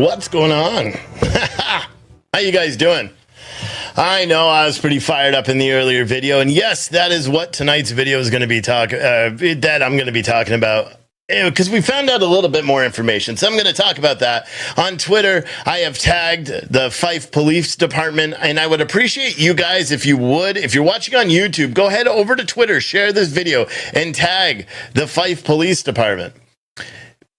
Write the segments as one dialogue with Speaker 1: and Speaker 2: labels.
Speaker 1: What's going on? How you guys doing? I know I was pretty fired up in the earlier video, and yes, that is what tonight's video is going to be talking. That I'm going to be talking about, because we found out a little bit more information. So I'm going to talk about that on Twitter. I have tagged the Fife Police Department, and I would appreciate you guys if you would. If you're watching on YouTube, go ahead over to Twitter, share this video, and tag the Fife Police Department.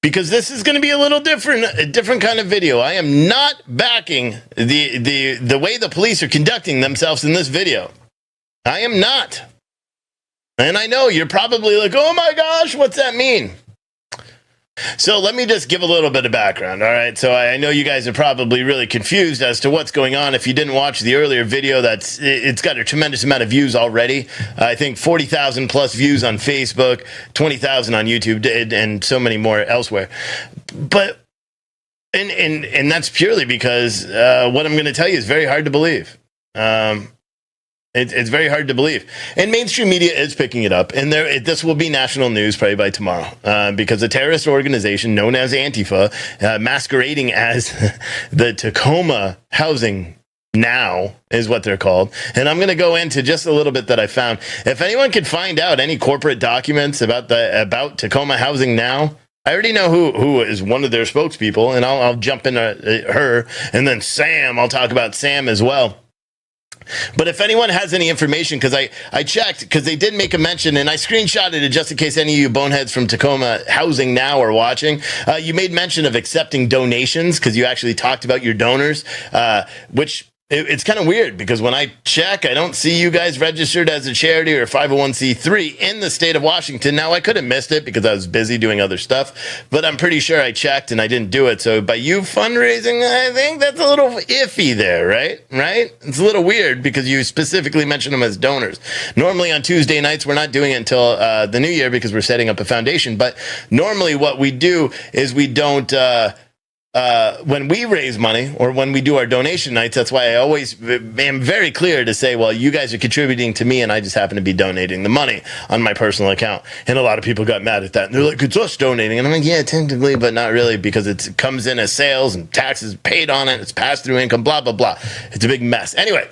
Speaker 1: Because this is going to be a little different, a different kind of video. I am not backing the way the police are conducting themselves in this video. I am not. And I know you're probably like, oh my gosh, what's that mean? So let me just give a little bit of background, all right? So I know you guys are probably really confused as to what's going on. If you didn't watch the earlier video, it's got a tremendous amount of views already. I think 40,000 plus views on Facebook, 20,000 on YouTube, and so many more elsewhere. But and that's purely because what I'm going to tell you is very hard to believe. It's very hard to believe. And mainstream media is picking it up. And this will be national news probably by tomorrow because a terrorist organization known as ANTIFA, masquerading as the Tacoma Housing Now is what they're called. And I'm going to go into just a little bit that I found. If anyone could find out any corporate documents about Tacoma Housing Now, I already know who is one of their spokespeople, and I'll jump into her. And then Sam, I'll talk about Sam as well. But if anyone has any information, because I checked, because they did make a mention, and I screenshotted it just in case any of you boneheads from Tacoma Housing Now are watching. You made mention of accepting donations, because you actually talked about your donors, which it's kind of weird, because when I check, I don't see you guys registered as a charity or a 501c3 in the state of Washington. Now, I could have missed it because I was busy doing other stuff, but I'm pretty sure I checked and I didn't do it. So by you fundraising, I think that's a little iffy there, right? It's a little weird because you specifically mentioned them as donors. Normally on Tuesday nights, we're not doing it until the new year because we're setting up a foundation. But normally what we do is we don't... when we raise money or when we do our donation nights, that's why I always am very clear to say, well, you guys are contributing to me and I just happen to be donating the money on my personal account. And a lot of people got mad at that. And they're like, it's us donating. And I'm like, yeah, technically, but not really, because it comes in as sales and taxes paid on it. It's passed through income, blah, blah, blah. It's a big mess. Anyway.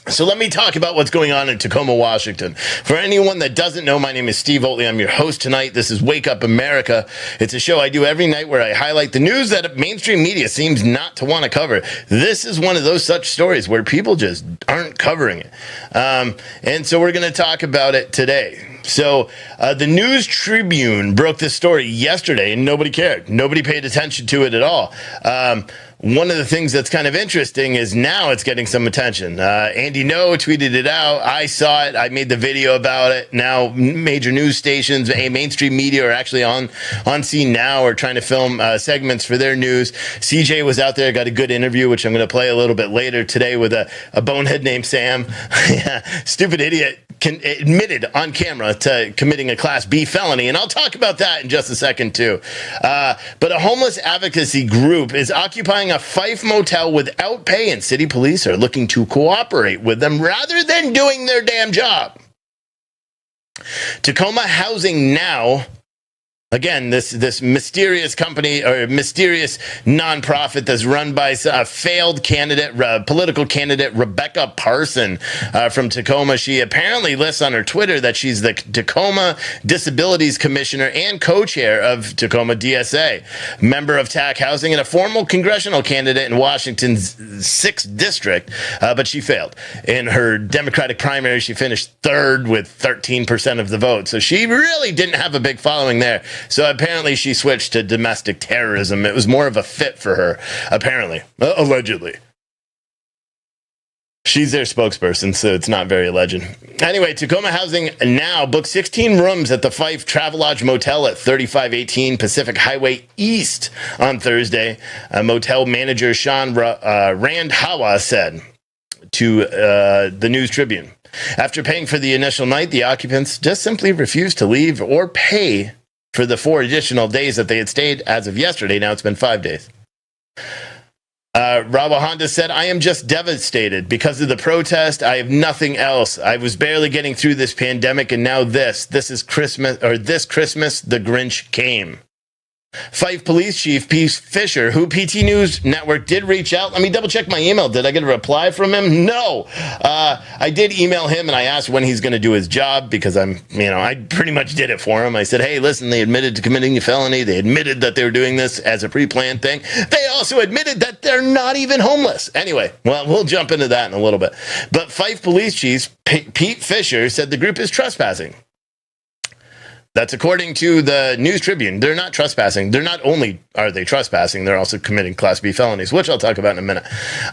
Speaker 1: So let me talk about what's going on in Tacoma, Washington. For anyone that doesn't know, my name is Steve Oatley. I'm your host tonight. This is Wake Up America. It's a show I do every night where I highlight the news that mainstream media seems not to want to cover. This is one of those such stories where people just aren't covering it. And so we're going to talk about it today. So the News Tribune broke this story yesterday, and nobody cared. Nobody paid attention to it at all. One of the things that's kind of interesting is now it's getting some attention. Andy No tweeted it out. I saw it. I made the video about it. Now major news stations, mainstream media are actually on scene now or trying to film segments for their news. CJ was out there, got a good interview, which I'm going to play a little bit later today with a bonehead named Sam. Stupid idiot. Admitted on camera to committing a Class B felony, and I'll talk about that in just a second too. But a homeless advocacy group is occupying a Fife motel without pay, and city police are looking to cooperate with them rather than doing their damn job. Tacoma Housing Now. Again, this mysterious company or mysterious nonprofit that's run by a failed candidate, political candidate, Rebecca Parson from Tacoma. She apparently lists on her Twitter that she's the Tacoma Disabilities Commissioner and co-chair of Tacoma DSA, member of TAC Housing, and a formal congressional candidate in Washington's 6th district. But she failed. In her Democratic primary, she finished third with 13% of the vote. So she really didn't have a big following there. So apparently she switched to domestic terrorism. It was more of a fit for her, apparently, allegedly. She's their spokesperson, so it's not very alleged. Anyway, Tacoma Housing Now booked 16 rooms at the Fife Travelodge Motel at 3518 Pacific Highway East on Thursday. Motel manager Sean Randhawa said to the News Tribune. After paying for the initial night, the occupants just simply refused to leave or pay for the 4 additional days that they had stayed as of yesterday. Now it's been 5 days. Rabo Honda said, I am just devastated because of the protest. I have nothing else. I was barely getting through this pandemic, and now this is Christmas, or this Christmas, the Grinch came. Fife Police Chief Pete Fisher, who PT News Network did reach out. Let me double check my email. Did I get a reply from him? No. I did email him and I asked when he's going to do his job because I pretty much did it for him. I said, hey, listen, they admitted to committing a felony. They admitted that they were doing this as a pre-planned thing. They also admitted that they're not even homeless. Anyway, well, we'll jump into that in a little bit. But Fife Police Chief Pete Fisher said the group is trespassing. That's according to the News Tribune. They're not trespassing. They're not only are they trespassing, they're also committing Class B felonies, which I'll talk about in a minute.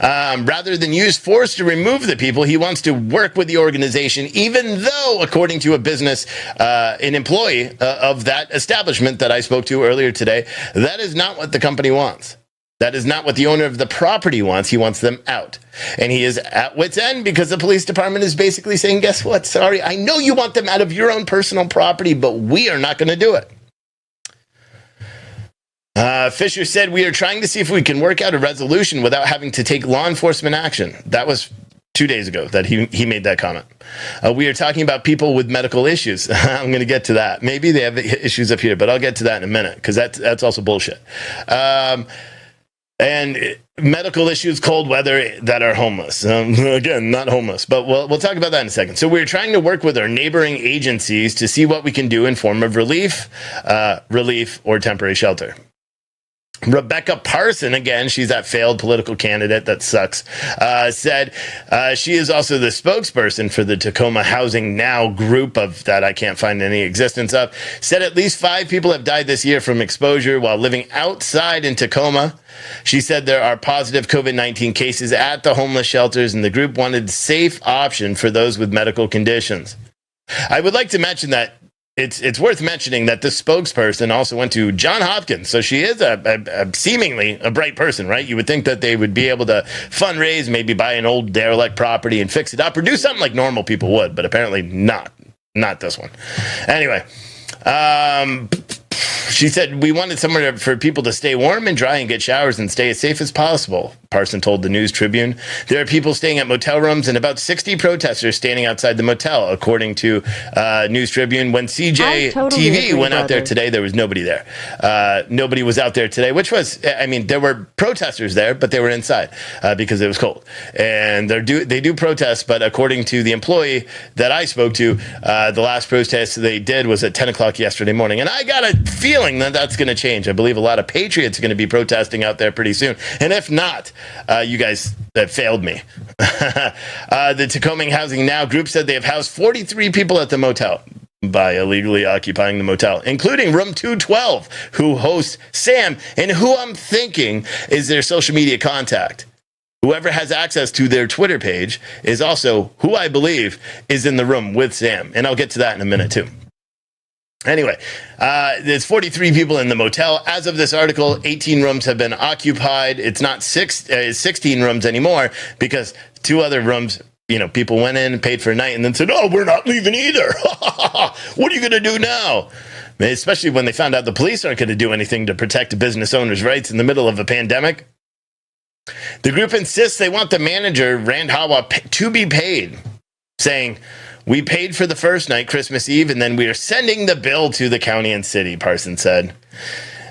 Speaker 1: Rather than use force to remove the people, he wants to work with the organization, even though, according to a business, an employee of that establishment that I spoke to earlier today, that is not what the company wants. That is not what the owner of the property wants. He wants them out. And he is at wit's end because the police department is basically saying, guess what? Sorry, I know you want them out of your own personal property, but we are not going to do it. Fisher said, we are trying to see if we can work out a resolution without having to take law enforcement action. That was 2 days ago that he made that comment. We are talking about people with medical issues. I'm going to get to that. Maybe they have issues up here, but I'll get to that in a minute because that's also bullshit. And medical issues, cold weather, that are homeless. Again, not homeless, but we'll talk about that in a second. So we're trying to work with our neighboring agencies to see what we can do in form of relief or temporary shelter. Rebecca Parson, again, she's that failed political candidate that sucks, said she is also the spokesperson for the Tacoma Housing Now group of that I can't find any existence of, said at least 5 people have died this year from exposure while living outside in Tacoma. She said there are positive COVID-19 cases at the homeless shelters, and the group wanted a safe option for those with medical conditions. I would like to mention that it's worth mentioning that the spokesperson also went to Johns Hopkins. So she is a seemingly a bright person, right? You would think that they would be able to fundraise, maybe buy an old derelict property and fix it up or do something like normal people would, but apparently not this one. Anyway, she said, we wanted somewhere for people to stay warm and dry and get showers and stay as safe as possible, Parson told the News Tribune. There are people staying at motel rooms and about 60 protesters standing outside the motel, according to News Tribune. When CJ TV went out there today, there was nobody there. Nobody was out there today, which was, there were protesters there, but they were inside because it was cold. And they do protest, but according to the employee that I spoke to, the last protest they did was at 10 o'clock yesterday morning. And I got a feeling that that's going to change. I believe a lot of patriots are going to be protesting out there pretty soon. And if not, you guys that failed me. The Tacoma Housing Now group said they have housed 43 people at the motel by illegally occupying the motel, including room 212, who hosts Sam, and who I'm thinking is their social media contact. Whoever has access to their Twitter page is also who I believe is in the room with Sam. And I'll get to that in a minute, too. Anyway, there's 43 people in the motel. As of this article, 18 rooms have been occupied. It's not 16 rooms anymore because 2 other rooms, people went in and paid for a night and then said, oh, we're not leaving either. What are you going to do now? Especially when they found out the police aren't going to do anything to protect business owners' rights in the middle of a pandemic. The group insists they want the manager, Rand Hawa, to be paid, saying, we paid for the first night, Christmas Eve, and then we are sending the bill to the county and city, Parson said.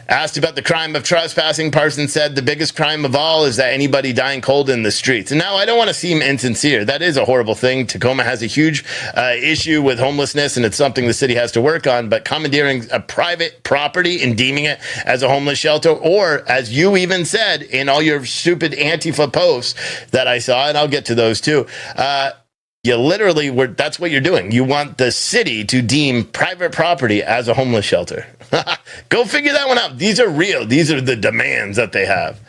Speaker 1: Asked about the crime of trespassing, Parson said the biggest crime of all is that anybody dying cold in the streets. And now I don't want to seem insincere. That is a horrible thing. Tacoma has a huge issue with homelessness, and it's something the city has to work on. But commandeering a private property and deeming it as a homeless shelter, or as you even said in all your stupid Antifa posts that I saw, and I'll get to those too, you literally that's what you're doing. You want the city to deem private property as a homeless shelter. Go figure that one out. These are real. These are the demands that they have.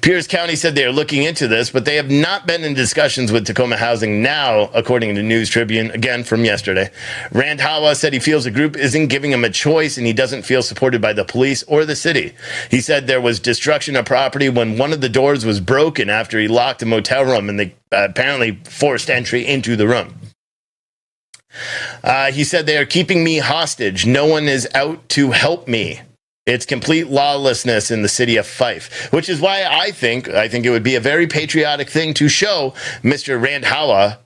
Speaker 1: Pierce County said they are looking into this, but they have not been in discussions with Tacoma Housing Now, according to News Tribune, again from yesterday. Rand Hawa said he feels the group isn't giving him a choice and he doesn't feel supported by the police or the city. He said there was destruction of property when one of the doors was broken after he locked a motel room and they apparently forced entry into the room. He said they are keeping me hostage. No one is out to help me. It's complete lawlessness in the city of Fife, which is why I think it would be a very patriotic thing to show Mr. Rand Hawa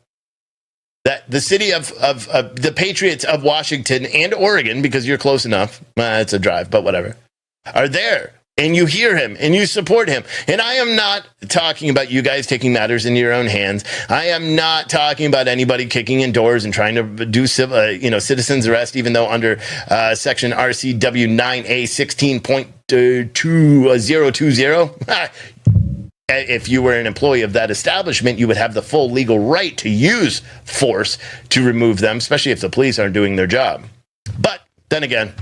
Speaker 1: that the city of the patriots of Washington and Oregon, because you're close enough, it's a drive, but whatever. are there. And you hear him and you support him. And I am not talking about you guys taking matters into your own hands. I am not talking about anybody kicking in doors and trying to do citizens arrest, even though under section RCW 9A 16.2020, if you were an employee of that establishment, you would have the full legal right to use force to remove them, especially if the police aren't doing their job. But then again,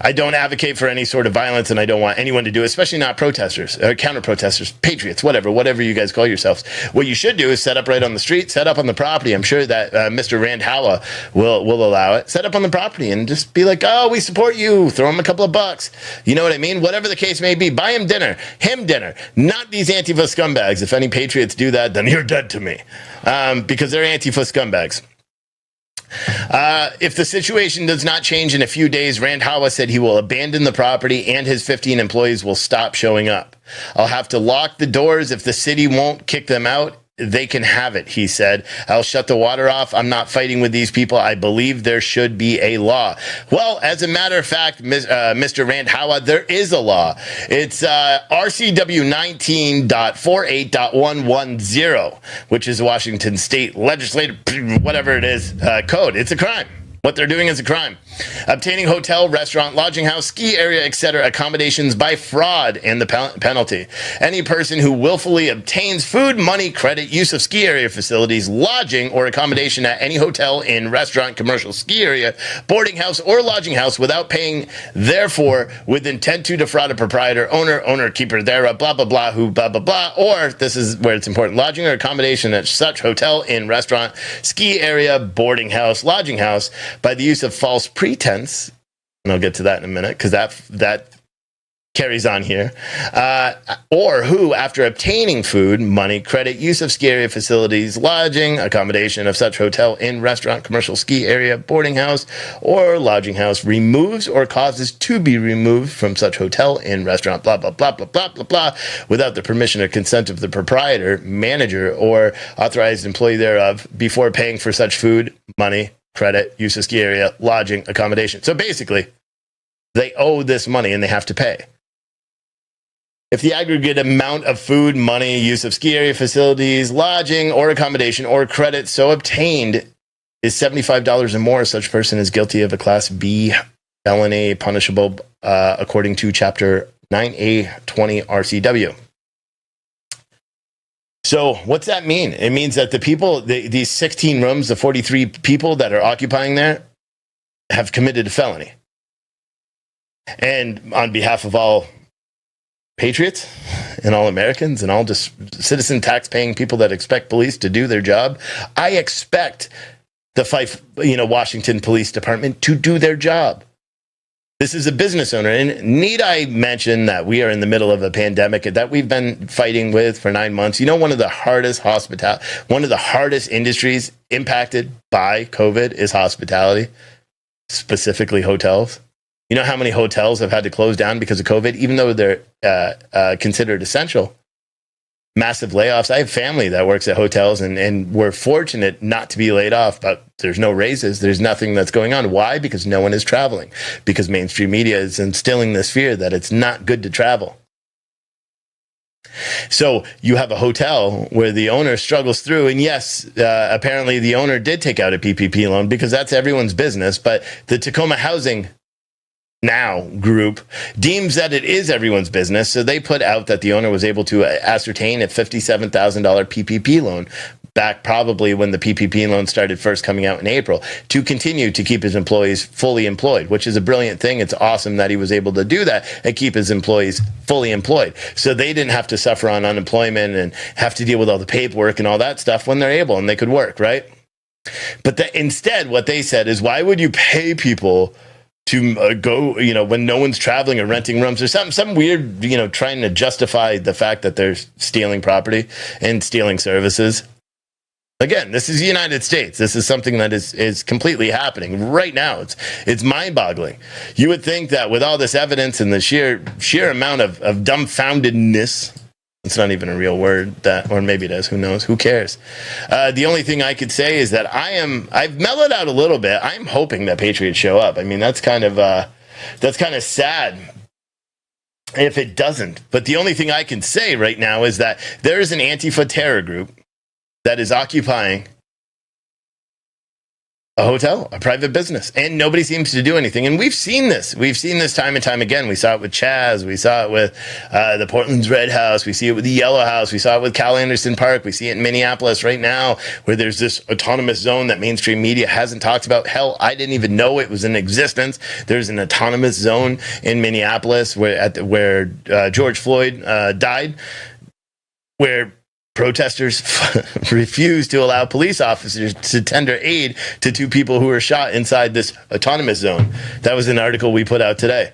Speaker 1: I don't advocate for any sort of violence, and I don't want anyone to do it, especially not protesters, counter-protesters, patriots, whatever you guys call yourselves. What you should do is set up right on the street, set up on the property. I'm sure that Mr. Randhawa will allow it. Set up on the property and just be like, oh, we support you. Throw him a couple of bucks. You know what I mean? Whatever the case may be, buy him dinner, not these Antifa scumbags. If any patriots do that, then you're dead to me, because they're Antifa scumbags. If the situation does not change in a few days, Randhawa said he will abandon the property and his 15 employees will stop showing up. I'll have to lock the doors if the city won't kick them out. They can have it, he said. I'll shut the water off. I'm not fighting with these people. I believe there should be a law. Well, as a matter of fact, Mr. Randhawa, there is a law. It's RCW 19.48.110, which is Washington State Legislative, whatever it is, code. It's a crime. What they're doing is a crime. Obtaining hotel, restaurant, lodging house, ski area, etc. accommodations by fraud and the penalty. Any person who willfully obtains food, money, credit, use of ski area facilities, lodging, or accommodation at any hotel, inn, restaurant, commercial ski area, boarding house, or lodging house without paying, therefore, with intent to defraud a proprietor, owner, keeper thereof, blah, blah, blah, who, blah, blah, blah, or, this is where it's important, lodging or accommodation at such hotel, inn, restaurant, ski area, boarding house, lodging house, by the use of false pretense, and I'll get to that in a minute because that carries on here, or who, after obtaining food, money, credit, use of ski area facilities, lodging, accommodation of such hotel, inn, restaurant, commercial ski area, boarding house, or lodging house, removes or causes to be removed from such hotel, inn, restaurant, blah, blah, blah, blah, blah, blah, blah, without the permission or consent of the proprietor, manager, or authorized employee thereof, before paying for such food, money, credit, use of ski area, lodging, accommodation. So basically, they owe this money and they have to pay. If the aggregate amount of food, money, use of ski area facilities, lodging, or accommodation, or credit so obtained is $75 or more, such person is guilty of a Class B felony punishable according to Chapter 9A 20 RCW. So what's that mean? It means that the people, these 16 rooms, the 43 people that are occupying there have committed a felony. And on behalf of all patriots and all Americans and all just citizen tax-paying people that expect police to do their job, I expect the Washington Police Department to do their job. This is a business owner, and need I mention that we are in the middle of a pandemic that we've been fighting with for 9 months. You know, one of the hardest industries impacted by COVID is hospitality, specifically hotels. You know how many hotels have had to close down because of COVID, even though they're considered essential? Massive layoffs. I have family that works at hotels, and we're fortunate not to be laid off, but there's no raises. There's nothing that's going on. Why? Because no one is traveling. Because mainstream media is instilling this fear that it's not good to travel. So you have a hotel where the owner struggles through, and yes, apparently the owner did take out a PPP loan because that's everyone's business, but the Tacoma Housing Now group deems that it is everyone's business, so they put out that the owner was able to ascertain a $57,000 PPP loan back probably when the PPP loan started first coming out in April, to continue to keep his employees fully employed, which is a brilliant thing. It's awesome that he was able to do that and keep his employees fully employed. So they didn't have to suffer on unemployment and have to deal with all the paperwork and all that stuff when they're able and they could work, right? But instead, what they said is, why would you pay people to go, when no one's traveling or renting rooms or some weird, trying to justify the fact that they're stealing property and stealing services. Again, this is the United States. This is something that is completely happening right now. It's mind-boggling. You would think that with all this evidence and the sheer amount of dumbfoundedness, it's not even a real word, or maybe it is, who knows, who cares? The only thing I could say is that I've mellowed out a little bit. I'm hoping that Patriots show up. I mean, that's kind of sad if it doesn't. But the only thing I can say right now is that there is an Antifa terror group that is occupying a hotel, a private business, and nobody seems to do anything. And we've seen this. We've seen this time and time again. We saw it with Chaz. We saw it with the Portland's Red House. We see it with the Yellow House. We saw it with Cal Anderson Park. We see it in Minneapolis right now, where there's this autonomous zone that mainstream media hasn't talked about. Hell, I didn't even know it was in existence. There's an autonomous zone in Minneapolis where George Floyd died, where protesters refused to allow police officers to tender aid to 2 people who were shot inside this autonomous zone. That was an article we put out today.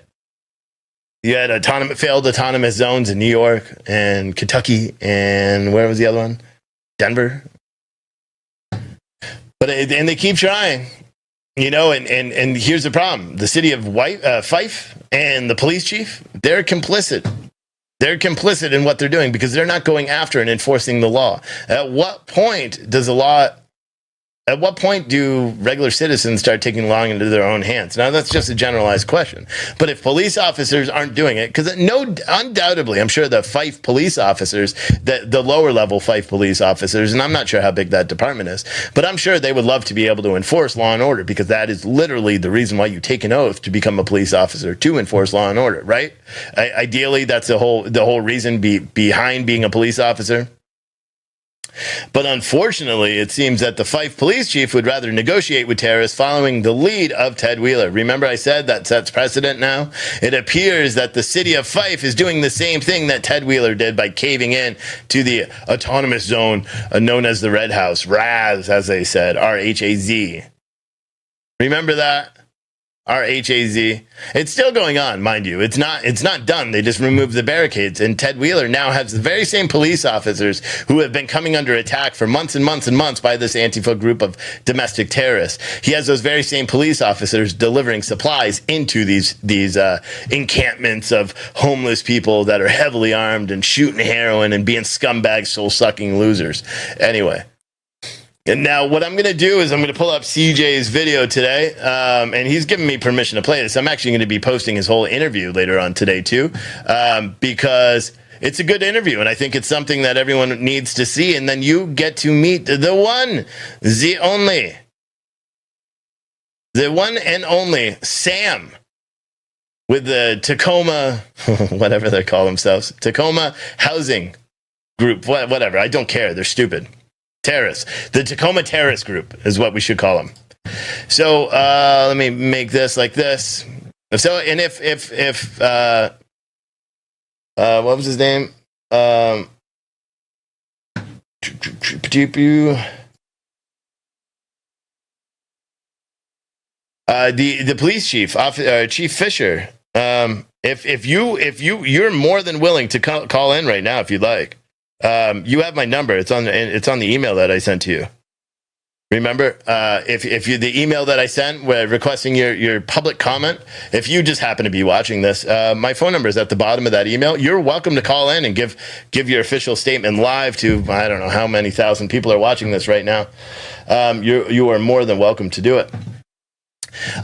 Speaker 1: You had failed autonomous zones in New York and Kentucky, and where was the other one? Denver. And they keep trying, and here's the problem. The city of Fife and the police chief, they're complicit. They're complicit in what they're doing because they're not going after and enforcing the law. At what point do regular citizens start taking law into their own hands? Now, that's just a generalized question. But if police officers aren't doing it, because undoubtedly, I'm sure the Fife police officers, the lower level Fife police officers, and I'm not sure how big that department is, but I'm sure they would love to be able to enforce law and order, because that is literally the reason why you take an oath to become a police officer, to enforce law and order, right? Ideally, that's the whole reason behind being a police officer. But unfortunately, it seems that the Fife police chief would rather negotiate with terrorists following the lead of Ted Wheeler. Remember I said that sets precedent now? It appears that the city of Fife is doing the same thing that Ted Wheeler did by caving in to the autonomous zone known as the Red House. RAZ, as they said, R-H-A-Z. Remember that? R-H-A-Z. It's still going on, mind you. It's not done. They just removed the barricades. And Ted Wheeler now has the very same police officers who have been coming under attack for months and months and months by this Antifa group of domestic terrorists. He has those very same police officers delivering supplies into these encampments of homeless people that are heavily armed and shooting heroin and being scumbag, soul-sucking losers. Anyway. And now what I'm going to do is I'm going to pull up CJ's video today, and he's given me permission to play this. I'm actually going to be posting his whole interview later on today, too, because it's a good interview, and I think it's something that everyone needs to see. And then you get to meet the one and only Sam with the Tacoma, whatever they call themselves, Tacoma Housing Group, whatever. I don't care. They're stupid. Terrorists. The Tacoma Terrorist Group is what we should call them. So let me make this like this. So, and if what was his name? The police chief, Chief Fisher. If you're more than willing to call in right now if you'd like. You have my number. It's on the email that I sent to you. Remember, if you the email that I sent requesting your public comment, if you just happen to be watching this, my phone number is at the bottom of that email. You're welcome to call in and give your official statement live to, I don't know how many thousand people are watching this right now. You are more than welcome to do it.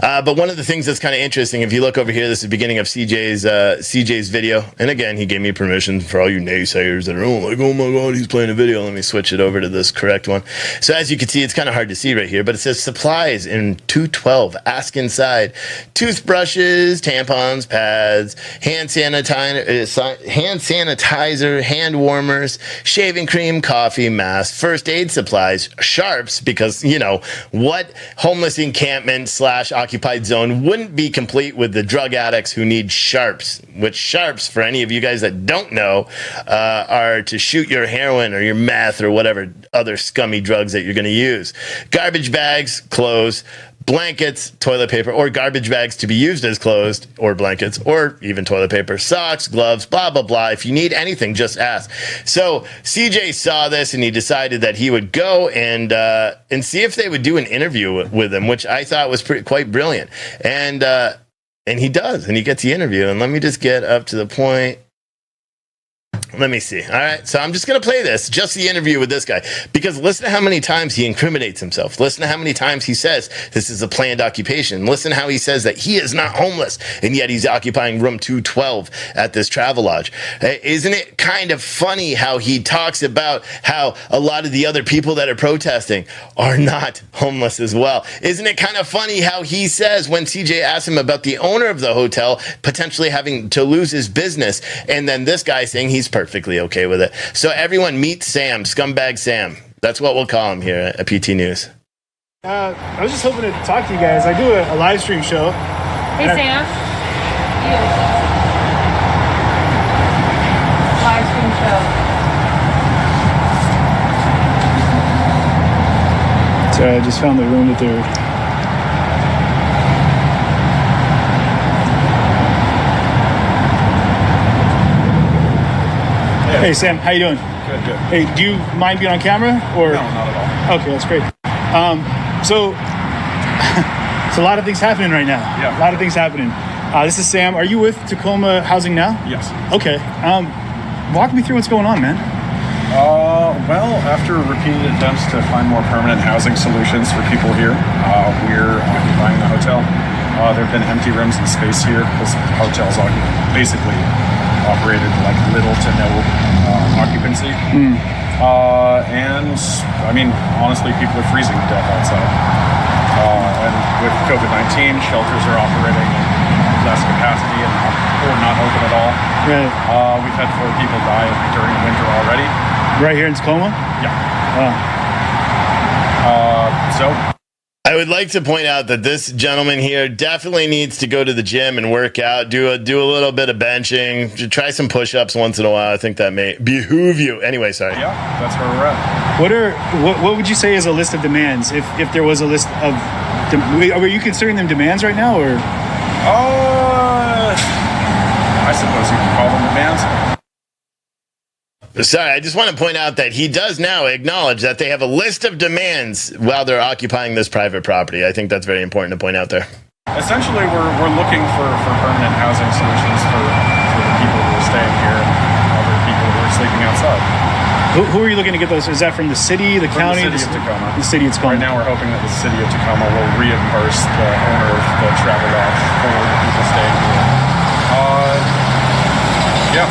Speaker 1: But one of the things that's kind of interesting, if you look over here, this is the beginning of CJ's video. And again, he gave me permission for all you naysayers that are like, oh my God, he's playing a video. Let me switch it over to this correct one. So as you can see, it's kind of hard to see right here, but it says supplies in 212. Ask inside. Toothbrushes, tampons, pads, hand sanitizer, hand warmers, shaving cream, coffee, mask, first aid supplies, sharps, because, what homeless encampment / occupied zone wouldn't be complete with the drug addicts who need sharps, which sharps, for any of you guys that don't know, are to shoot your heroin or your meth or whatever other scummy drugs that you're going to use. Garbage bags, clothes, blankets, toilet paper, or garbage bags to be used as clothes or blankets, or even toilet paper, socks, gloves, blah, blah, blah. If you need anything, just ask. So CJ saw this and he decided that he would go and see if they would do an interview with him, which I thought was quite brilliant. And he does, and he gets the interview. And let me just get up to the point Let me see. All right. So I'm just going to play this, just the interview with this guy, because listen to how many times he incriminates himself. Listen to how many times he says this is a planned occupation. Listen to how he says that he is not homeless, and yet he's occupying room 212 at this travel lodge. Isn't it kind of funny how he talks about how a lot of the other people that are protesting are not homeless as well? Isn't it kind of funny how he says, when CJ asked him about the owner of the hotel potentially having to lose his business, and then this guy saying he's perfectly okay with it. So everyone meet Sam, Scumbag Sam. That's what we'll call him here at PT News.
Speaker 2: I was just hoping to talk to you guys. I do a live stream show.
Speaker 3: Hey, Sam. Live stream show.
Speaker 2: So I just found the room that they're... Hey, Sam, how you doing?
Speaker 4: Good.
Speaker 2: Hey, do you mind being on camera? Or
Speaker 4: No, not at all.
Speaker 2: Okay, that's great. So a lot of things happening right now.
Speaker 4: Yeah.
Speaker 2: A lot of things happening. This is Sam. Are you with Tacoma Housing now?
Speaker 4: Yes.
Speaker 2: Okay. Walk me through what's going on, man.
Speaker 4: Well, after repeated attempts to find more permanent housing solutions for people here, we're occupying the hotel. There have been empty rooms and space here. This hotel's basically operated like little to no occupancy. And I mean, honestly, people are freezing to death outside. And with COVID-19, shelters are operating at less capacity or not open at all.
Speaker 2: Right.
Speaker 4: We've had 4 people die during the winter already.
Speaker 2: Right here in Tacoma?
Speaker 4: Yeah.
Speaker 2: Wow.
Speaker 4: So
Speaker 1: I would like to point out that this gentleman here definitely needs to go to the gym and work out, do a little bit of benching, try some push-ups once in a while. I think that may behoove you. Anyway, sorry.
Speaker 4: yeah, that's where we're at.
Speaker 2: What would you say is a list of demands? If there was a list of, were you considering them demands right now, or?
Speaker 4: I suppose you can call them demands.
Speaker 1: Sorry, I just want to point out that he does now acknowledge that they have a list of demands while they're occupying this private property. I think that's very important to point out there.
Speaker 4: Essentially, we're looking for permanent housing solutions for the people who are staying here and other people who are sleeping outside.
Speaker 2: Who are you looking to get those? Is that from the city, the county?
Speaker 4: The city of Tacoma.
Speaker 2: The city of Tacoma.
Speaker 4: Right now, we're hoping that the city of Tacoma will reimburse the owner of the travel lodge for the people staying here. Yeah.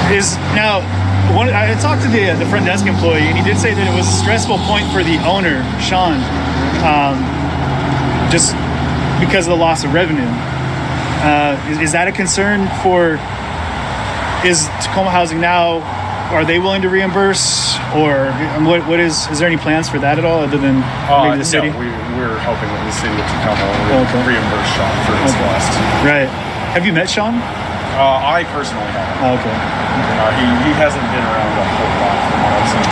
Speaker 2: I talked to the front desk employee, and he did say that it was a stressful point for the owner, Sean, just because of the loss of revenue. Is that a concern for? Is Tacoma Housing now? Are they willing to reimburse, or what is there any plans for that at all, other than maybe the city?
Speaker 4: No, we're hoping that the city of Tacoma will reimburse Sean for his loss.
Speaker 2: Right. Have you met Sean?
Speaker 4: I personally haven't.
Speaker 2: Oh, okay.
Speaker 4: He hasn't been around a whole lot from what I've seen.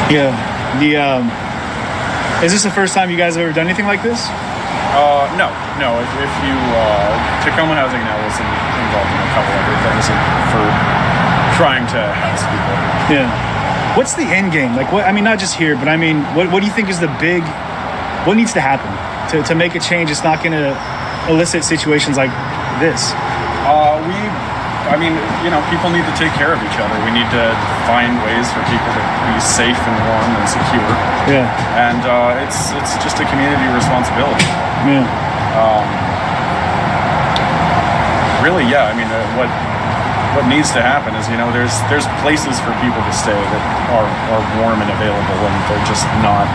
Speaker 2: Yeah. Is this the first time you guys have ever done anything like this?
Speaker 4: No. If you Tacoma Housing now is involved in a couple other things for trying to house people.
Speaker 2: Yeah. What's the end game? Like, what? I mean, not just here, but I mean, what do you think is the big? What needs to happen to make a change? It's not going to elicit situations like this.
Speaker 4: People need to take care of each other. We need to find ways for people to be safe and warm and secure.
Speaker 2: Yeah.
Speaker 4: And it's just a community responsibility.
Speaker 2: Yeah.
Speaker 4: Really, yeah. I mean, what needs to happen is, there's places for people to stay that are warm and available, and they're just not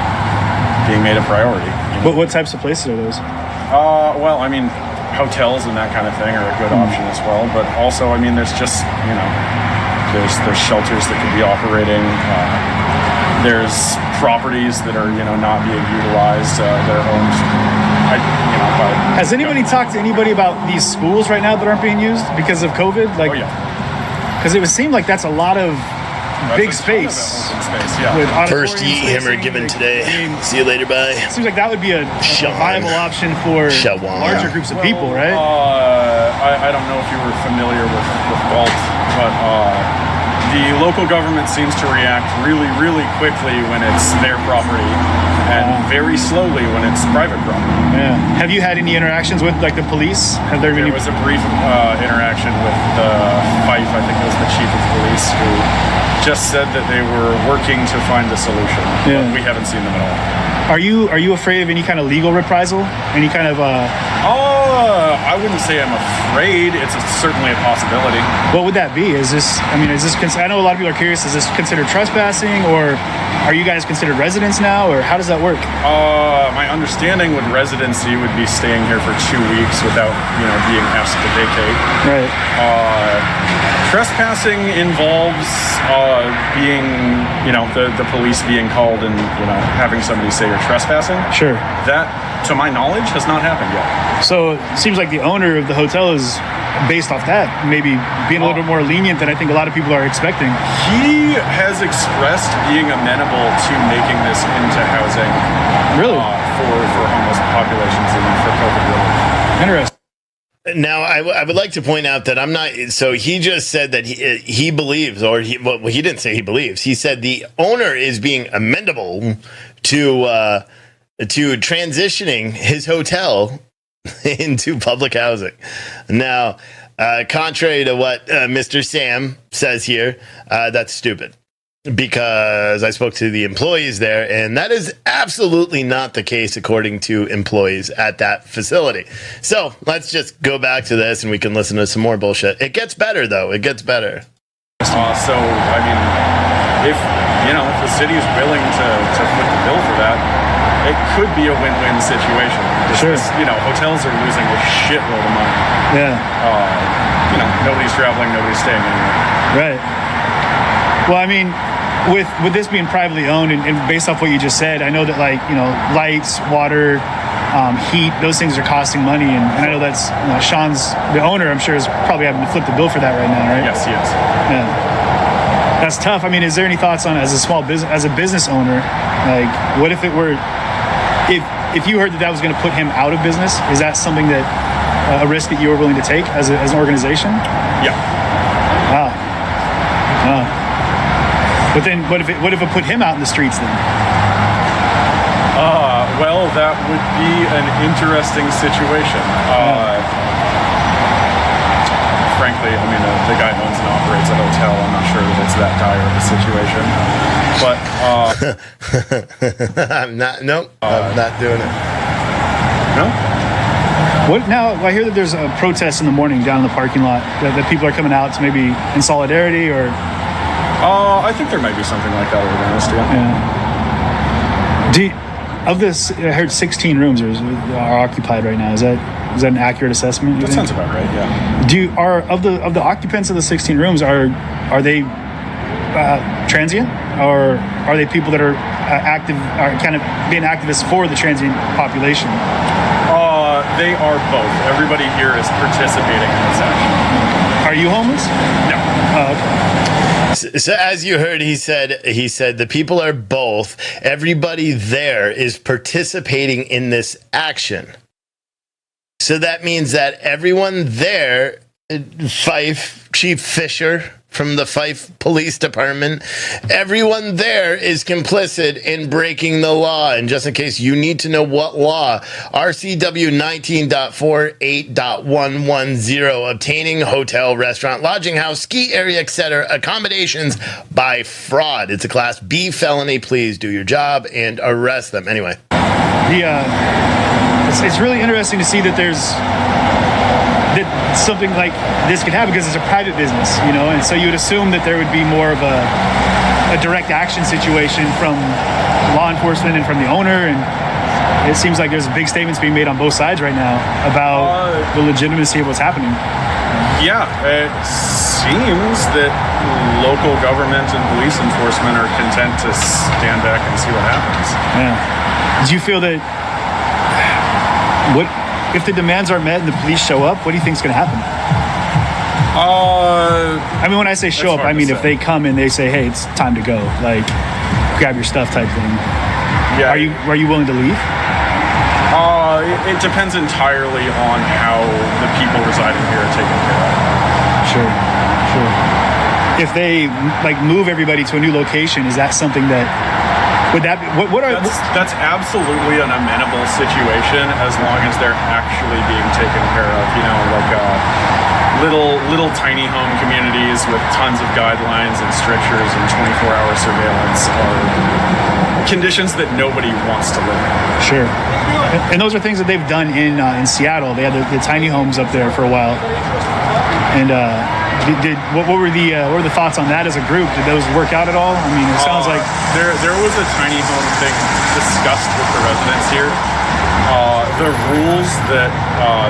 Speaker 4: being made a priority.
Speaker 2: What types of places are those?
Speaker 4: Hotels and that kind of thing are a good option as well. But also, there's just, there's shelters that could be operating. There's properties that are, not being utilized. That are owned.
Speaker 2: Has anybody talked to anybody about these schools right now that aren't being used because of COVID? Like, because it would seem like that's a lot of big space.
Speaker 4: Yeah.
Speaker 1: First eat hammer given today. See you later, bye.
Speaker 2: It seems like that would be a viable option for larger groups of people, right?
Speaker 4: I don't know if you were familiar with Walt, but The local government seems to react really, really quickly when it's their property, and very slowly when it's private property.
Speaker 2: Yeah. Have you had any interactions with like the police? Have there been?
Speaker 4: There was a brief interaction with the Fife, I think it was the chief of police, who just said that they were working to find a solution.
Speaker 2: Yeah.
Speaker 4: But we haven't seen them at all.
Speaker 2: Are you afraid of any kind of legal reprisal? Any kind of
Speaker 4: I wouldn't say I'm afraid. It's certainly a possibility.
Speaker 2: what would that be? Is this I know a lot of people are curious, is this considered trespassing, or are you guys considered residents now, or how does that work?
Speaker 4: My understanding with residency would be staying here for 2 weeks without, being asked to vacate.
Speaker 2: Right.
Speaker 4: Trespassing involves being, the police being called and, having somebody say you're trespassing.
Speaker 2: Sure.
Speaker 4: That, to my knowledge, has not happened yet.
Speaker 2: So it seems like the owner of the hotel is based off that, maybe being a little bit more lenient than I think a lot of people are expecting.
Speaker 4: He has expressed being amenable to making this into housing.
Speaker 2: Really?
Speaker 4: For homeless populations and for COVID relief.
Speaker 2: Interesting.
Speaker 1: Now, I would like to point out that I'm not. So he just said that he believes, or he didn't say he believes. He said the owner is being amenable to transitioning his hotel into public housing. Now, contrary to what Mr. Sam says here, that's stupid. Because I spoke to the employees there, and that is absolutely not the case according to employees at that facility. So let's just go back to this and we can listen to some more bullshit. It gets better, though. It gets better.
Speaker 4: If the city is willing to foot the bill for that, it could be a win-win situation.
Speaker 2: Sure.
Speaker 4: Hotels are losing a shitload of money.
Speaker 2: Yeah.
Speaker 4: Nobody's traveling, nobody's staying anywhere.
Speaker 2: Right. Well, with this being privately owned and based off what you just said, I know that lights, water, heat, those things are costing money, and I know that's Sean's, the owner, I'm sure, is probably having to flip the bill for that right now, right?
Speaker 4: Yes, he is.
Speaker 2: Yeah. That's tough. Is there any thoughts on, as a business owner, like what if it were, if you heard that was going to put him out of business, is that something that a risk that you were willing to take as an organization?
Speaker 4: Yeah.
Speaker 2: Wow. But then, what if it put him out in the streets then?
Speaker 4: Well, that would be an interesting situation. Frankly, the guy owns and operates a hotel. I'm not sure that it's that dire of a situation. But
Speaker 1: I'm not doing it.
Speaker 4: No.
Speaker 2: What now? I hear that there's a protest in the morning down in the parking lot. That people are coming out to maybe in solidarity or.
Speaker 4: I think there might be something like that organized, yeah.
Speaker 2: Of this, I heard 16 rooms are occupied right now. Is that an accurate assessment?
Speaker 4: That sounds about right, yeah.
Speaker 2: Of the occupants of the 16 rooms, are they transient, or are they people that are active, are kind of being activists for the transient population?
Speaker 4: They are both. Everybody here is participating in this action.
Speaker 2: Are you homeless?
Speaker 4: No.
Speaker 2: Oh, okay.
Speaker 1: So as you heard, he said the people are both. Everybody there is participating in this action. So that means that everyone there, Fife, Chief Fisher from the Fife Police Department, everyone there is complicit in breaking the law. And just in case you need to know what law, RCW 19.48.110, obtaining hotel, restaurant, lodging house, ski area, etc. accommodations by fraud. It's a Class B felony. Please do your job and arrest them. Anyway.
Speaker 2: It's really interesting to see that that something like this could happen, because it's a private business, and so you would assume that there would be more of a direct action situation from law enforcement and from the owner, and it seems like there's big statements being made on both sides right now about the legitimacy of what's happening.
Speaker 4: Yeah, it seems that local government and police enforcement are content to stand back and see what happens.
Speaker 2: Yeah. Do you feel that if the demands aren't met and the police show up, what do you think is going to happen? When I say show up, if they come and they say, "Hey, it's time to go," like grab your stuff type thing.
Speaker 4: Yeah.
Speaker 2: Are you willing to leave?
Speaker 4: It depends entirely on how the people residing here are taken care of.
Speaker 2: Sure. if they like move everybody to a new location, is that something that would that be, what are
Speaker 4: that's absolutely an amenable situation as long as they're actually being taken care of. You know, like little tiny home communities with tons of guidelines and strictures and 24-hour surveillance are conditions that nobody wants to live in.
Speaker 2: Sure. And those are things that they've done in Seattle. They had the tiny homes up there for a while. And what were the thoughts on that as a group? Did those work out at all? I mean, it sounds like
Speaker 4: there was a tiny home thing discussed with the residents here. The rules that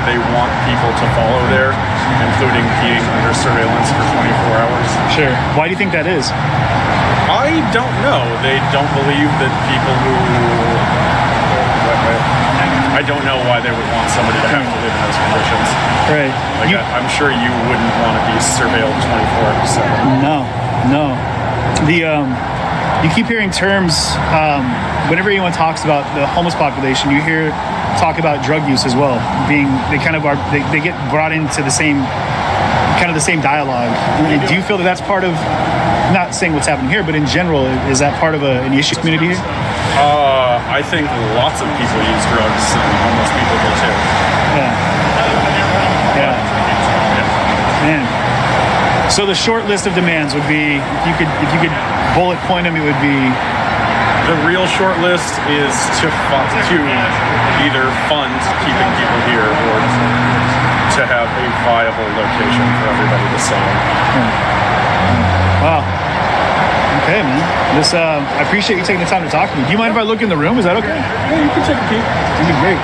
Speaker 4: they want people to follow there, including being under surveillance for 24 hours.
Speaker 2: Sure. Why do you think that is?
Speaker 4: I don't know. They don't believe that people who... I don't know why they would want somebody to have to live in those conditions.
Speaker 2: Right.
Speaker 4: Like, I'm sure you wouldn't want to be surveilled 24/7.
Speaker 2: No. You keep hearing terms, whenever anyone talks about the homeless population, you hear talk about drug use as well. They get brought into the same dialogue. Do you feel that that's part of, not saying what's happening here, but in general, is that part of an issue community here?
Speaker 4: I think lots of people use drugs, and homeless people do too.
Speaker 2: Yeah. Man. So the short list of demands would be, if you could bullet point them, it would be...
Speaker 4: The real short list is to either fund keeping people here or to have a viable location for everybody to sell.
Speaker 2: Wow. Okay, man. I appreciate you taking the time to talk to me. Do you mind if I look in the room? Is that okay?
Speaker 4: Yeah, you can take a peek.
Speaker 2: That'd be great.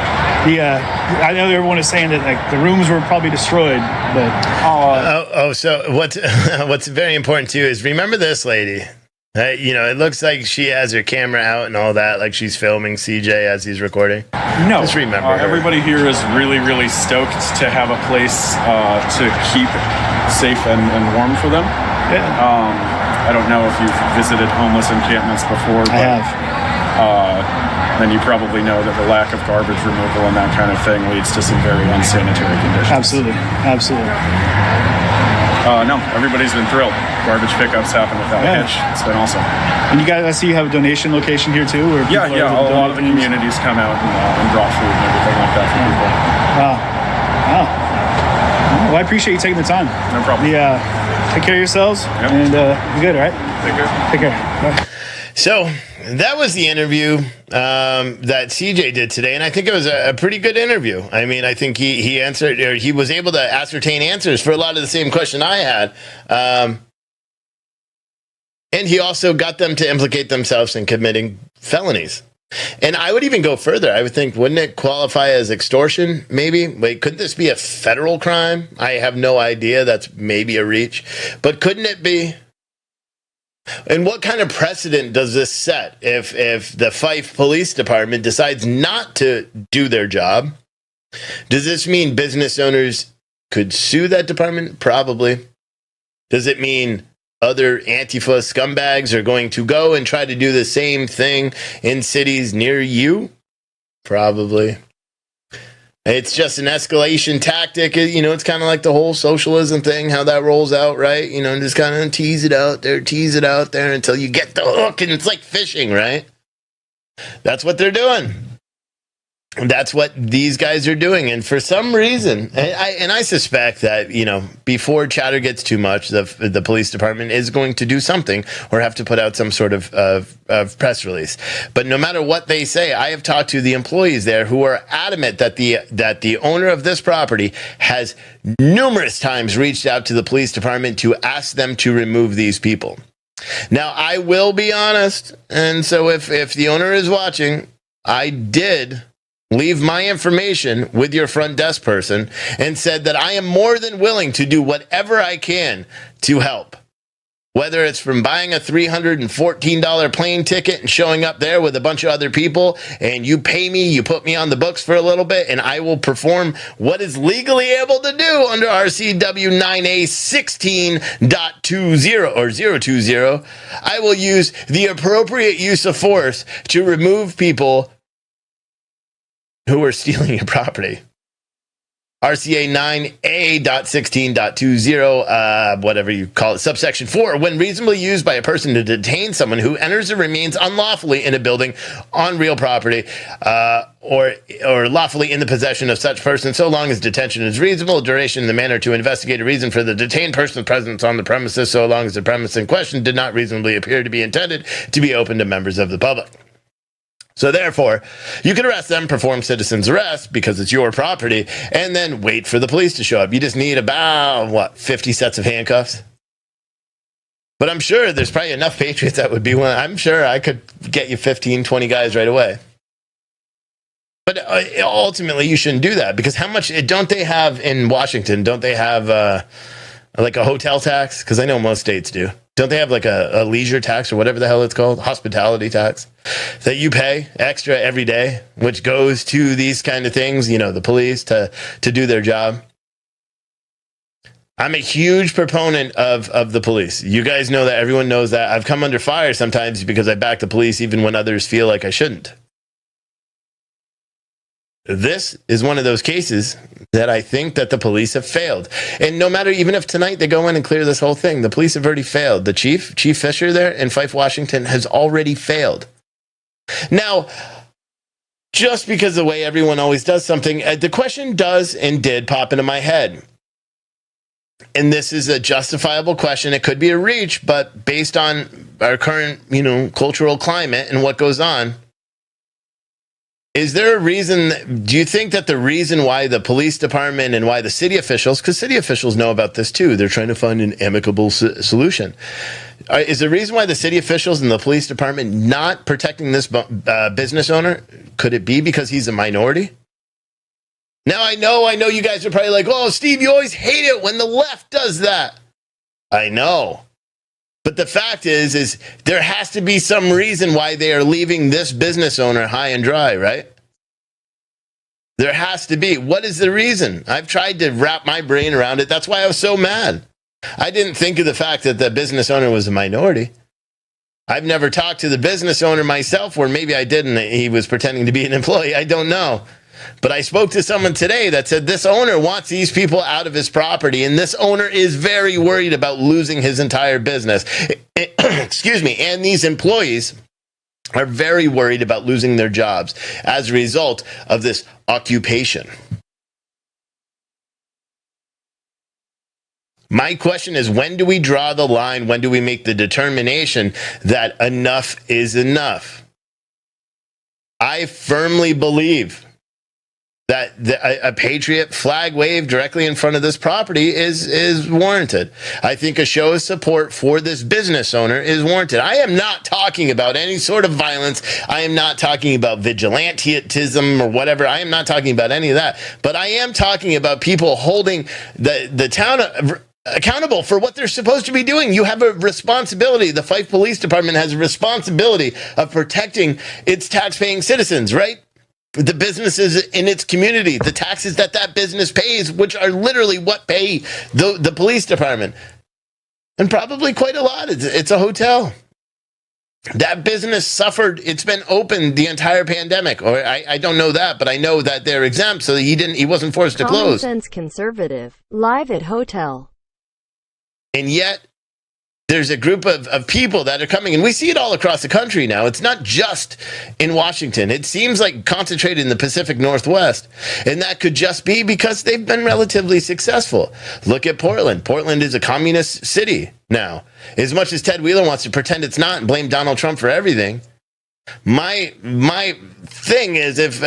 Speaker 2: I know everyone is saying that like the rooms were probably destroyed, but
Speaker 1: so what's very important too is remember this lady. It looks like she has her camera out and all that, like she's filming CJ as he's recording.
Speaker 4: No,
Speaker 1: just remember her.
Speaker 4: Everybody here is really, really stoked to have a place to keep safe and warm for them.
Speaker 2: Yeah.
Speaker 4: I don't know if you've visited homeless encampments before, but
Speaker 2: I have.
Speaker 4: Then you probably know that the lack of garbage removal and that kind of thing leads to some very unsanitary conditions.
Speaker 2: Absolutely.
Speaker 4: No, everybody's been thrilled. Garbage pickups happen without a hitch. It's been awesome.
Speaker 2: And you guys, I see you have a donation location here too? Where
Speaker 4: yeah. A lot of the communities come out and drop food and everything like that for people.
Speaker 2: Wow. Well, I appreciate you taking the time.
Speaker 4: No problem.
Speaker 2: Take care of yourselves.
Speaker 4: Yep.
Speaker 2: And be good, all right?
Speaker 4: Take care.
Speaker 2: Bye.
Speaker 1: So that was the interview that CJ did today, and I think it was a pretty good interview. I mean, I think he answered, or he was able to ascertain answers for a lot of the same question I had, and he also got them to implicate themselves in committing felonies. And I would even go further. I would think, wouldn't it qualify as extortion? Maybe. Wait, couldn't this be a federal crime? I have no idea. That's maybe a reach, but couldn't it be? And what kind of precedent does this set if the Fife Police Department decides not to do their job? Does this mean business owners could sue that department? Probably. Does it mean other Antifa scumbags are going to go and try to do the same thing in cities near you? Probably. It's just an escalation tactic. It's kind of like the whole socialism thing, how that rolls out, right? Just kind of tease it out there until you get the hook, and it's like fishing, right? That's what they're doing. That's what these guys are doing. And for some reason, I suspect that, before chatter gets too much, the police department is going to do something or have to put out some sort of press release. But no matter what they say, I have talked to the employees there who are adamant that the owner of this property has numerous times reached out to the police department to ask them to remove these people. Now, I will be honest. And so if the owner is watching, I did leave my information with your front desk person and said that I am more than willing to do whatever I can to help. Whether it's from buying a $314 plane ticket and showing up there with a bunch of other people, and you pay me, you put me on the books for a little bit, and I will perform what is legally able to do under RCW 9A 16.20 or 020. I will use the appropriate use of force to remove people who are stealing your property. RCA 9A.16.20, whatever you call it, subsection 4, when reasonably used by a person to detain someone who enters or remains unlawfully in a building on real property, or lawfully in the possession of such person, so long as detention is reasonable, duration in the manner to investigate a reason for the detained person's presence on the premises, so long as the premise in question did not reasonably appear to be intended to be open to members of the public. So therefore, you can arrest them, perform citizen's arrest because it's your property, and then wait for the police to show up. You just need about, 50 sets of handcuffs? But I'm sure there's probably enough patriots that would be one. I'm sure I could get you 15, 20 guys right away. But ultimately, you shouldn't do that because how much don't they have in Washington? Don't they have like a hotel tax? Because I know most states do. Don't they have like a leisure tax or whatever the hell it's called? Hospitality tax that you pay extra every day, which goes to these kind of things, the police to do their job. I'm a huge proponent of the police. You guys know that. Everyone knows that. I've come under fire sometimes because I back the police even when others feel like I shouldn't. This is one of those cases that I think that the police have failed. And no matter, even if tonight they go in and clear this whole thing, the police have already failed. The Chief Fisher there in Fife, Washington, has already failed. Now, just because of the way everyone always does something, the question does and did pop into my head. And this is a justifiable question. It could be a reach, but based on our current, cultural climate and what goes on, is there a reason, do you think that the reason why the police department and why the city officials, because city officials know about this too, they're trying to find an amicable solution. Is the reason why the city officials and the police department not protecting this business owner, could it be because he's a minority? Now, I know you guys are probably like, oh, Steve, you always hate it when the left does that. I know. But the fact is there has to be some reason why they are leaving this business owner high and dry, right? There has to be. What is the reason? I've tried to wrap my brain around it. That's why I was so mad. I didn't think of the fact that the business owner was a minority. I've never talked to the business owner myself, or maybe I didn't. He was pretending to be an employee. I don't know. But I spoke to someone today that said this owner wants these people out of his property, and this owner is very worried about losing his entire business. Excuse me. And these employees are very worried about losing their jobs as a result of this occupation. My question is, when do we draw the line? When do we make the determination that enough is enough? I firmly believe that a patriot flag wave directly in front of this property is warranted. I think a show of support for this business owner is warranted. I am not talking about any sort of violence. I am not talking about vigilantism or whatever. I am not talking about any of that. But I am talking about people holding the town accountable for what they're supposed to be doing. You have a responsibility. The Fife Police Department has a responsibility of protecting its tax-paying citizens, right? The businesses in its community, the taxes that business pays, which are literally what pay the police department. And probably quite a lot. It's a hotel. That business suffered. It's been open the entire pandemic. Or I don't know that, but I know that they're exempt, so he wasn't forced to close.
Speaker 5: Common Sense Conservative, live at hotel.
Speaker 1: And yet, there's a group of people that are coming, and we see it all across the country now. It's not just in Washington. It seems like concentrated in the Pacific Northwest, and that could just be because they've been relatively successful. Look at Portland. Portland is a communist city now. As much as Ted Wheeler wants to pretend it's not and blame Donald Trump for everything, my thing is, if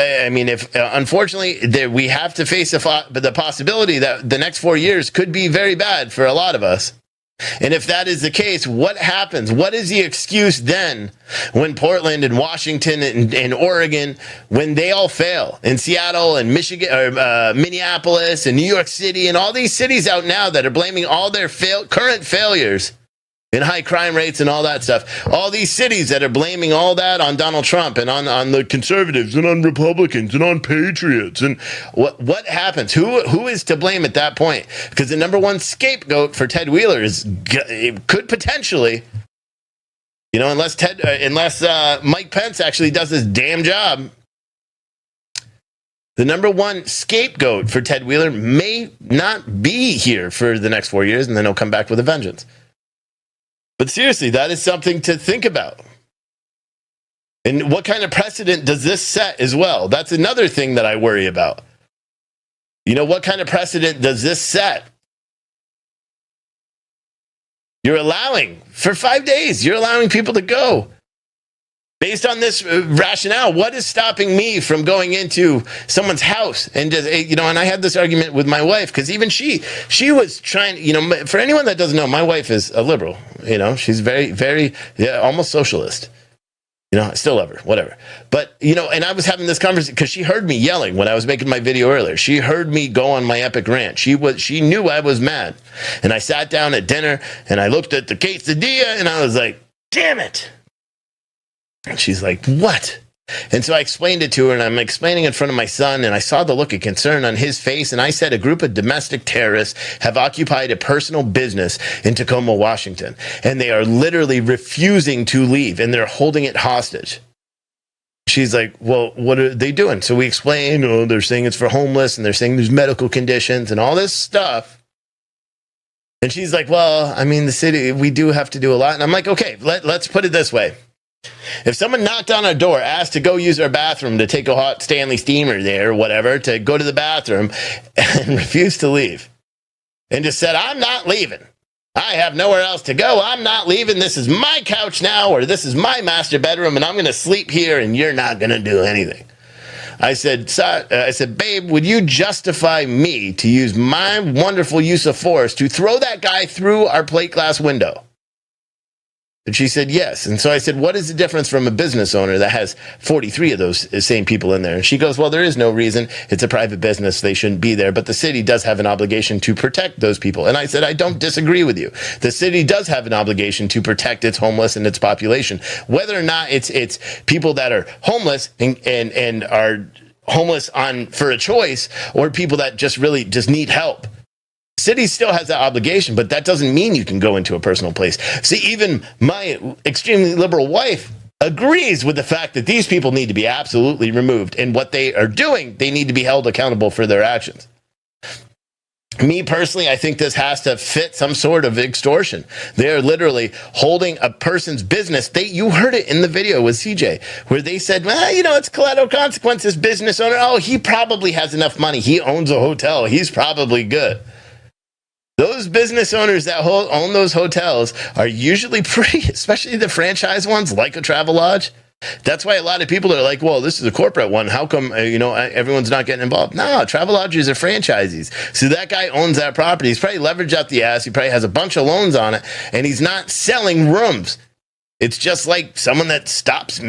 Speaker 1: unfortunately we have to face the possibility that the next 4 years could be very bad for a lot of us. And if that is the case, what happens? What is the excuse then when Portland and Washington and Oregon, when they all fail, in Seattle and Michigan, or Minneapolis and New York City and all these cities out now that are blaming all their current failures and high crime rates and all that stuff, all these cities that are blaming all that on Donald Trump and on the conservatives and on Republicans and on patriots, and what happens? Who is to blame at that point? Because the number one scapegoat for Ted Wheeler could potentially, unless Mike Pence actually does his damn job, The number one scapegoat for Ted Wheeler may not be here for the next 4 years, and then he'll come back with a vengeance. But seriously, that is something to think about. And what kind of precedent does this set as well? That's another thing that I worry about. You know, what kind of precedent does this set? You're allowing, for 5 days, you're allowing people to go. Based on this rationale, what is stopping me from going into someone's house and just, you know, and I had this argument with my wife because even she was trying, you know, for anyone that doesn't know, my wife is a liberal, you know, she's very, very, almost socialist. You know, I still love her, whatever. But, you know, and I was having this conversation because she heard me yelling when I was making my video earlier. She heard me go on my epic rant. She knew I was mad. And I sat down at dinner and I looked at the quesadilla and I was like, damn it. And she's like, what? And so I explained it to her, and I'm explaining in front of my son, and I saw the look of concern on his face, and I said a group of domestic terrorists have occupied a personal business in Tacoma, Washington, and they are literally refusing to leave, and they're holding it hostage. She's like, well, what are they doing? So we explained, oh, they're saying it's for homeless, and they're saying there's medical conditions and all this stuff. And she's like, well, I mean, the city, we do have to do a lot. And I'm like, okay, let's put it this way. If someone knocked on our door, asked to go use our bathroom to take a hot Stanley steamer there or whatever, to go to the bathroom and refused to leave and just said, I'm not leaving. I have nowhere else to go. I'm not leaving. This is my couch now, or this is my master bedroom, and I'm going to sleep here, and you're not going to do anything. I said, babe, would you justify me to use my wonderful use of force to throw that guy through our plate glass window? And she said, yes. And so I said, what is the difference from a business owner that has 43 of those same people in there? And she goes, well, there is no reason. It's a private business. They shouldn't be there. But the city does have an obligation to protect those people. And I said, I don't disagree with you. The city does have an obligation to protect its homeless and its population. Whether or not it's people that are homeless and are homeless for a choice, or people that just really just need help. City still has that obligation, but that doesn't mean you can go into a personal place. See, even my extremely liberal wife agrees with the fact that these people need to be absolutely removed. And what they are doing, they need to be held accountable for their actions. Me personally, I think this has to fit some sort of extortion. They're literally holding a person's business. You heard it in the video with CJ, where they said, well, you know, it's collateral consequences, business owner. Oh, he probably has enough money. He owns a hotel. He's probably good. Those business owners that own those hotels are usually pretty, especially the franchise ones like a Travelodge. That's why a lot of people are like, well, this is a corporate one. How come, everyone's not getting involved? No, Travelodges are franchisees. So that guy owns that property. He's probably leveraged out the ass. He probably has a bunch of loans on it, and he's not selling rooms. It's just like someone that stops,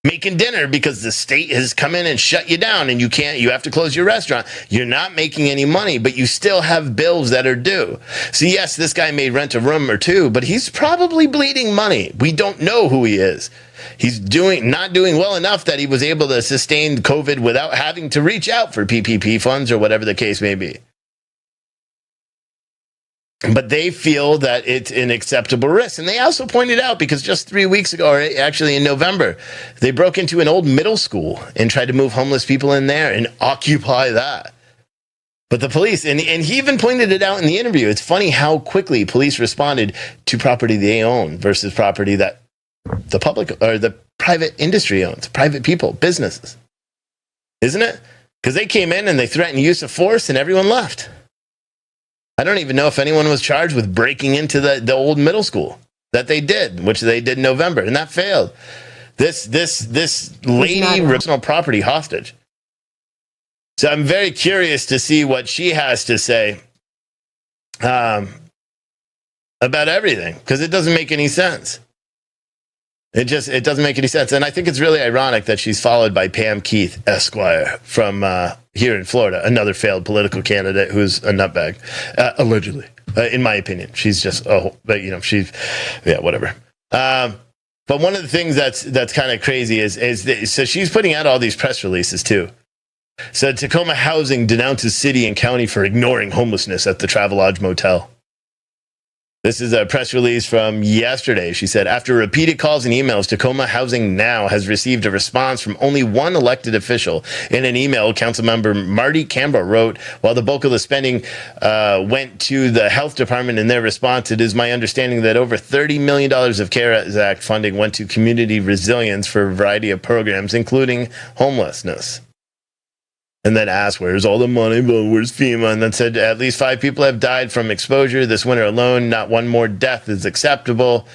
Speaker 1: making dinner because the state has come in and shut you down and you have to close your restaurant. You're not making any money, but you still have bills that are due. So yes, this guy may rent a room or two, but he's probably bleeding money. We don't know who he is. He's not doing well enough that he was able to sustain COVID without having to reach out for PPP funds or whatever the case may be. But they feel that it's an acceptable risk. And they also pointed out, because just 3 weeks ago, or actually in November, they broke into an old middle school and tried to move homeless people in there and occupy that. But the police, and he even pointed it out in the interview, it's funny how quickly police responded to property they own versus property that the public or the private industry owns, private people, businesses. Isn't it? Because they came in and they threatened use of force and everyone left. I don't even know if anyone was charged with breaking into the old middle school that they did, which they did in November, and that failed. This lady personal property hostage. So I'm very curious to see what she has to say about everything, because it doesn't make any sense. It doesn't make any sense. And I think it's really ironic that she's followed by Pam Keith, Esquire, from here in Florida, another failed political candidate who's a nutbag, allegedly, in my opinion. She's just, whatever. But one of the things that's kind of crazy is so she's putting out all these press releases too. So Tacoma Housing denounces city and county for ignoring homelessness at the Travelodge Motel. This is a press release from yesterday. She said, after repeated calls and emails, Tacoma Housing Now has received a response from only one elected official. In an email, Councilmember Marty Canberra wrote, while the bulk of the spending went to the health department in their response, it is my understanding that over $30 million of CARES Act funding went to community resilience for a variety of programs, including homelessness. And then asked, where's all the money? But where's FEMA? And then said, at least 5 people have died from exposure this winter alone. Not one more death is acceptable.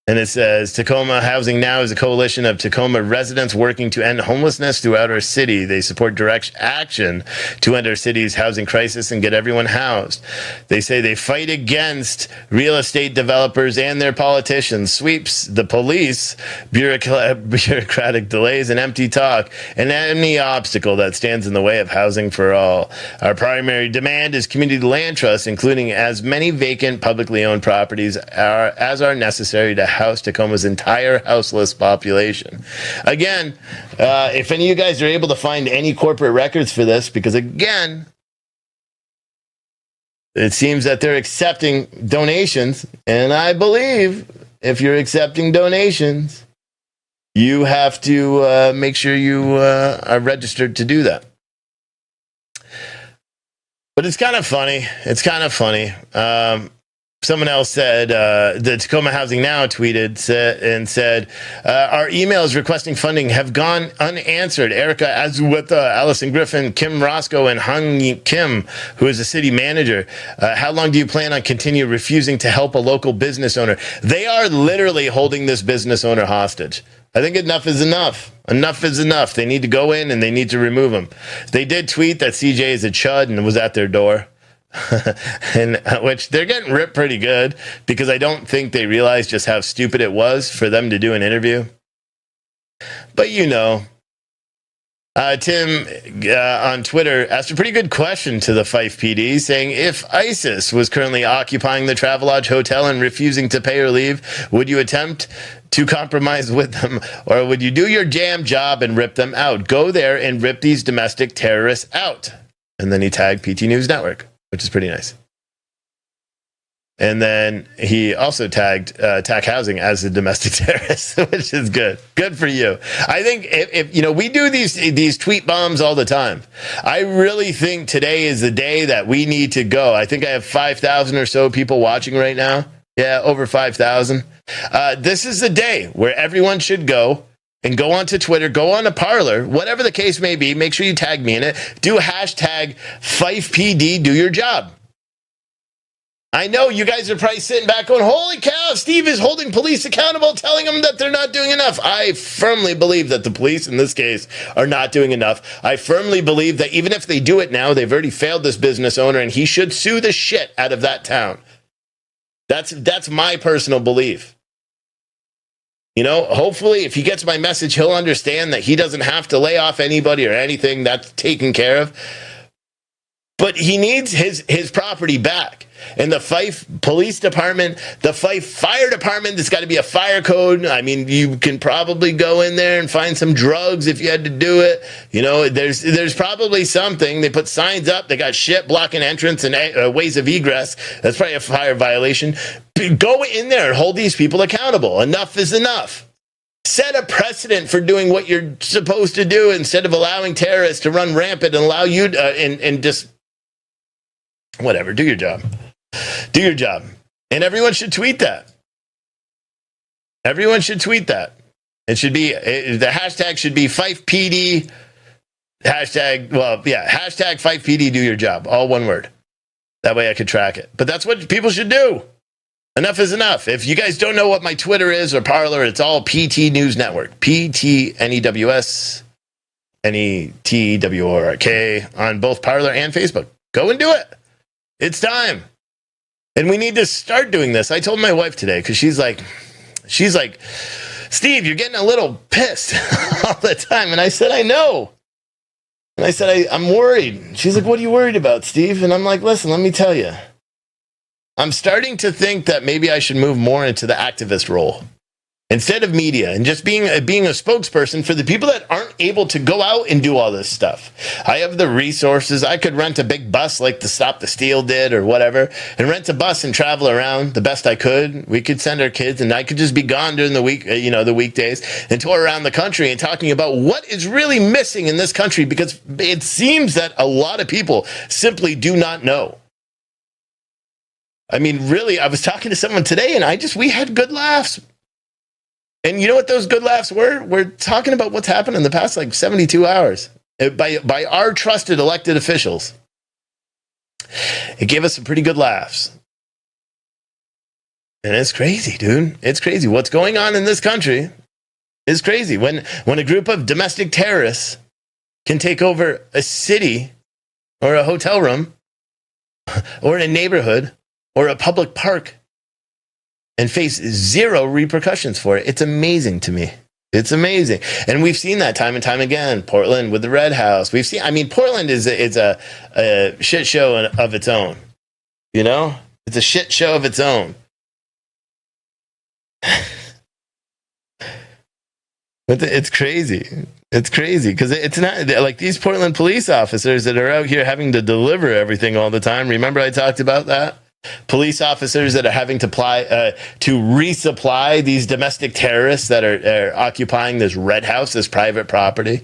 Speaker 1: And it says, Tacoma Housing Now is a coalition of Tacoma residents working to end homelessness throughout our city. They support direct action to end our city's housing crisis and get everyone housed. They say they fight against real estate developers and their politicians, sweeps, the police, bureaucratic delays, and empty talk, and any obstacle that stands in the way of housing for all. Our primary demand is community land trusts, including as many vacant, publicly owned properties as are necessary to house Tacoma's entire houseless population. Again, if any of you guys are able to find any corporate records for this, because again, it seems that they're accepting donations, and I believe if you're accepting donations, you have to make sure you are registered to do that. But it's kind of funny. Someone else said, the Tacoma Housing Now tweeted and said, our emails requesting funding have gone unanswered. Erica Azueta, Allison Griffin, Kim Roscoe, and Hung Kim, who is a city manager. How long do you plan on continue refusing to help a local business owner? They are literally holding this business owner hostage. I think enough is enough. Enough is enough. They need to go in and they need to remove him. They did tweet that CJ is a chud and was at their door. And which they're getting ripped pretty good because I don't think they realized just how stupid it was for them to do an interview. But you know, Tim on Twitter asked a pretty good question to the Fife PD, saying if ISIS was currently occupying the Travelodge Hotel and refusing to pay or leave, would you attempt to compromise with them, or would you do your damn job and rip them out? Go there and rip these domestic terrorists out. And then he tagged PT News Network, which is pretty nice. And then he also tagged TAC Housing as a domestic terrorist, which is good. Good for you. I think if you know, we do these tweet bombs all the time. I really think today is the day that we need to go. I think I have 5,000 or so people watching right now. Yeah, over 5,000. This is the day where everyone should go and go onto Twitter, go on to Parler, whatever the case may be. Make sure you tag me in it. Do hashtag FifePD, do your job. I know you guys are probably sitting back going, holy cow, Steve is holding police accountable, telling them that they're not doing enough. I firmly believe that the police in this case are not doing enough. I firmly believe that even if they do it now, they've already failed this business owner and he should sue the shit out of that town. That's my personal belief. You know, hopefully if he gets my message, he'll understand that he doesn't have to lay off anybody or anything. That's taken care of. But he needs his property back. And the Fife Police Department, the Fife Fire Department, there's got to be a fire code. I mean, you can probably go in there and find some drugs if you had to do it. You know, there's probably something. They put signs up. They got shit blocking entrance and ways of egress. That's probably a fire violation. Go in there and hold these people accountable. Enough is enough. Set a precedent for doing what you're supposed to do instead of allowing terrorists to run rampant and allow you and just whatever. Do your job. Do your job. And everyone should tweet that. Everyone should tweet that. It should be, the hashtag should be FifePD. Hashtag FifePD, do your job. All one word. That way I could track it. But that's what people should do. Enough is enough. If you guys don't know what my Twitter is or Parler, it's all PT News Network. PTNEWS, NETWORK on both Parler and Facebook. Go and do it. It's time. And we need to start doing this. I told my wife today, because she's like, Steve, you're getting a little pissed all the time. And I said, I know. And I said, I'm worried. She's like, what are you worried about, Steve? And I'm like, listen, let me tell you. I'm starting to think that maybe I should move more into the activist role instead of media and just being a spokesperson for the people that aren't able to go out and do all this stuff. I have the resources. I could rent a big bus like the Stop the Steal did or whatever, and rent a bus and travel around the best I could. We could send our kids, and I could just be gone during the week, the weekdays, and tour around the country and talking about what is really missing in this country, because it seems that a lot of people simply do not know. I mean, really, I was talking to someone today, and we had good laughs. And you know what those good laughs were? We're talking about what's happened in the past, 72 hours by our trusted elected officials. It gave us some pretty good laughs. And it's crazy, dude. It's crazy. What's going on in this country is crazy. When a group of domestic terrorists can take over a city or a hotel room or a neighborhood or a public park and face zero repercussions for it. It's amazing to me. It's amazing. And we've seen that time and time again. Portland with the Red House. Portland is a shit show of its own. It's a shit show of its own. But it's crazy. It's crazy because it's not like these Portland police officers that are out here having to deliver everything all the time. Remember I talked about that? Police officers that are having to resupply these domestic terrorists that are occupying this Red House, this private property.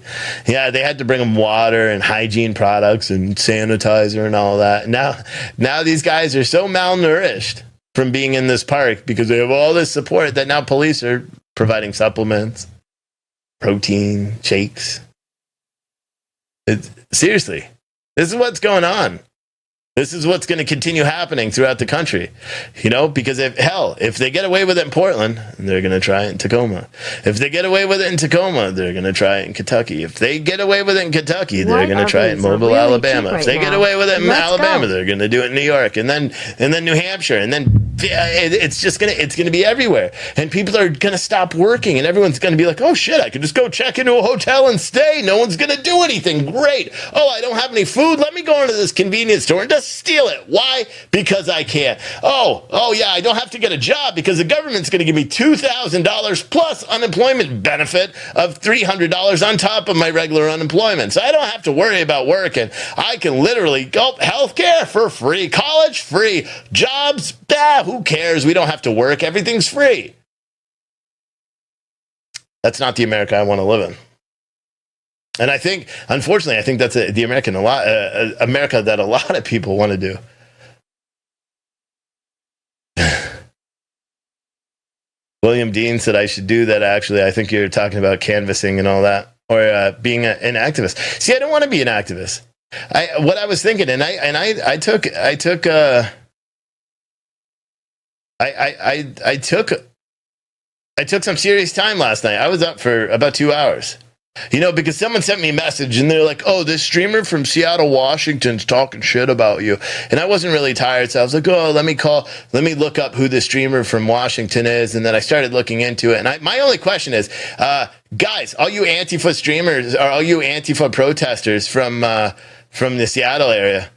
Speaker 1: Yeah, they had to bring them water and hygiene products and sanitizer and all that. Now these guys are so malnourished from being in this park because they have all this support that now police are providing supplements, protein, shakes. Seriously, this is what's going on. This is what's going to continue happening throughout the country, because if they get away with it in Portland, they're going to try it in Tacoma. If they get away with it in Tacoma, they're going to try it in Kentucky. If they get away with it in Kentucky, they're going to try it in Mobile, Alabama. If they get away with it in Alabama, they're going to do it in New York, and then New Hampshire, and then it's going to be everywhere. And people are going to stop working, and everyone's going to be like, oh shit, I could just go check into a hotel and stay. No one's going to do anything. Great. Oh, I don't have any food. Let me go into this convenience store and just steal it. Why? Because I can. Oh yeah, I don't have to get a job because the government's going to give me $2,000 plus unemployment benefit of $300 on top of my regular unemployment. So I don't have to worry about work, and I can literally go healthcare for free, college free, jobs, who cares? We don't have to work. Everything's free. That's not the America I want to live in. And unfortunately, that's the America that a lot of people want to do. William Dean said I should do that. Actually, I think you're talking about canvassing and all that, or being an activist. See, I don't want to be an activist. What I was thinking, I took some serious time last night. I was up for about 2 hours. Because someone sent me a message and they're like, oh, this streamer from Seattle, Washington's talking shit about you. And I wasn't really tired. So I was like, oh, let me look up who the streamer from Washington is. And then I started looking into it. And my only question is, guys, all you Antifa streamers, or all you Antifa protesters from the Seattle area,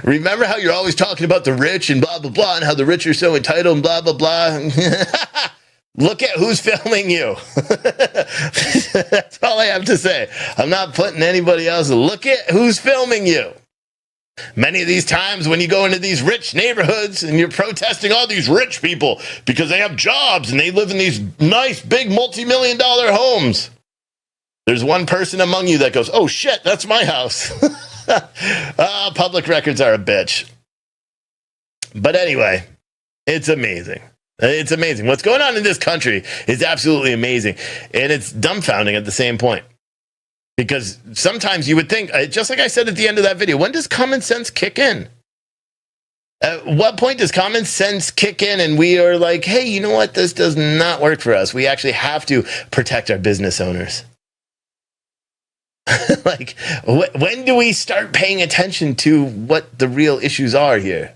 Speaker 1: remember how you're always talking about the rich and blah, blah, blah, and how the rich are so entitled and blah, blah, blah. Look at who's filming you. That's all I have to say. I'm not putting anybody else. Look at who's filming you. Many of these times when you go into these rich neighborhoods and you're protesting all these rich people because they have jobs and they live in these nice, big, multi-million-dollar homes, there's one person among you that goes, oh, shit, that's my house. Public records are a bitch. But anyway, it's amazing. It's amazing. What's going on in this country is absolutely amazing. And it's dumbfounding at the same point. Because sometimes you would think, just like I said at the end of that video, when does common sense kick in? At what point does common sense kick in and we are like, hey, you know what? This does not work for us. We actually have to protect our business owners. Like, when do we start paying attention to what the real issues are here?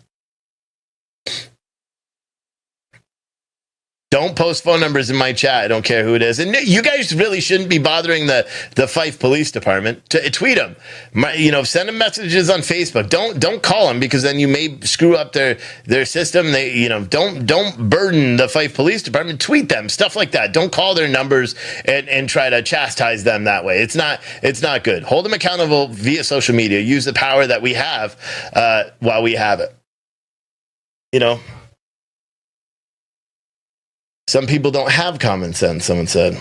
Speaker 1: Don't post phone numbers in my chat. I don't care who it is. And you guys really shouldn't be bothering the Fife Police Department. To tweet them, send them messages on Facebook. Don't call them, because then you may screw up their system. They don't burden the Fife Police Department. Tweet them, stuff like that. Don't call their numbers and try to chastise them that way. It's not good. Hold them accountable via social media. Use the power that we have while we have it. Some people don't have common sense, someone said.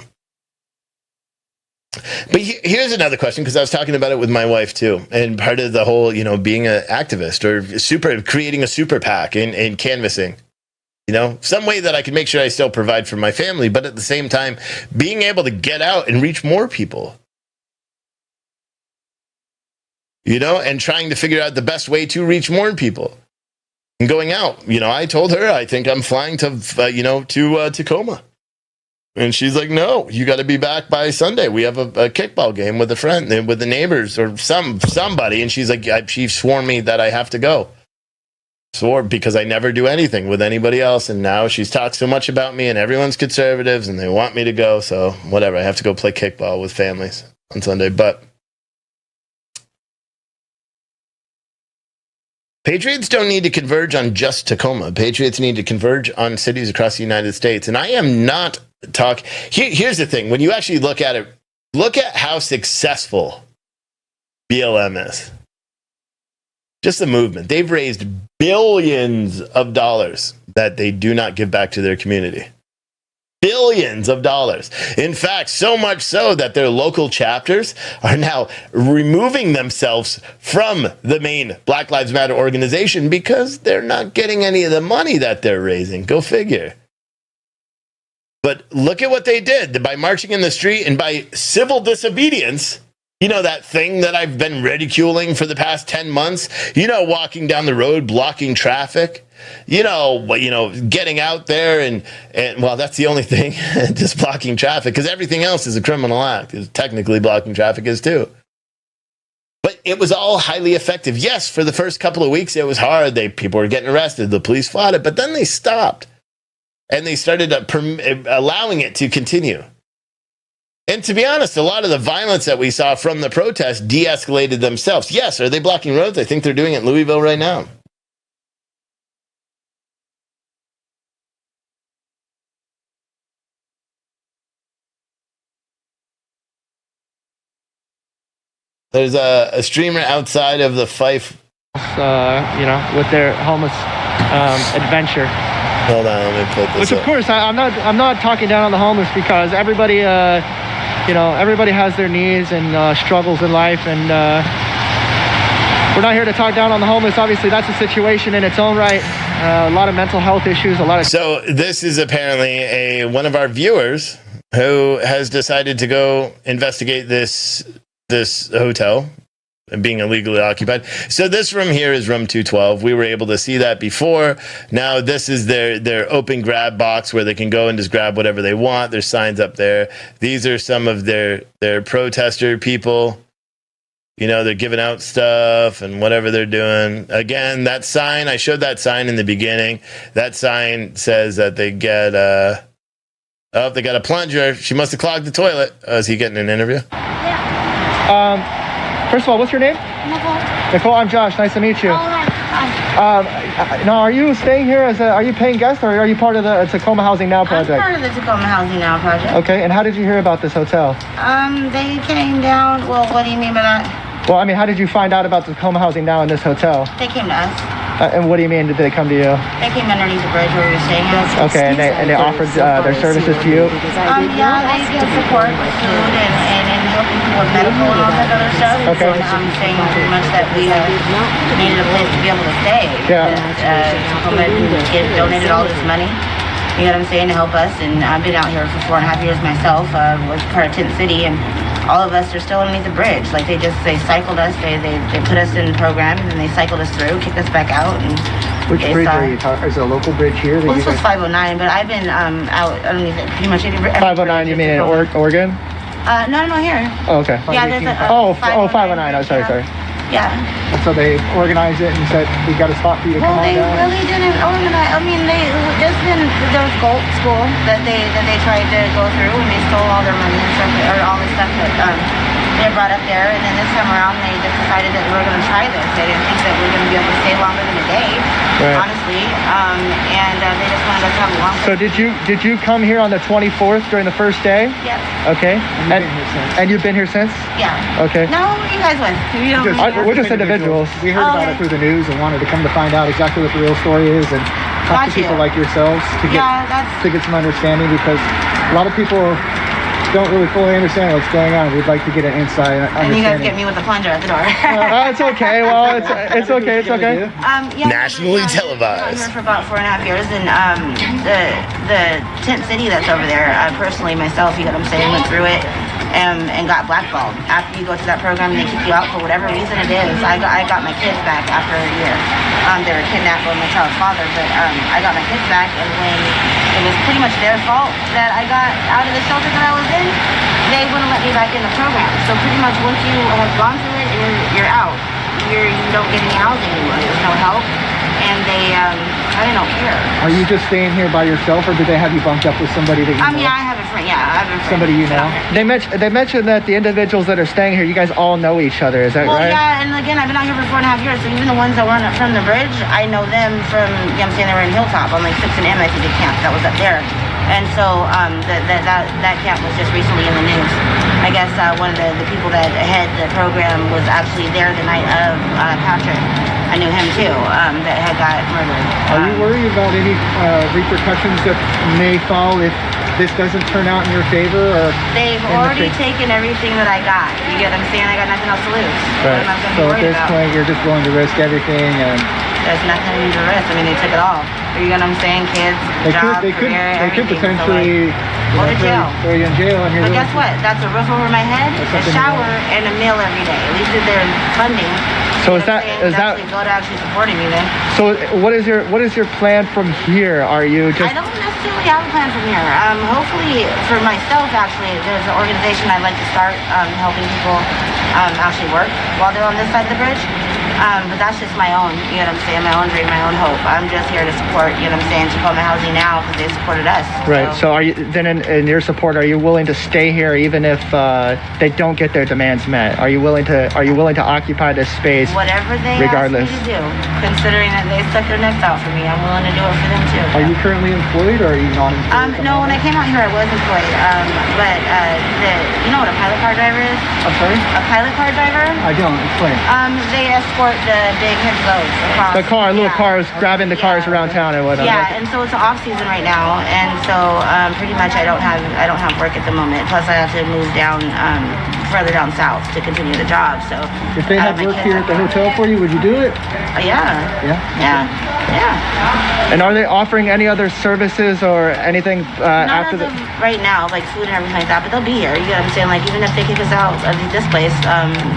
Speaker 1: But here's another question, because I was talking about it with my wife too. And part of the whole, being an activist or creating a super PAC and canvassing, some way that I can make sure I still provide for my family, but at the same time, being able to get out and reach more people, and trying to figure out the best way to reach more people. And going out, I told her, I think I'm flying to Tacoma. And she's like, no, you got to be back by Sunday. We have a kickball game with a friend, with the neighbors or somebody. And she's like, she sworn me that I have to go. Swore, because I never do anything with anybody else. And now she's talked so much about me, and everyone's conservatives and they want me to go. So whatever, I have to go play kickball with families on Sunday. But Patriots don't need to converge on just Tacoma. Patriots need to converge on cities across the United States. And I am not here's the thing. When you actually look at it, look at how successful BLM is. Just the movement. They've raised billions of dollars that they do not give back to their community. Billions of dollars. In fact, so much so that their local chapters are now removing themselves from the main Black Lives Matter organization because they're not getting any of the money that they're raising. Go figure. But look at what they did by marching in the street and by civil disobedience. That thing that I've been ridiculing for the past 10 months, walking down the road, blocking traffic, getting out there and well, that's the only thing, just blocking traffic, because everything else is a criminal act. Technically, blocking traffic is too. But it was all highly effective. Yes, for the first couple of weeks, it was hard. People were getting arrested. The police fought it, but then they stopped and they started allowing it to continue. And to be honest, a lot of the violence that we saw from the protests de-escalated themselves. Yes, are they blocking roads? I think they're doing it in Louisville right now. There's a streamer outside of the Fife.
Speaker 6: With their homeless adventure.
Speaker 1: Hold on, let me put this
Speaker 6: Which, of
Speaker 1: up.
Speaker 6: course, I'm not talking down on the homeless, because everybody, everybody has their needs and struggles in life, and we're not here to talk down on the homeless. Obviously, that's a situation in its own right. A lot of mental health issues, So
Speaker 1: this is apparently one of our viewers who has decided to go investigate this hotel being illegally occupied. So this room here is room 212. We were able to see that before. Now this is their open grab box where they can go and just grab whatever they want. There's signs up there. These are some of their protester people. They're giving out stuff and whatever they're doing. Again, that sign, I showed that sign in the beginning. That sign says that they get they got a plunger. She must have clogged the toilet. Is he getting an interview?
Speaker 6: Yeah. First of all, what's your name? Nicole, I'm Josh. Nice to meet you.
Speaker 3: Oh, hi.
Speaker 6: Now, are you staying here are you paying guest, or are you part of the Tacoma Housing Now project?
Speaker 3: I'm part of the Tacoma Housing Now project.
Speaker 6: Okay, and how did you hear about this hotel?
Speaker 3: They came down. Well, what do you mean by that?
Speaker 6: Well, I mean, how did you find out about the Tacoma Housing Now in this hotel?
Speaker 3: They came to us.
Speaker 6: And what do you mean, did they come to you?
Speaker 3: They came underneath the bridge where we were staying at.
Speaker 6: Okay, and they offered their services to you?
Speaker 3: Yeah, they give support with food and helping people with medical and all that other stuff.
Speaker 6: Okay.
Speaker 3: I'm saying pretty much that we needed a place to be able to stay.
Speaker 6: Yeah.
Speaker 3: Tacoma donated all this money. You know what I'm saying, to help us. And I've been out here for 4.5 years myself. Was part of Tent City, and all of us are still underneath the bridge. Like they cycled us. They put us in the program, and then they cycled us through, kicked us back out. And
Speaker 6: which bridge are you talking? Is it a local bridge here?
Speaker 3: Well, this was 509, but I've been out underneath pretty much every
Speaker 6: 509. You mean in Oregon?
Speaker 3: No, here.
Speaker 6: Oh, okay.
Speaker 3: Yeah, there's a
Speaker 6: 509. Oh, sorry.
Speaker 3: Yeah.
Speaker 6: And so they organized it and said, we got a spot for you to come on
Speaker 3: They
Speaker 6: down.
Speaker 3: really didn't organize. I mean, there was Gold School that they tried to go through, and they stole all their money and stuff, or all the stuff that they brought up there. And then this time around, they just decided that we were going to try this. They didn't think that we were going to be able to stay longer than a day, honestly. And they just wanted us to have a long.
Speaker 6: So did you come here on the 24th during the first day?
Speaker 3: Yes.
Speaker 6: Okay. And you've been here since?
Speaker 3: Yeah.
Speaker 6: Okay.
Speaker 3: No, where you guys went?
Speaker 6: We're just individuals.
Speaker 2: We heard about it through the news and wanted to come to find out exactly what the real story is and talk to people like yourselves to get some understanding, because a lot of people don't really fully understand what's going on. We'd like to get an insight.
Speaker 3: And you guys get me with the plunger at the door.
Speaker 6: It's okay. Well, it's okay. It's okay.
Speaker 1: Nationally televised.
Speaker 3: I've been here for about 4.5 years, and the tent city that's over there, personally myself, you know what I'm saying, went through it. And got blackballed. After you go to that program and they kick you out for whatever reason it is. I got my kids back after a year. They were kidnapped by my child's father, but I got my kids back, and when it was pretty much their fault that I got out of the shelter that I was in, they wouldn't let me back in the program. So pretty much once you have gone through it, you're out. You don't get any housing anymore. There's no help. And they don't care.
Speaker 6: Are you just staying here by yourself, or did they have you bunked up with somebody that you know?
Speaker 3: I have a friend. Yeah, I have a friend.
Speaker 6: Somebody you know? They mentioned that the individuals that are staying here, you guys all know each other. Is that right?
Speaker 3: Well, yeah, and again, I've been out here for 4.5 years, so even the ones that weren't from the bridge, I know them from, you know what I'm saying, they were in Hilltop on like 6 and M, I think, the camp that was up there. And so that camp was just recently in the news. I guess one of the people that had the program was actually there the night of Patrick. I knew him too, that had got murdered.
Speaker 6: Are you worried about any repercussions that may fall if this doesn't turn out in your favor? Or
Speaker 3: they've already taken everything that I got. You get what I'm saying? I got nothing else to lose.
Speaker 6: Right. So at this point, you're just willing to risk everything, and
Speaker 3: there's nothing to risk. I mean, they took it all. You get what I'm saying? Kids, job, career,
Speaker 6: they could potentially
Speaker 3: go to jail.
Speaker 6: Throw you in jail. And
Speaker 3: but guess what? That's a roof over my head, a shower, and a meal every day. At least they're funding.
Speaker 6: So is that
Speaker 3: go to actually supporting me then?
Speaker 6: So what is your plan from here? Are you just?
Speaker 3: I don't necessarily have a plan from here. Hopefully for myself, actually, there's an organization I'd like to start helping people actually work while they're on this side of the bridge. But that's just my own, you know what I'm saying, my own dream, my own hope. I'm just here to support, you know what I'm saying, Tacoma Housing now because they supported us.
Speaker 6: Right. So are you then in your support? Are you willing to stay here even if they don't get their demands met? Are you willing to occupy this space?
Speaker 3: Whatever they
Speaker 6: regardless.
Speaker 3: ask me to do, considering that they stuck their necks out for me, I'm willing to do it for them too.
Speaker 6: Are you currently employed or are you not employed?
Speaker 3: No, when I came out here, I was employed. But you know what a pilot car driver is?
Speaker 6: I'm sorry?
Speaker 3: A pilot car driver?
Speaker 6: I don't. Explain.
Speaker 3: They escort the big heavy loads across.
Speaker 6: Little cars, grabbing the cars around town and whatnot.
Speaker 3: Yeah, and so it's an off season right now, and so pretty much I don't have work at the moment. Plus, I have to move down further down south to continue the job. So
Speaker 6: if they had work here at the hotel for you, would you do it?
Speaker 3: Yeah.
Speaker 6: And are they offering any other services or anything after
Speaker 3: the right now, like food and everything like that? But they'll be here. You know what I'm saying? Like even if they kick us out of this place,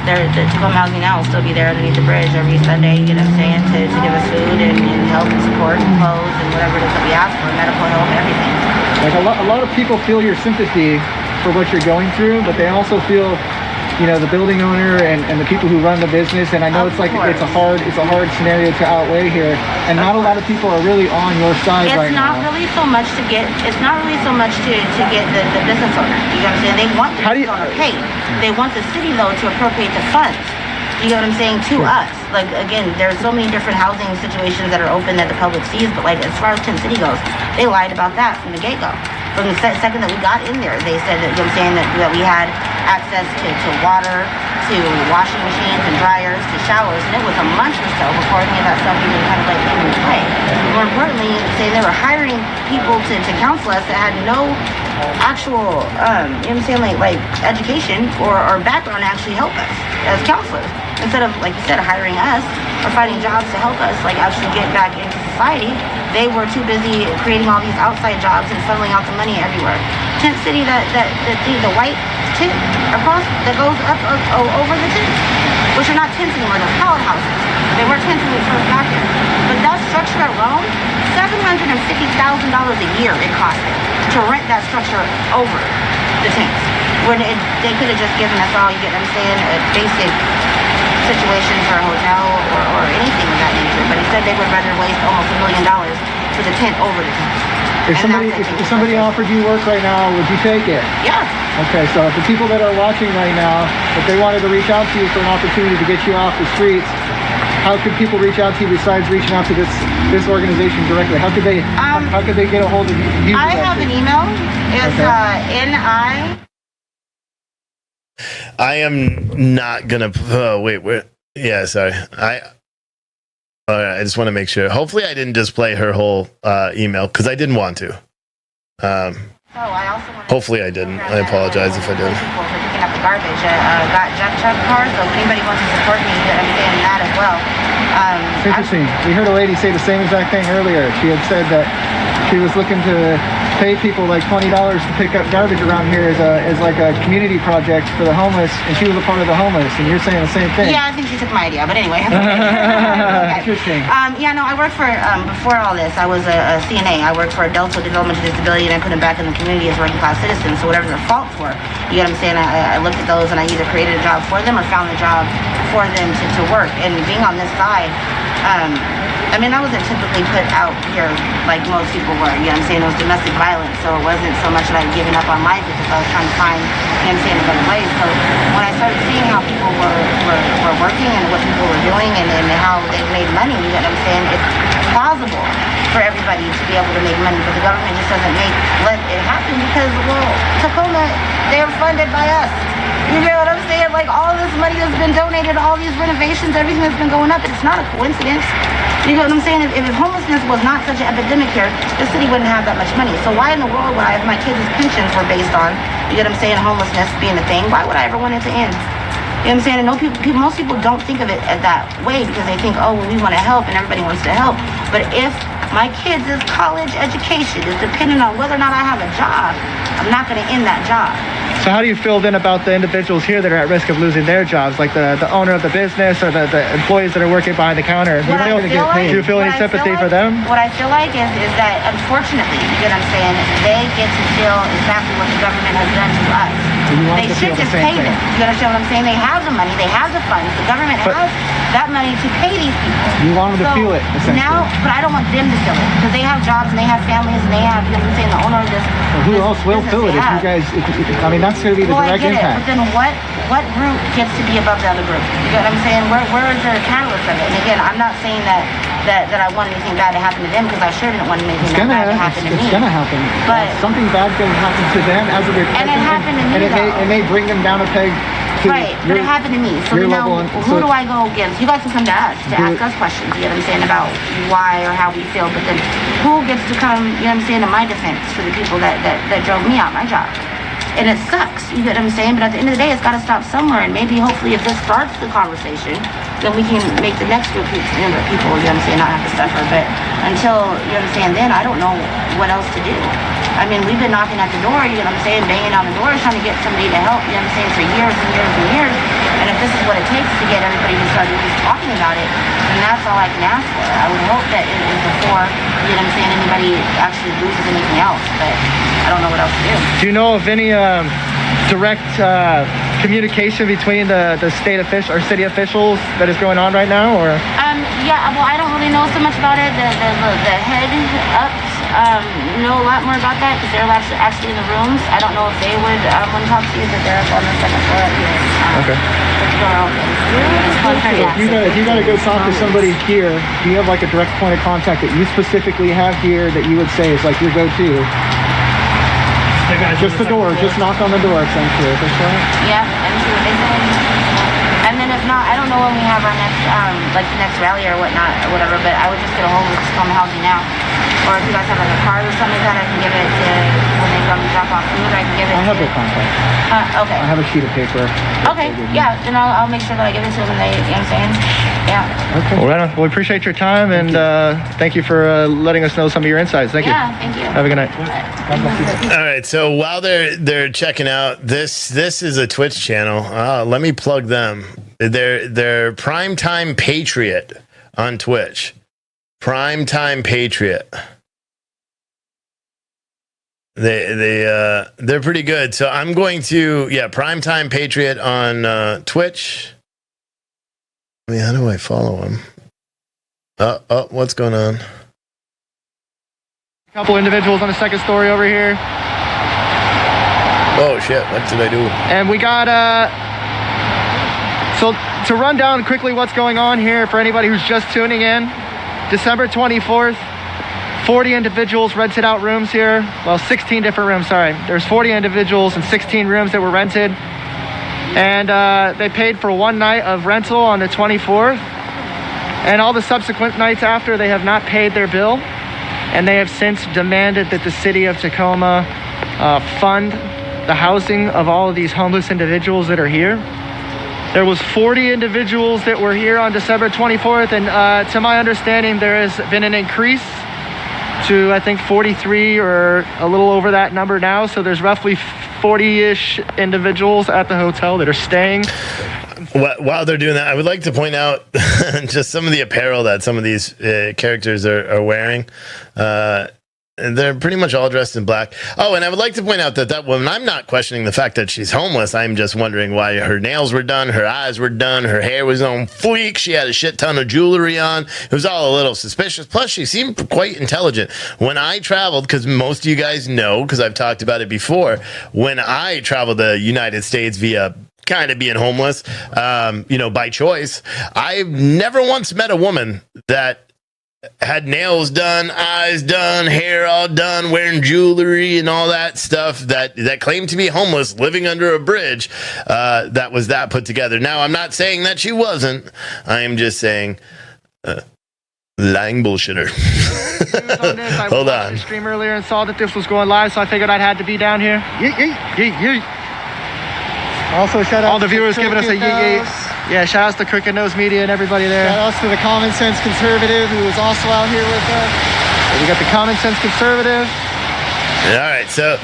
Speaker 3: the Tacoma Housing now will still be there underneath the bridge every Sunday. You know what I'm saying? To give us food and help and support and clothes and whatever it is that we ask for, medical help, everything.
Speaker 6: Like a lot of people feel your sympathy for what you're going through, but they also feel, you know, the building owner and the people who run the business. And I know it's a hard scenario to outweigh here, and not a lot of people are really on your side right now.
Speaker 3: It's not really so much to get the business owner. You know what I'm saying? They want the business owner paid. They want the city though to appropriate the funds. You know what I'm saying, to us. Like, again, there's so many different housing situations that are open that the public sees, but like as far as Tent City goes, they lied about that from the get-go. From the second that we got in there, they said that, you know what I'm saying, that we had access to water, to washing machines and dryers, to showers, and it was a month or so before any of that stuff even kind of like came into play. More importantly, saying they were hiring people to counsel us that had no actual, you know what I'm saying, like education or background to actually help us as counselors. Instead of, like you said, hiring us or finding jobs to help us, like actually get back into society, they were too busy creating all these outside jobs and funneling out the money everywhere. Tent City, the white tent across that goes up over the tents, which are not tents anymore, they're pallet houses. They were tents when we first got there. But that structure alone, $750,000 a year it cost them to rent that structure over the tents. When they could have just given us all, you get what I'm saying, a basic situation for a hotel or anything of that nature. But he said they would rather waste almost $1 million for the tent over the tent.
Speaker 6: If somebody offered you work right now, would you take it?
Speaker 3: Yeah.
Speaker 6: Okay, so if the people that are watching right now, if they wanted to reach out to you for an opportunity to get you off the streets, how could people reach out to you besides reaching out to this organization directly? How could they get a hold of you?
Speaker 3: I have an email. It's NI.
Speaker 1: I am not gonna. Oh wait, where? Yeah, sorry. All right, I just want to make sure. Hopefully, I didn't just play her whole email because I didn't want to. Hopefully, I didn't. I apologize if I did.
Speaker 3: For picking up the garbage, got junk truck cars. So if anybody wants to support me, I'm saying that as well.
Speaker 6: It's interesting. We heard a lady say the same exact thing earlier. She had said that she was looking to pay people like $20 to pick up garbage around here as like a community project for the homeless, and she was a part of the homeless, and you're saying the same thing.
Speaker 3: Yeah, I think she took my idea, but anyway.
Speaker 6: Interesting.
Speaker 3: Yeah, no, I worked for, before all this, I was a CNA. I worked for adults with developmental disability, and I put them back in the community as working class citizens, so whatever their faults were, you get what I'm saying, I looked at those and I either created a job for them or found a job for them to work. And being on this side, I mean, I wasn't typically put out here like most people were, you know what I'm saying? It was domestic violence, so it wasn't so much like giving up on life, because I was trying to find, you know what I'm saying, a better way. So when I started seeing how people were working and what people were doing and how they made money, you know what I'm saying, it's plausible for everybody to be able to make money, but the government just doesn't let it happen because, well, Tacoma, they're funded by us. You know what I'm saying? Like, all this money that's been donated, all these renovations, everything that's been going up, it's not a coincidence. You know what I'm saying? If homelessness was not such an epidemic here, the city wouldn't have that much money. So why in the world would I, if my kids' pensions were based on, you know what I'm saying, homelessness being a thing, why would I ever want it to end? You know what I'm saying? And most people don't think of it that way because they think, oh, well, we want to help and everybody wants to help. But if my kids' college education is dependent on whether or not I have a job, I'm not going to end that job.
Speaker 6: So how do you feel then about the individuals here that are at risk of losing their jobs, like the owner of the business or the employees that are working behind the counter? Do you feel any sympathy for them?
Speaker 3: What I feel like is that, unfortunately, you get what I'm saying, they get to feel exactly what the government has done to us. They should just pay them. You understand what I'm saying? They have the money, they have the funds, the government has that money to pay these people.
Speaker 6: You want them to feel it, essentially.
Speaker 3: Now, but I don't want them to feel it, because they have jobs and they have families and they have, you know what I'm saying, the owner of this.
Speaker 6: Well, who else will feel it if you guys, I mean, that's going to be the direct impact.
Speaker 3: But then what group gets to be above the other group? You know what I'm saying? Where is the catalyst of it? And again, I'm not saying that I want anything bad to happen to them, because I sure didn't want anything bad to happen to me.
Speaker 6: It's gonna happen.
Speaker 3: But
Speaker 6: something bad's gonna happen to them as a victim.
Speaker 3: And it happened to me,
Speaker 6: and it may bring them down a peg.
Speaker 3: Right, but it happened to me. So now, who do I go against? You guys can come to us to ask us questions, you know what I'm saying, about why or how we feel. But then who gets to come, you know what I'm saying, in my defense for the people that drove me out my job? And it sucks, you get what I'm saying? But at the end of the day, it's got to stop somewhere. And maybe, hopefully, if this starts the conversation, then we can make the next group of people, you know what I'm saying, not have to suffer. But until, you know what I'm saying, then I don't know what else to do. I mean, we've been knocking at the door, you know what I'm saying, banging on the door, trying to get somebody to help, you know what I'm saying, for years and years and years. And if this is what it takes to get everybody to start at least talking about it, then that's all I can ask for. I would hope that it is before, you know what I'm saying, anybody actually loses anything else. But I don't know what else to do.
Speaker 6: Do you know of any direct communication between the state official or city officials that is going on right now, or?
Speaker 3: Yeah, well, I don't really know so much about it. The head ups know a lot more about that because they're actually in the rooms. I don't know if they would want to talk to you, but they're up on the second floor up here.
Speaker 6: Okay.
Speaker 3: If
Speaker 6: you gotta go talk to somebody here, do you have like a direct point of contact that you specifically have here that you would say is like your go-to? Just the door, just knock on the door, essentially.
Speaker 3: Yeah, and see what they say. And then if not, I don't know when we have our next, like the next rally or whatnot, or whatever, but I would just get a hold of Tacoma Housing now. Or if you guys have like a card or something like that, I can give it to, when they come drop off food, I can give it
Speaker 6: I have their contact.
Speaker 3: Okay.
Speaker 6: I have a sheet of paper.
Speaker 3: Okay, yeah, then I'll make sure that I give it to them and they, you know what I'm saying? Yeah.
Speaker 6: Okay. Well, right on. Well, we appreciate your time, and thank you for letting us know some of your insights. Thank you.
Speaker 3: Yeah, thank you.
Speaker 6: Have a good night.
Speaker 1: All right, so while they're checking out, this is a Twitch channel. Let me plug them. They're Primetime Patriot on Twitch. Primetime Patriot. They're pretty good. So I'm going to Primetime Patriot on Twitch. I mean, how do I follow him? What's going on?
Speaker 6: A couple individuals on the second story over here.
Speaker 1: Oh shit, what did I do?
Speaker 6: And we got, so to run down quickly what's going on here for anybody who's just tuning in, December 24th, 40 individuals rented out rooms here. Well, 16 different rooms, sorry. There's 40 individuals and 16 rooms that were rented. And they paid for one night of rental on the 24th. And all the subsequent nights after, they have not paid their bill. And they have since demanded that the city of Tacoma fund the housing of all of these homeless individuals that are here. There was 40 individuals that were here on December 24th, and to my understanding, there has been an increase to, I think, 43 or a little over that number now. So there's roughly 40-ish individuals at the hotel that are staying.
Speaker 1: While they're doing that, I would like to point out just some of the apparel that some of these characters are wearing. They're pretty much all dressed in black. Oh, and I would like to point out that woman, I'm not questioning the fact that she's homeless. I'm just wondering why her nails were done, her eyes were done, her hair was on fleek. She had a shit ton of jewelry on. It was all a little suspicious. Plus, she seemed quite intelligent. When I traveled, because most of you guys know, because I've talked about it before, when I traveled the United States via kind of being homeless, by choice, I've never once met a woman that had nails done, eyes done, hair all done, wearing jewelry and all that stuff that claimed to be homeless, living under a bridge, that was that put together. Now, I'm not saying that she wasn't. I am just saying lying bullshitter. Hold on.
Speaker 6: I stream earlier and saw that this was going live, so I figured I'd had to be down here. Yeet, yeet, yeet, yeet. Also, shout out all the viewers giving us a yeet, yeet. Yeah, shout outs to Crooked Nose Media and everybody there.
Speaker 7: Shout outs to the Common Sense Conservative, who is also out here with us.
Speaker 6: So we got the Common Sense Conservative.
Speaker 1: All right, so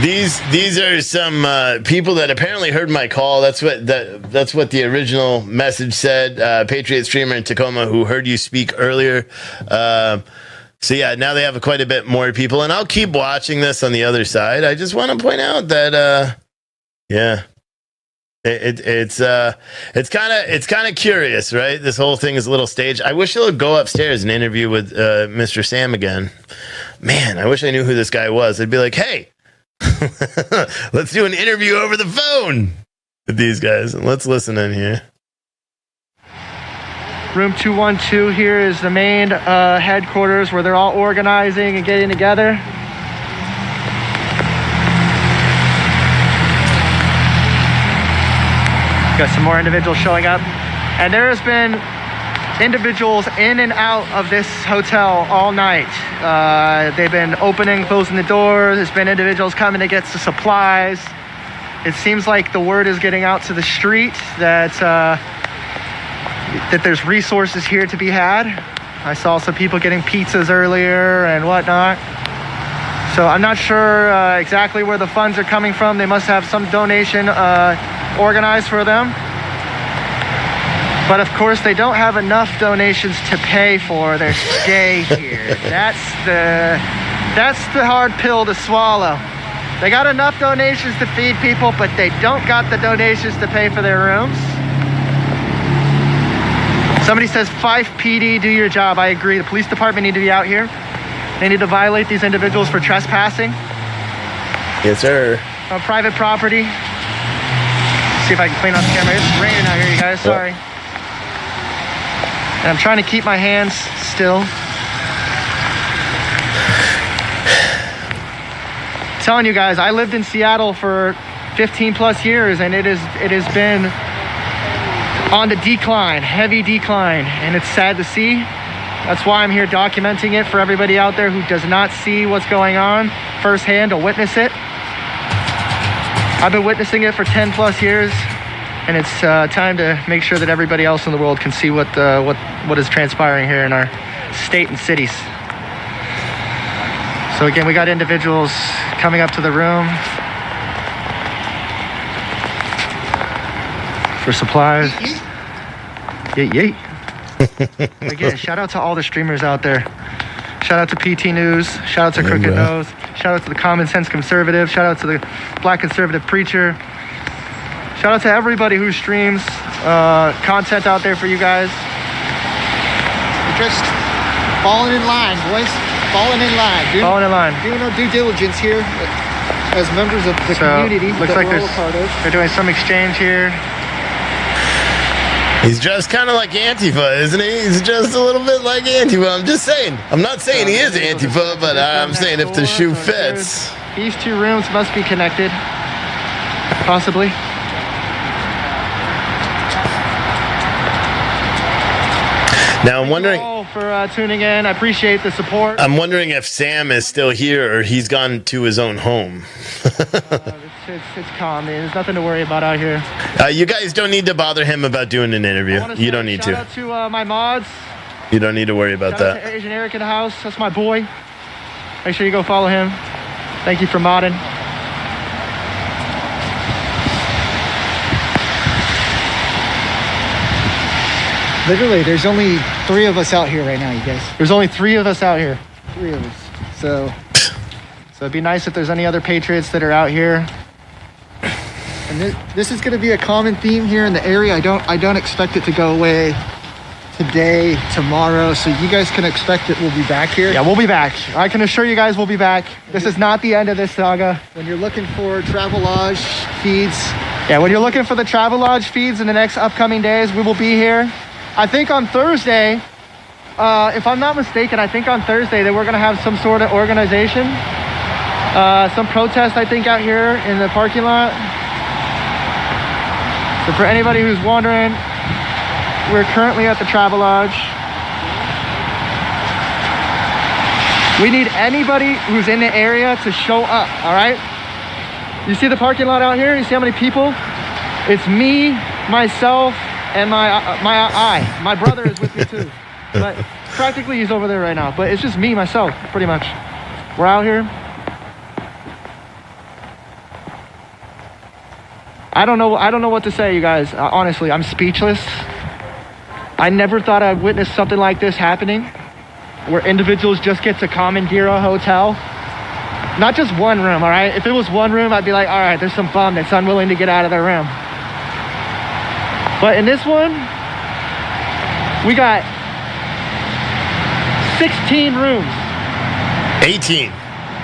Speaker 1: these are some people that apparently heard my call. That's what the original message said. Patriot streamer in Tacoma who heard you speak earlier. So yeah, now they have quite a bit more people, and I'll keep watching this on the other side. I just want to point out that yeah. It's kind of curious, right? This whole thing is a little staged. I wish they'll go upstairs and interview with Mr. Sam again. Man, I wish I knew who this guy was. I'd be like, hey, let's do an interview over the phone with these guys. Let's listen in here.
Speaker 6: Room 212 here is the main headquarters where they're all organizing and getting together. Got some more individuals showing up, and there has been individuals in and out of this hotel all night. They've been opening, closing the door. There's been individuals coming to get the supplies. It seems like the word is getting out to the street that there's resources here to be had. I saw some people getting pizzas earlier and whatnot. So I'm not sure exactly where the funds are coming from. They must have some donation organized for them. But of course, they don't have enough donations to pay for their stay here. That's the hard pill to swallow. They got enough donations to feed people, but they don't got the donations to pay for their rooms. Somebody says, Fife PD, do your job. I agree. The police department need to be out here. They need to violate these individuals for trespassing.
Speaker 1: Yes, sir.
Speaker 6: On private property. See if I can clean out the camera. It's raining out here, you guys. Sorry. And I'm trying to keep my hands still. I'm telling you guys, I lived in Seattle for 15 plus years, and it has been on the decline, heavy decline, and it's sad to see. That's why I'm here documenting it for everybody out there who does not see what's going on firsthand to witness it. I've been witnessing it for 10 plus years, and it's time to make sure that everybody else in the world can see what is transpiring here in our state and cities. So again, we got individuals coming up to the room for supplies. Yeet, yeet. Again, shout out to all the streamers out there. Shout out to PT News. Shout out to Crooked Nose. Shout out to the Common Sense Conservative. Shout out to the Black Conservative Preacher. Shout out to everybody who streams content out there for you guys.
Speaker 7: We're just falling in line, boys. Falling in line. Doing our due diligence here as members of the community.
Speaker 6: Looks like they're doing some exchange here.
Speaker 1: He's dressed kind of like Antifa, isn't he? He's just a little bit like Antifa. I'm just saying. I'm not saying he is Antifa, but I'm saying if the shoe fits.
Speaker 6: These two rooms must be connected. Possibly.
Speaker 1: Now I'm wondering.
Speaker 6: Thank you all for tuning in. I appreciate the support.
Speaker 1: I'm wondering if Sam is still here or he's gone to his own home.
Speaker 6: It's calm. There's nothing to worry about out here.
Speaker 1: You guys don't need to bother him about doing an interview. You don't need to.
Speaker 6: Shout out to my mods.
Speaker 1: You don't need to worry about
Speaker 6: Shout out
Speaker 1: that.
Speaker 6: to Asian Eric in the house. That's my boy. Make sure you go follow him. Thank you for modding.
Speaker 7: Literally, there's only 3 of us out here right now, you guys.
Speaker 6: There's only 3 of us out here.
Speaker 7: 3 of us. So
Speaker 6: it'd be nice if there's any other patriots that are out here.
Speaker 7: And this is going to be a common theme here in the area. I don't expect it to go away today, tomorrow. So you guys can expect that we'll be back here.
Speaker 6: Yeah, we'll be back. I can assure you guys we'll be back. This is not the end of this saga.
Speaker 7: When you're looking for Travelodge feeds.
Speaker 6: Yeah, when you're looking for the Travelodge feeds in the next upcoming days, we will be here. I think on Thursday, if I'm not mistaken, I think on Thursday that we're going to have some sort of organization. Some protest, I think, out here in the parking lot. So for anybody who's wondering, we're currently at the Travelodge. We need anybody who's in the area to show up, all right? You see the parking lot out here? You see how many people? It's me, myself, and my brother is with me too. But practically he's over there right now. But it's just me, myself, pretty much. We're out here. I don't know what to say, you guys. Honestly, I'm speechless. I never thought I'd witness something like this happening, where individuals just get to commandeer a hotel. Not just one room, all right? If it was one room, I'd be like, all right, there's some bum that's unwilling to get out of their room. But in this one, we got 16 rooms.
Speaker 1: 18.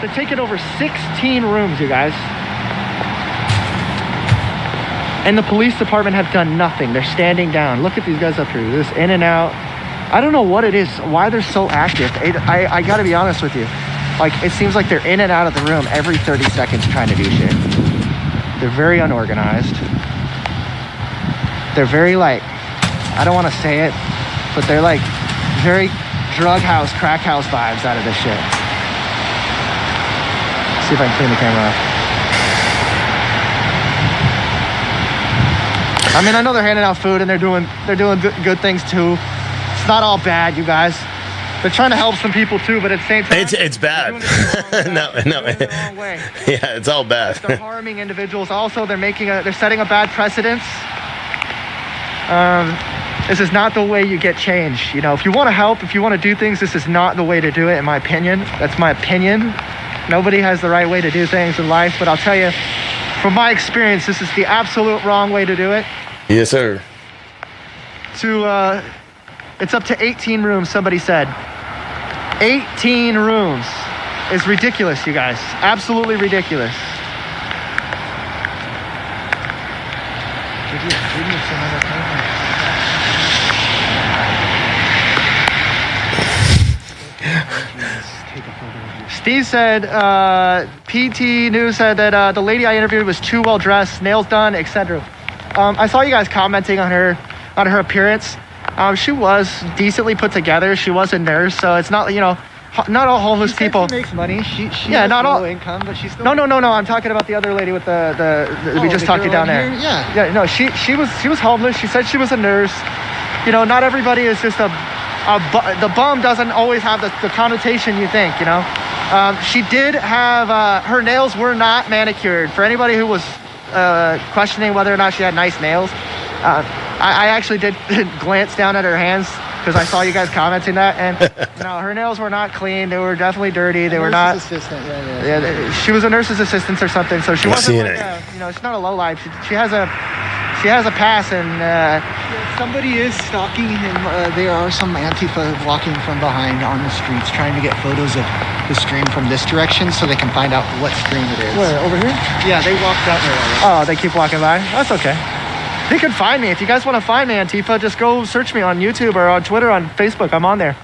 Speaker 6: They're taking over 16 rooms, you guys. And the police department have done nothing. They're standing down. Look at these guys up here. This in and out. I don't know what it is, why they're so active. I gotta be honest with you. Like, it seems like they're in and out of the room every 30 seconds trying to do shit. They're very unorganized. They're very, like, I don't want to say it, but they're like very drug house, crack house vibes out of this shit. See if I can clean the camera off. I mean, I know they're handing out food and they're doing good things too. It's not all bad, you guys. They're trying to help some people too, but at the same time,
Speaker 1: it's bad. No.
Speaker 6: The wrong way.
Speaker 1: Yeah, it's all bad.
Speaker 6: They're harming individuals. Also, they're setting a bad precedence. This is not the way you get change. You know, if you want to help, if you want to do things, this is not the way to do it, in my opinion. That's my opinion. Nobody has the right way to do things in life, but I'll tell you, from my experience, this is the absolute wrong way to do it.
Speaker 1: Yes, sir.
Speaker 6: It's up to 18 rooms, somebody said. 18 rooms is ridiculous, you guys. Absolutely ridiculous. Steve said, PT News said that the lady I interviewed was too well dressed, nails done, etc. I saw you guys commenting on her appearance. She was decently put together. She was a nurse, so it's not, you know, not all homeless people.
Speaker 7: She makes money. She
Speaker 6: yeah,
Speaker 7: has
Speaker 6: not
Speaker 7: low
Speaker 6: all
Speaker 7: income, but she's still.
Speaker 6: No. I'm talking about the other lady with we just talked to down there.
Speaker 7: Yeah.
Speaker 6: Yeah. No, she was homeless. She said she was a nurse. You know, not everybody is just the bum doesn't always have the connotation you think. You know, she did have her nails were not manicured. For anybody who was questioning whether or not she had nice nails. I actually did glance down at her hands because I saw you guys commenting that, and no, her nails were not clean. They were definitely dirty. They were not.
Speaker 7: Assistant.
Speaker 6: Yeah, she was a nurse's assistant or something, so she wasn't like she's not a lowlife. She has She has a pass, and
Speaker 7: somebody is stalking him. There are some Antifa walking from behind on the streets trying to get photos of the stream from this direction so they can find out what stream it is.
Speaker 6: where, over here?
Speaker 7: Yeah, they walked out there already.
Speaker 6: Oh, they keep walking by? That's okay. They can find me. If you guys want to find me, Antifa, just go search me on YouTube or on Twitter, on Facebook. I'm on there.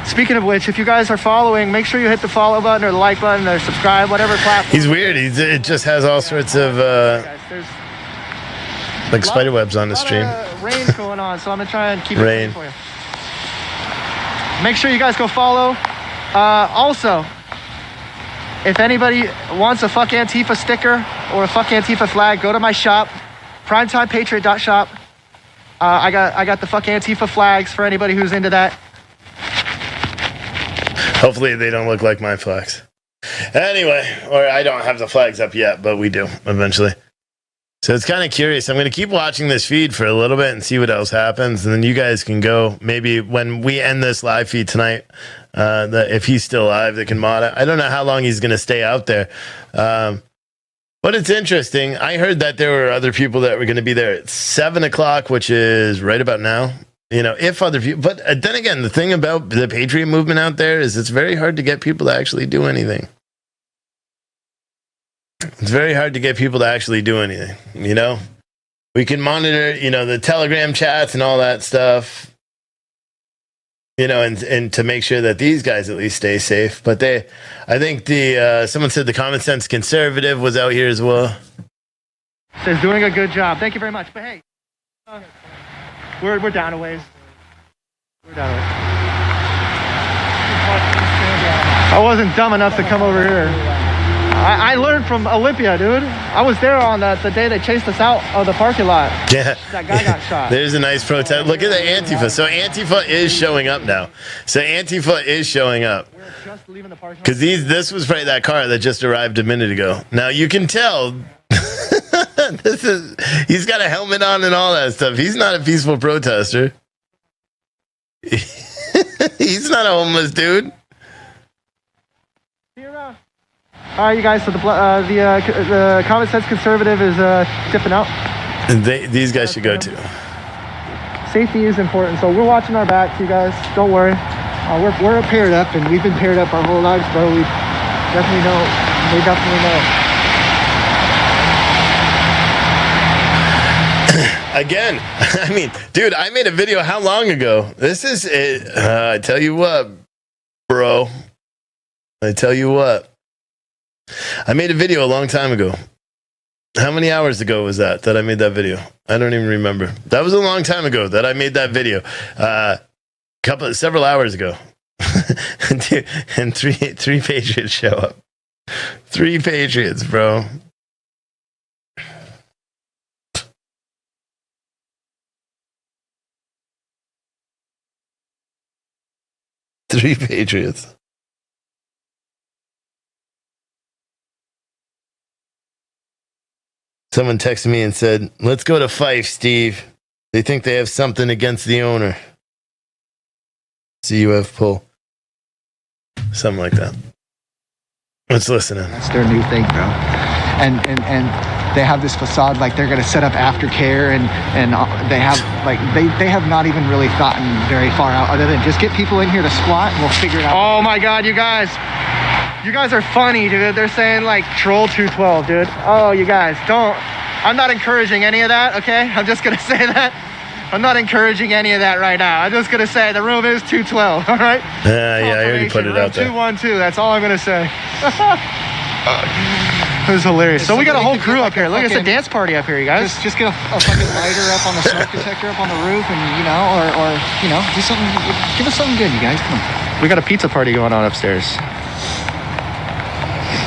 Speaker 6: Speaking of which, if you guys are following, make sure you hit the follow button or the like button or subscribe, whatever platform.
Speaker 1: He's weird. It just has all sorts of like spider webs on the stream.
Speaker 6: Rain going on, so I'm gonna try and keep it
Speaker 1: Rain.
Speaker 6: clean for you. Make sure you guys go follow. Also, if anybody wants a Fuck Antifa sticker or a Fuck Antifa flag, go to my shop, primetimepatriot.shop. I got the Fuck Antifa flags for anybody who's into that.
Speaker 1: Hopefully they don't look like my flags. Anyway, or I don't have the flags up yet, but we do eventually. So it's kind of curious. I'm going to keep watching this feed for a little bit and see what else happens. And then you guys can go, maybe when we end this live feed tonight, if he's still alive, they can mod it. I don't know how long he's going to stay out there. But it's interesting. I heard that there were other people that were going to be there at 7 o'clock, which is right about now. You know, if other people, but then again, the thing about the Patriot movement out there is it's very hard to get people to actually do anything. It's very hard to get people to actually do anything. You know, we can monitor, you know, the Telegram chats and all that stuff, you know, and to make sure that these guys at least stay safe. But I think someone said the common sense conservative was out here as well.
Speaker 6: Says doing a good job. Thank you very much. But hey, we're down a ways. We're down a ways. I wasn't dumb enough to come over here. I learned from Olympia, dude. I was there on the day they chased us out of the parking lot.
Speaker 1: Yeah.
Speaker 6: That guy got shot.
Speaker 1: There's a nice protest. Look at the Antifa. So Antifa is showing up now. So Antifa is showing up.
Speaker 6: We're just leaving the parking lot.
Speaker 1: Because this was probably that car that just arrived a minute ago. Now you can tell he's got a helmet on and all that stuff. He's not a peaceful protester. He's not a homeless dude.
Speaker 6: See you around. All right, you guys. So the common sense conservative is dipping out.
Speaker 1: These guys should go too.
Speaker 6: Safety is important, so we're watching our backs, you guys. Don't worry.
Speaker 7: We're paired up, and we've been paired up our whole lives, bro. We definitely know. We definitely know.
Speaker 1: Again, I mean, dude, I made a video how long ago? This is it. I tell you what, bro. I tell you what. I made a video a long time ago. How many hours ago was that I made that video? I don't even remember. That was a long time ago that I made that video. Several hours ago. And three Patriots show up. 3 Patriots, bro. Three Patriots. Someone texted me and said, let's go to Fife, Steve. They think they have something against the owner. CUF poll. Something like that. Let's listen in.
Speaker 7: That's their new thing, bro. And they have this facade like they're going to set up aftercare and they have like they have not even really gotten very far out other than just get people in here to squat and we'll figure it out.
Speaker 6: Oh my God, you guys are funny, dude. They're saying like troll 212, dude. Oh, you guys don't. I'm not encouraging any of that, okay? I'm just going to say that. I'm not encouraging any of that right now. I'm just going to say the room is 212, all right?
Speaker 1: Yeah, I already put it out there.
Speaker 6: 212, that's all I'm going to say. It was hilarious. So we got a whole crew up here. Look, it's a dance party up here, you guys.
Speaker 7: Just get a fucking lighter up on the smoke detector up on the roof and, you know, or you know, do something. Give us something good, you guys. Come on.
Speaker 6: We got a pizza party going on upstairs.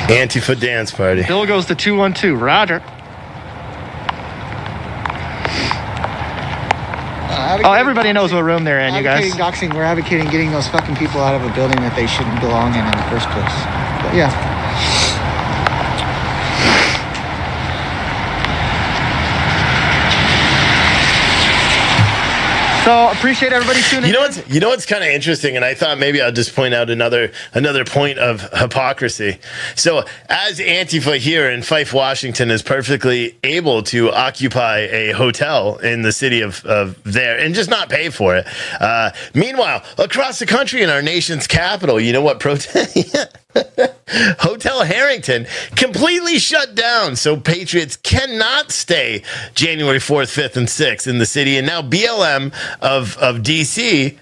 Speaker 1: Antifa dance party.
Speaker 6: Bill goes to 212. Roger. Oh, everybody knows what room they're in, you guys.
Speaker 7: Doxing, we're advocating getting those fucking people out of a building that they shouldn't belong in the first place. But yeah.
Speaker 6: So appreciate everybody tuning in.
Speaker 1: You know what's kind of interesting, and I thought maybe I'll just point out another point of hypocrisy. So as Antifa here in Fife, Washington is perfectly able to occupy a hotel in the city of there and just not pay for it. Meanwhile, across the country in our nation's capital, you know what protest? Hotel Harrington completely shut down, so patriots cannot stay January 4th, 5th, and 6th in the city. And now BLM of DC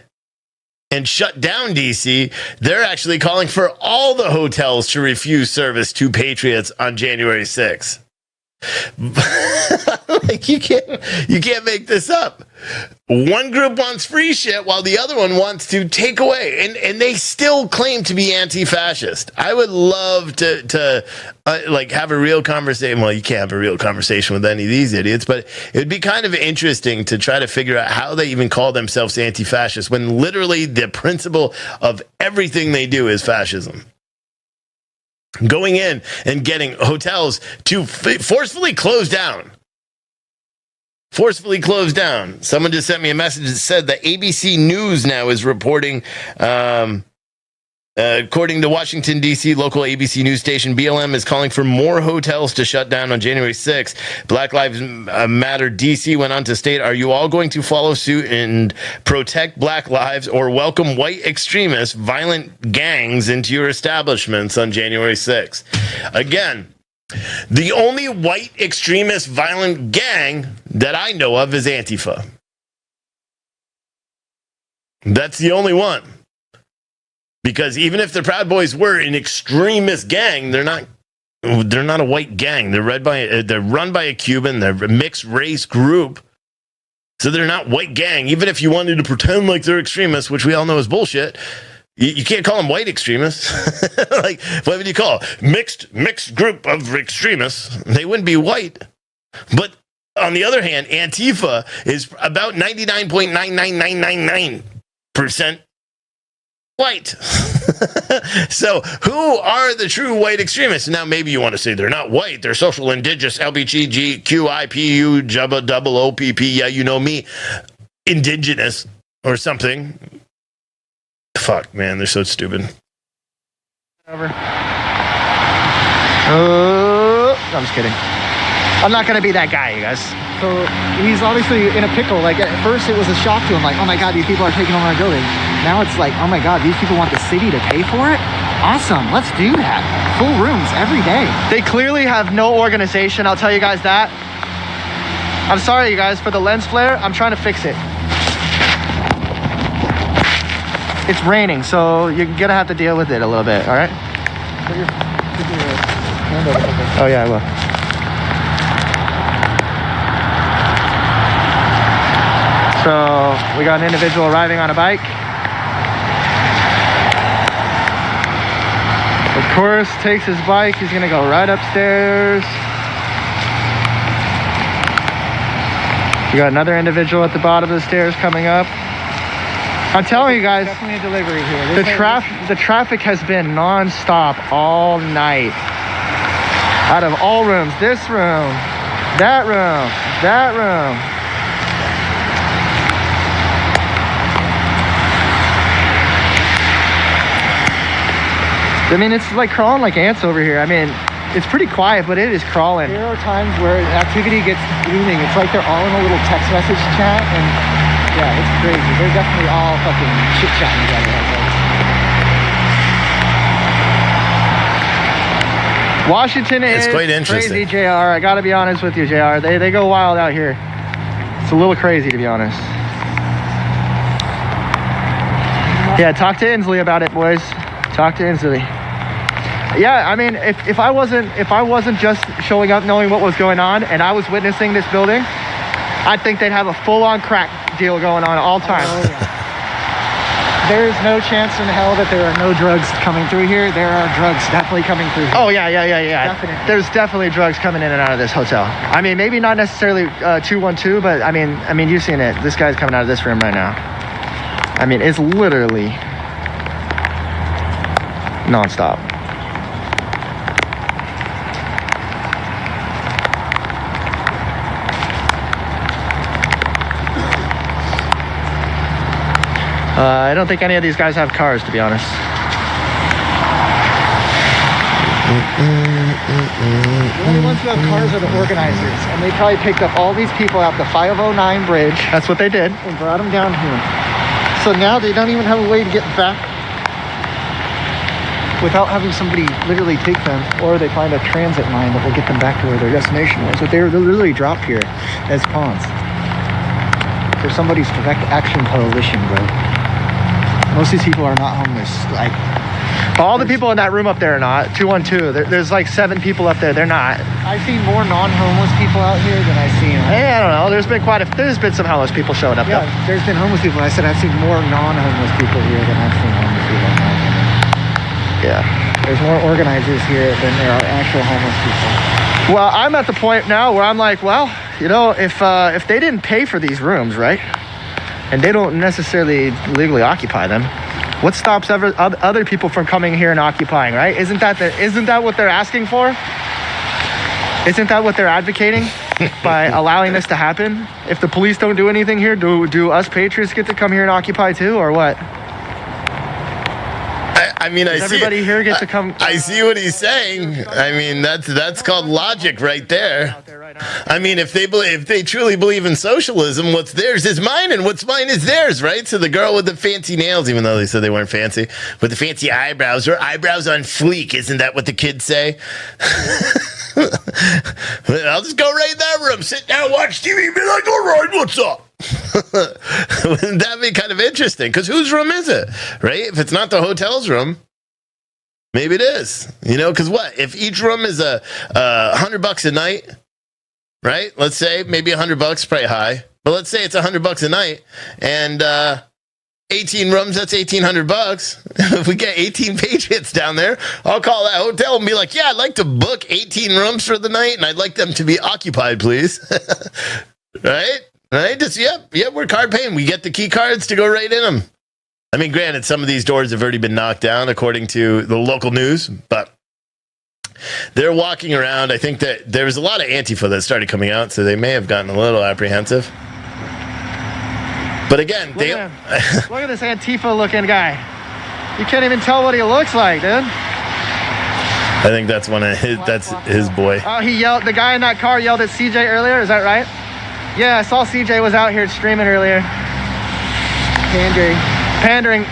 Speaker 1: and shut down DC, they're actually calling for all the hotels to refuse service to patriots on January 6th. Like you can't make this up. One group wants free shit while the other one wants to take away, and they still claim to be anti-fascist. I would love to like have a real conversation. Well, you can't have a real conversation with any of these idiots, but it would be kind of interesting to try to figure out how they even call themselves anti-fascist when literally the principle of everything they do is fascism. Going in and getting hotels to forcefully close down. Forcefully closed down. Someone just sent me a message that said that ABC News now is reporting, according to Washington, D.C. local ABC news station, BLM is calling for more hotels to shut down on January 6th. Black Lives Matter D.C. went on to state, are you all going to follow suit and protect black lives or welcome white extremists, violent gangs into your establishments on January 6th? Again, the only white extremist violent gang that I know of is Antifa. That's the only one. Because even if the Proud Boys were an extremist gang, they're not a white gang. They're run by a Cuban. They're a mixed race group. So they're not white gang. Even if you wanted to pretend like they're extremists, which we all know is bullshit, you can't call them white extremists. Like, what would you call mixed group of extremists? They wouldn't be white. But on the other hand, Antifa is about 99.99999% white. So who are the true white extremists? Now, maybe you want to say they're not white. They're social, indigenous, LBGTQIPU, Jubba, double OPP. Yeah, you know me. Indigenous or something. Fuck, man, they're so stupid.
Speaker 6: Over. Oh, I'm just kidding. I'm not going to be that guy, you guys. So he's obviously in a pickle. Like, at first it was a shock to him. Like, oh my God, these people are taking over my building. Now it's like, oh my God, these people want the city to pay for it? Awesome, let's do that. Full rooms every day. They clearly have no organization, I'll tell you guys that. I'm sorry, you guys, for the lens flare. I'm trying to fix it. It's raining, so you're gonna have to deal with it a little bit, all right? Oh yeah, I will. So we got an individual arriving on a bike. Of course, takes his bike. He's gonna go right upstairs. We got another individual at the bottom of the stairs coming up. I'm telling you guys, definitely a delivery here. The traffic has been non-stop all night. Out of all rooms, this room, that room, that room. I mean, it's like crawling like ants over here. I mean, it's pretty quiet, but it is crawling. There are times where activity gets booming. It's like they're all in a little text message chat, and yeah, it's crazy. They're definitely all fucking chit-chatting together. Washington is
Speaker 1: quite interesting.
Speaker 6: Crazy, JR. I gotta be honest with you, JR. They go wild out here. It's a little crazy, to be honest. Yeah, talk to Inslee about it, boys. Talk to Inslee. Yeah, I mean, if I wasn't just showing up knowing what was going on and I was witnessing this building, I think they'd have a full-on crack deal going on all time. Oh, yeah. There's no chance in hell that there are no drugs coming through here. There are drugs definitely coming through here. Oh, yeah. Definitely. There's definitely drugs coming in and out of this hotel. I mean, maybe not necessarily 212, but I mean, you've seen it. This guy's coming out of this room right now. I mean, it's literally non-stop. I don't think any of these guys have cars, to be honest.
Speaker 7: The only ones who have cars are the organizers, and they probably picked up all these people at the 509 bridge.
Speaker 6: That's what they did.
Speaker 7: And brought them down here. So now they don't even have a way to get back without having somebody literally take them, or they find a transit line that will get them back to where their destination was. But they're literally dropped here as pawns. They're somebody's direct action coalition, bro. Most of these people are not homeless. Like,
Speaker 6: all the people in that room up there are not. 212. There's like 7 people up there. They're not.
Speaker 7: I've seen more non-homeless people out here than I've seen.
Speaker 6: Hey, I don't know. There's been some homeless people showing up.
Speaker 7: Yeah,
Speaker 6: though.
Speaker 7: there's been homeless people. I said I've seen more non-homeless people here than I've seen homeless people.
Speaker 6: Yeah.
Speaker 7: There's more organizers here than there are actual homeless people.
Speaker 6: Well, I'm at the point now where I'm like, well, you know, if they didn't pay for these rooms, right, and they don't necessarily legally occupy them, what stops other people from coming here and occupying, right? Isn't that what they're asking for? Isn't that what they're advocating by allowing this to happen? If the police don't do anything here, do us patriots get to come here and occupy too, or what?
Speaker 1: I mean,
Speaker 6: everybody here gets to come.
Speaker 1: I see what he's saying. I mean, that's called logic right there. I mean, if they truly believe in socialism, what's theirs is mine, and what's mine is theirs, right? So the girl with the fancy nails, even though they said they weren't fancy, with the fancy eyebrows, her eyebrows on fleek, isn't that what the kids say? I'll just go right in that room, sit down, watch TV, be like, all right, what's up? Wouldn't that be kind of interesting? Because whose room is it, right? If it's not the hotel's room, maybe it is. You know, because what if each room is $100 a night, right? Let's say maybe $100, probably high, but let's say it's $100 a night, and 18 rooms, that's $1,800. If we get 18 patriots down there, I'll call that hotel and be like, yeah, I'd like to book 18 rooms for the night, and I'd like them to be occupied, please. Right? Right? Just, yep, we're card paying. We get the key cards to go right in them. I mean, granted, some of these doors have already been knocked down, according to the local news, but they're walking around. I think that there was a lot of Antifa that started coming out, so they may have gotten a little apprehensive. But again,
Speaker 6: look at this Antifa-looking guy. You can't even tell what he looks like, dude.
Speaker 1: I think that's his boy.
Speaker 6: Oh, he yelled. The guy in that car yelled at CJ earlier. Is that right? Yeah, I saw CJ was out here streaming earlier. Pandering.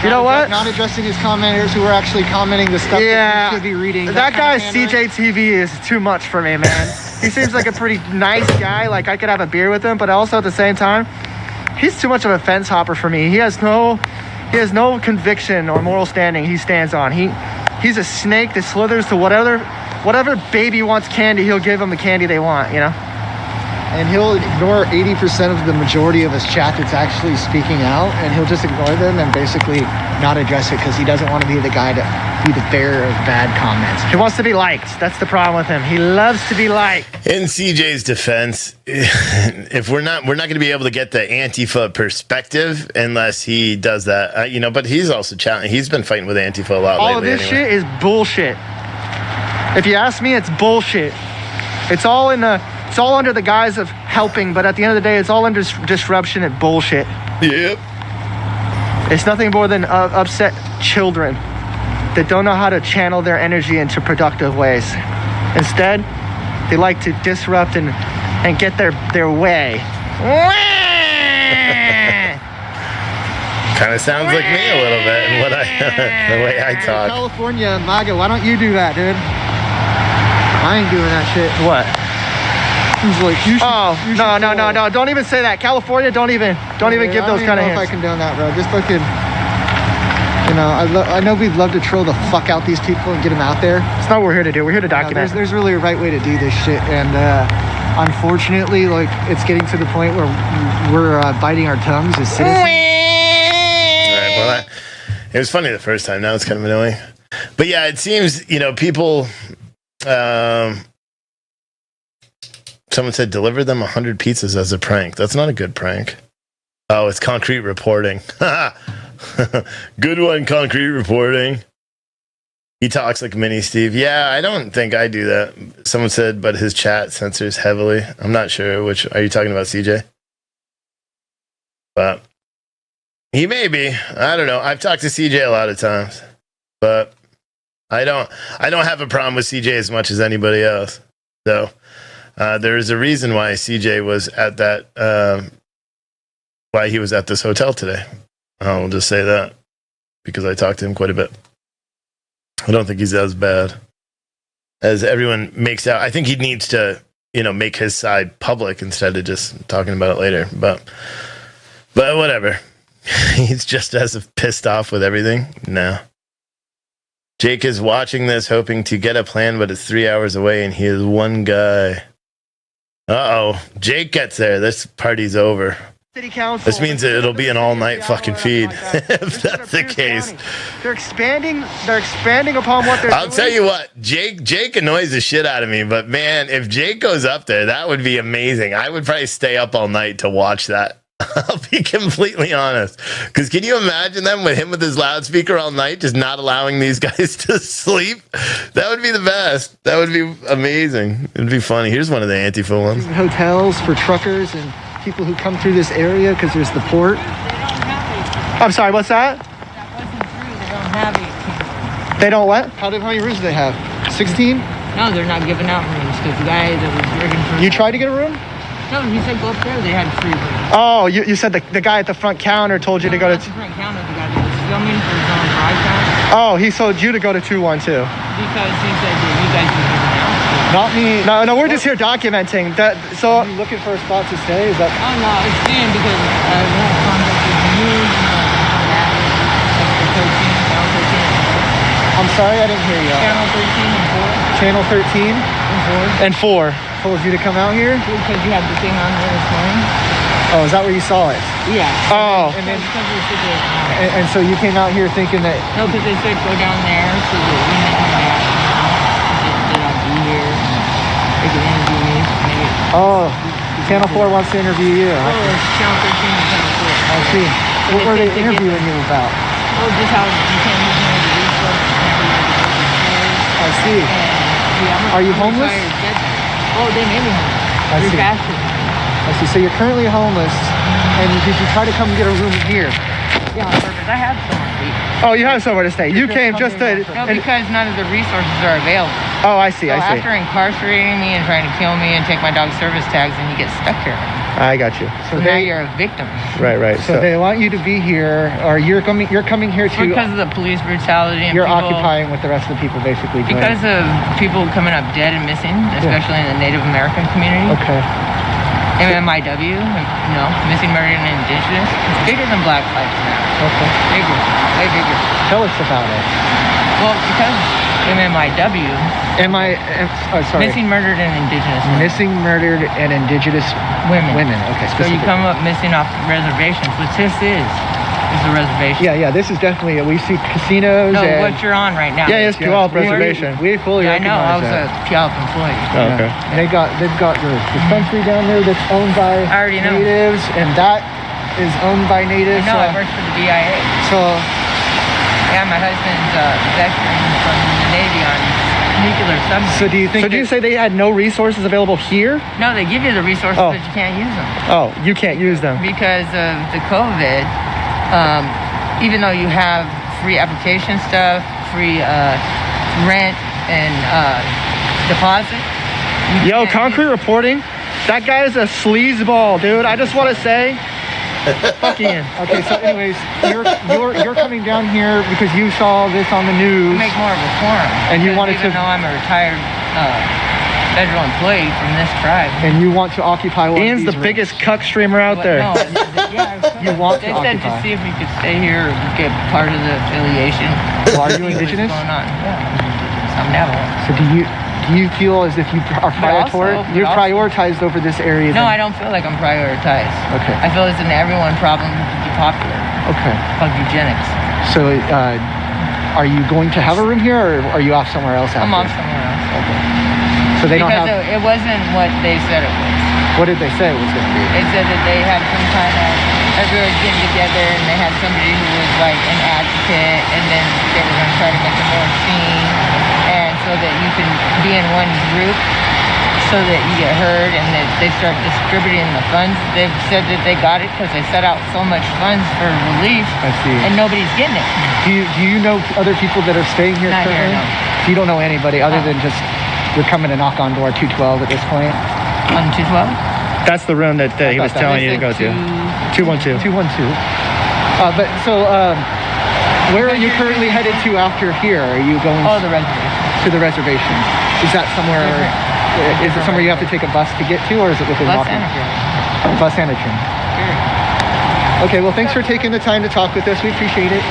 Speaker 6: You know what?
Speaker 7: Not addressing his commenters who were actually commenting the stuff that he should be reading.
Speaker 6: That guy's CJ TV is too much for me, man. He seems like a pretty nice guy. Like, I could have a beer with him, but also at the same time, he's too much of a fence hopper for me. He has no conviction or moral standing he stands on. He's a snake that slithers to whatever baby wants candy, he'll give them the candy they want, you know?
Speaker 7: And he'll ignore 80% of the majority of his chat that's actually speaking out, and he'll just ignore them and basically not address it because he doesn't want to be the guy to be the bearer of bad comments.
Speaker 6: He wants to be liked. That's the problem with him. He loves to be liked.
Speaker 1: In CJ's defense, if we're not going to be able to get the Antifa perspective unless he does that, you know. But he's also challenging. He's been fighting with Antifa a lot lately.
Speaker 6: All of this shit is bullshit. If you ask me, it's bullshit. It's all under the guise of helping, but at the end of the day, it's all under disruption and bullshit.
Speaker 1: Yep.
Speaker 6: It's nothing more than upset children that don't know how to channel their energy into productive ways. Instead, they like to disrupt and get their way.
Speaker 1: Kind of sounds like me a little bit in the way I talk.
Speaker 7: California, MAGA, why don't you do that, dude? I ain't doing that shit.
Speaker 6: What?
Speaker 7: Like,
Speaker 6: no, don't even say that. California, don't even give those kind of hints.
Speaker 7: I don't know if I condone that, bro. Just fucking, you know, I know we'd love to troll the fuck out these people and get them out there.
Speaker 6: It's not what we're here to do. We're here to document.
Speaker 7: There's really a right way to do this shit, and unfortunately, like, it's getting to the point where we're biting our tongues as citizens.
Speaker 1: All right, well, it was funny the first time. Now it's kind of annoying. But yeah, it seems, you know, people... Someone said deliver them 100 pizzas as a prank. That's not a good prank. Oh, it's concrete reporting. Good one, concrete reporting. He talks like Mini Steve. Yeah, I don't think I do that. Someone said, but his chat censors heavily. I'm not sure which. Are you talking about CJ? But He may be. I don't know. I've talked to CJ a lot of times, but I don't have a problem with CJ as much as anybody else. So there is a reason why CJ was at that. Why he was at this hotel today. I'll just say that because I talked to him quite a bit. I don't think he's as bad as everyone makes out. I think he needs to, make his side public instead of just talking about it later. But whatever. He's just as pissed off with everything. No. Jake is watching this, hoping to get a plan, but it's 3 hours away, and he is one guy. Uh-oh. Jake gets there. This party's over.
Speaker 6: City Council.
Speaker 1: This means it'll be an all-night fucking feed, if that's the case.
Speaker 6: They're expanding upon what they're doing.
Speaker 1: I'll tell you what, Jake annoys the shit out of me, but man, if Jake goes up there, that would be amazing. I would probably stay up all night to watch that. I'll be completely honest. Because can you imagine them with him with his loudspeaker all night, just not allowing these guys to sleep? That would be the best. That would be amazing. It'd be funny. Here's one of the Antifa ones.
Speaker 6: Hotels for truckers and people who come through this area because there's the port. I'm sorry, what's that?
Speaker 8: That wasn't true. They don't have 18.
Speaker 6: They don't what? How many rooms do they have? 16?
Speaker 8: No, they're not giving out rooms because the guy that was working for...
Speaker 6: You tried to get a room?
Speaker 8: No, he said go up there. They had free rooms.
Speaker 6: Oh, you said the guy at the front counter told you to go to...
Speaker 8: Not the front counter, the guy that was filming for his own broadcast.
Speaker 6: Oh, he told you to go to 212.
Speaker 8: Because he said that you guys were giving out.
Speaker 6: Not me. No, we're just here documenting that. So are you looking for a spot to stay? Is that?
Speaker 8: Oh no, it's being because I won't contact the news and that. Like the 13, channel 13.
Speaker 6: I'm sorry, I didn't hear you.
Speaker 8: Channel 13 and 4.
Speaker 6: Channel 13 and 4 told you to come out here
Speaker 8: because you had the thing on there this morning.
Speaker 6: Oh, is that where you saw it?
Speaker 8: Yeah.
Speaker 6: Oh.
Speaker 8: And then because of the situation.
Speaker 6: And so you came out here thinking that?
Speaker 8: No, because they said go down there so that we can come back. That I'll be here. They can interview me. Maybe.
Speaker 6: Oh, Channel 4 wants to interview you.
Speaker 8: Oh, it's Channel 13 and Channel 4.
Speaker 6: I see. What were they interviewing you about?
Speaker 8: Oh, just how you can't use any of the resources.
Speaker 6: I see. Are you homeless?
Speaker 8: Oh, they made me homeless. You're fashion.
Speaker 6: I see. So you're currently homeless, and did you try to come get a room here?
Speaker 8: Yeah, on purpose. I have somewhere to stay.
Speaker 6: Oh, you have somewhere to stay. You came just to...
Speaker 8: No, because none of the resources are available.
Speaker 6: Oh, I see,
Speaker 8: so
Speaker 6: I see.
Speaker 8: After incarcerating me and trying to kill me and take my dog's service tags, then you get stuck here.
Speaker 6: I got you.
Speaker 8: So now you're a victim.
Speaker 6: Right. So they want you to be here, or you're coming here to...
Speaker 8: Because of the police brutality. And
Speaker 6: you're occupying with the rest of the people, basically.
Speaker 8: Because of people coming up dead and missing, especially in the Native American community.
Speaker 6: Okay.
Speaker 8: MMIW, missing, murdered, and indigenous. It's bigger than Black Lives Matter.
Speaker 6: Okay.
Speaker 8: Bigger. Way bigger.
Speaker 6: Tell us about it.
Speaker 8: Well, because MMIW.
Speaker 6: Sorry.
Speaker 8: Missing, murdered, and indigenous women.
Speaker 6: Missing, murdered, and indigenous women. Okay.
Speaker 8: So you come up missing off reservations, which this is a reservation.
Speaker 6: Yeah. This is definitely we see casinos.
Speaker 8: No, what you're on right now.
Speaker 6: Yeah, it's Puyallup Reservation. We fully recognize
Speaker 8: I know. I was
Speaker 6: that.
Speaker 8: a Puyallup employee.
Speaker 6: Oh, okay. And they've got the dispensary down there that's owned by natives, and that is owned by natives.
Speaker 8: I know. I work for the BIA.
Speaker 6: So.
Speaker 8: Yeah, my husband's a veteran from the Navy on nuclear submarines.
Speaker 6: So do you think? So do you say they had no resources available here?
Speaker 8: No, they give you the resources, but you can't use them.
Speaker 6: Oh, you can't use them
Speaker 8: because of the COVID. Even though you have free application stuff, free rent and deposit.
Speaker 6: Yo, concrete reporting. That guy is a sleazeball, dude. I just want to say. Fuck Ian. Okay, so anyways, you're coming down here because you saw this on the news.
Speaker 8: To make more of a forum.
Speaker 6: And you wanted
Speaker 8: even though I'm a retired federal employee from this tribe.
Speaker 6: And you want to occupy one
Speaker 8: Ian's
Speaker 6: of these
Speaker 8: the
Speaker 6: rooms.
Speaker 8: biggest
Speaker 6: cuck streamer out there.
Speaker 8: No,
Speaker 6: you want to
Speaker 8: occupy. They said to see if we could stay here or get part of the affiliation.
Speaker 6: Well, are you indigenous?
Speaker 8: What's going on? Yeah. I'm Navajo.
Speaker 6: So do you feel as if you are you're prioritized over this area?
Speaker 8: No, I don't feel like I'm prioritized.
Speaker 6: Okay.
Speaker 8: I feel it's an everyone problem to be popular.
Speaker 6: Okay.
Speaker 8: Called eugenics.
Speaker 6: So are you going to have a room here, or are you off somewhere else?
Speaker 8: I'm off somewhere else.
Speaker 6: Okay. So they don't have...
Speaker 8: it wasn't what they said it was.
Speaker 6: What did they say it was going to be?
Speaker 8: They said that they had some kind of... Everyone getting together and they had somebody who was like an advocate, and then they were going to try to make it more seen, and so that you can be in one group so so that you get heard and that they start distributing the funds. They've said that they got it because they set out so much funds for relief.
Speaker 6: I see.
Speaker 8: And nobody's getting it.
Speaker 6: Do you know other people that are staying here
Speaker 8: Not here,
Speaker 6: currently?
Speaker 8: no.
Speaker 6: So you don't know anybody other than just you're coming to knock on door 212 at this point?
Speaker 8: On 212?
Speaker 2: That's the room that he was telling you to go to. 212.
Speaker 6: 212. But so, where are you currently headed to after here? Are you going
Speaker 8: Oh, the reservation.
Speaker 6: to the reservation? Is that somewhere? Is it somewhere you have to take a bus to get to, or is it within
Speaker 8: Bus
Speaker 6: walking?
Speaker 8: and a train.
Speaker 6: Bus and a train. Okay, well, thanks for taking the time to talk with us. We appreciate it.